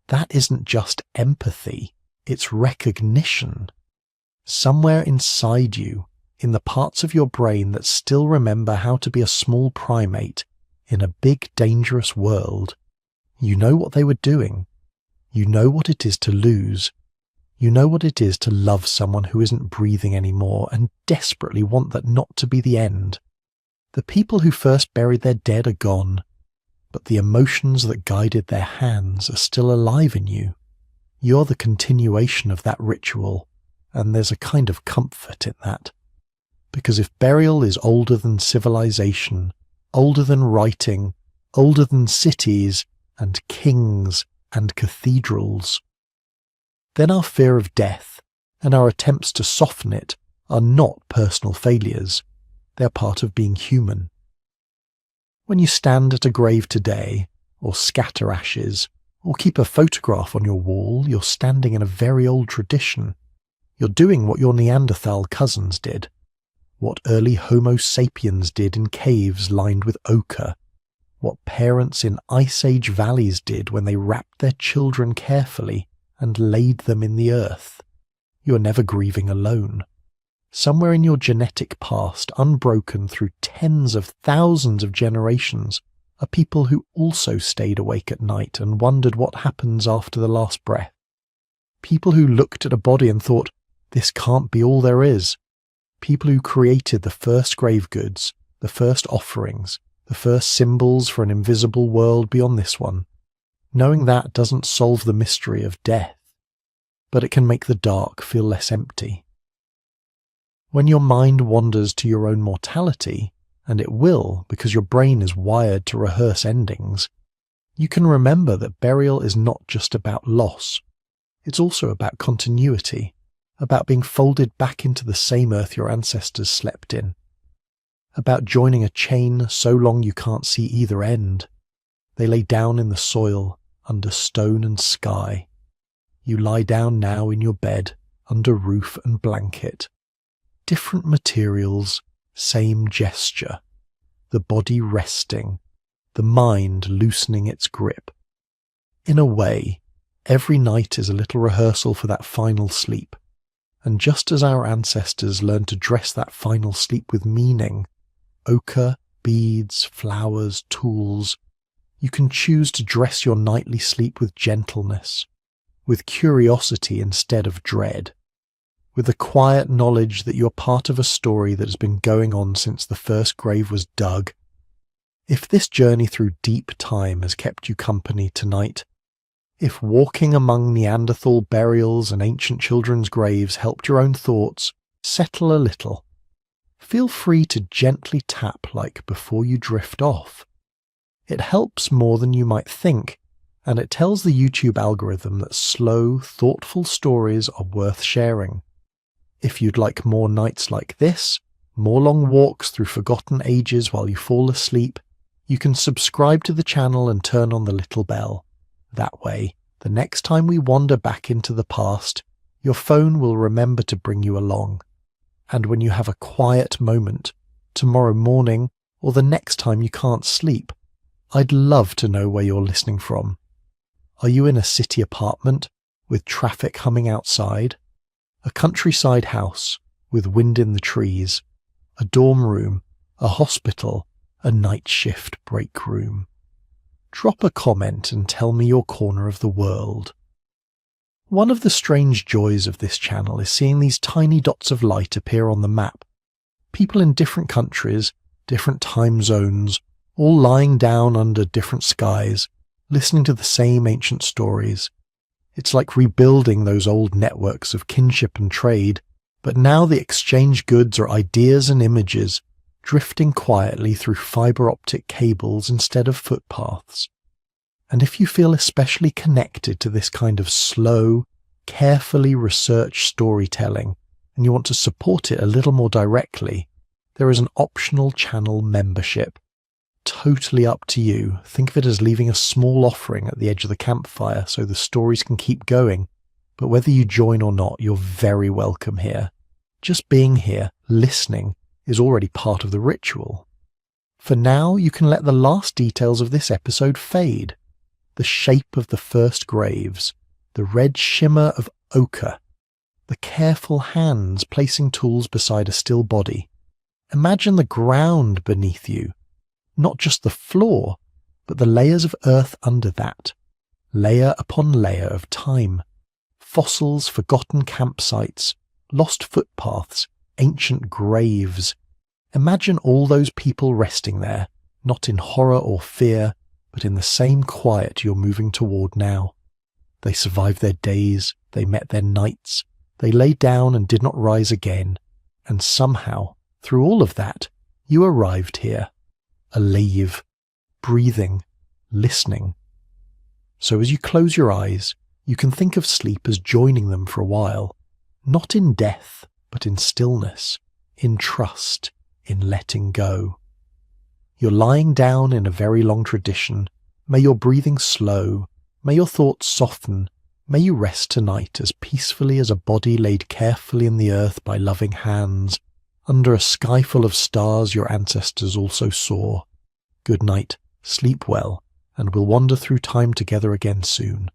That isn't just empathy, it's recognition. Somewhere inside you, in the parts of your brain that still remember how to be a small primate in a big dangerous world, you know what they were doing. You know what it is to lose. You know what it is to love someone who isn't breathing anymore and desperately want that not to be the end. The people who first buried their dead are gone, but the emotions that guided their hands are still alive in you. You're the continuation of that ritual, and there's a kind of comfort in that. Because if burial is older than civilization, older than writing, older than cities and kings and cathedrals, then our fear of death and our attempts to soften it are not personal failures. They're part of being human. When you stand at a grave today, or scatter ashes, or keep a photograph on your wall, you're standing in a very old tradition. You're doing what your Neanderthal cousins did, what early Homo sapiens did in caves lined with ochre, what parents in Ice Age valleys did when they wrapped their children carefully and laid them in the earth. You are never grieving alone. Somewhere in your genetic past, unbroken through tens of thousands of generations, are people who also stayed awake at night and wondered what happens after the last breath. People who looked at a body and thought, this can't be all there is. People who created the first grave goods, the first offerings, the first symbols for an invisible world beyond this one. Knowing that doesn't solve the mystery of death, but it can make the dark feel less empty. When your mind wanders to your own mortality, and it will because your brain is wired to rehearse endings, you can remember that burial is not just about loss. It's also about continuity, about being folded back into the same earth your ancestors slept in. about joining a chain so long you can't see either end. They lay down in the soil, under stone and sky. You lie down now in your bed, under roof and blanket. Different materials, same gesture. The body resting, the mind loosening its grip. In a way, every night is a little rehearsal for that final sleep. And just as our ancestors learned to dress that final sleep with meaning, ochre, beads, flowers, tools, you can choose to dress your nightly sleep with gentleness, with curiosity instead of dread, with the quiet knowledge that you're part of a story that has been going on since the first grave was dug. If this journey through deep time has kept you company tonight, if walking among Neanderthal burials and ancient children's graves helped your own thoughts settle a little, feel free to gently tap like before you drift off. It helps more than you might think, and it tells the YouTube algorithm that slow, thoughtful stories are worth sharing. If you'd like more nights like this, more long walks through forgotten ages while you fall asleep, you can subscribe to the channel and turn on the little bell. That way, the next time we wander back into the past, your phone will remember to bring you along. And when you have a quiet moment, tomorrow morning, or the next time you can't sleep, I'd love to know where you're listening from. Are you in a city apartment with traffic humming outside? A countryside house with wind in the trees? A dorm room? A hospital? A night shift break room? Drop a comment and tell me your corner of the world. One of the strange joys of this channel is seeing these tiny dots of light appear on the map. People in different countries, different time zones, all lying down under different skies, listening to the same ancient stories. It's like rebuilding those old networks of kinship and trade, but now the exchange goods are ideas and images, drifting quietly through fiber optic cables instead of footpaths. And if you feel especially connected to this kind of slow, carefully researched storytelling, and you want to support it a little more directly, there is an optional channel membership. Totally up to you. Think of it as leaving a small offering at the edge of the campfire so the stories can keep going. But whether you join or not, you're very welcome here. Just being here, listening, is already part of the ritual. For now, you can let the last details of this episode fade. The shape of the first graves, the red shimmer of ochre, the careful hands placing tools beside a still body. Imagine the ground beneath you. Not just the floor, but the layers of earth under that, layer upon layer of time, fossils, forgotten campsites, lost footpaths, ancient graves. Imagine all those people resting there, not in horror or fear, but in the same quiet you're moving toward now. They survived their days, they met their nights, they lay down and did not rise again, and somehow, through all of that, you arrived here. Alive, breathing, listening. So as you close your eyes, you can think of sleep as joining them for a while, not in death, but in stillness, in trust, in letting go. You're lying down in a very long tradition. May your breathing slow, may your thoughts soften, may you rest tonight as peacefully as a body laid carefully in the earth by loving hands, under a sky full of stars your ancestors also saw. Good night, sleep well, and we'll wander through time together again soon.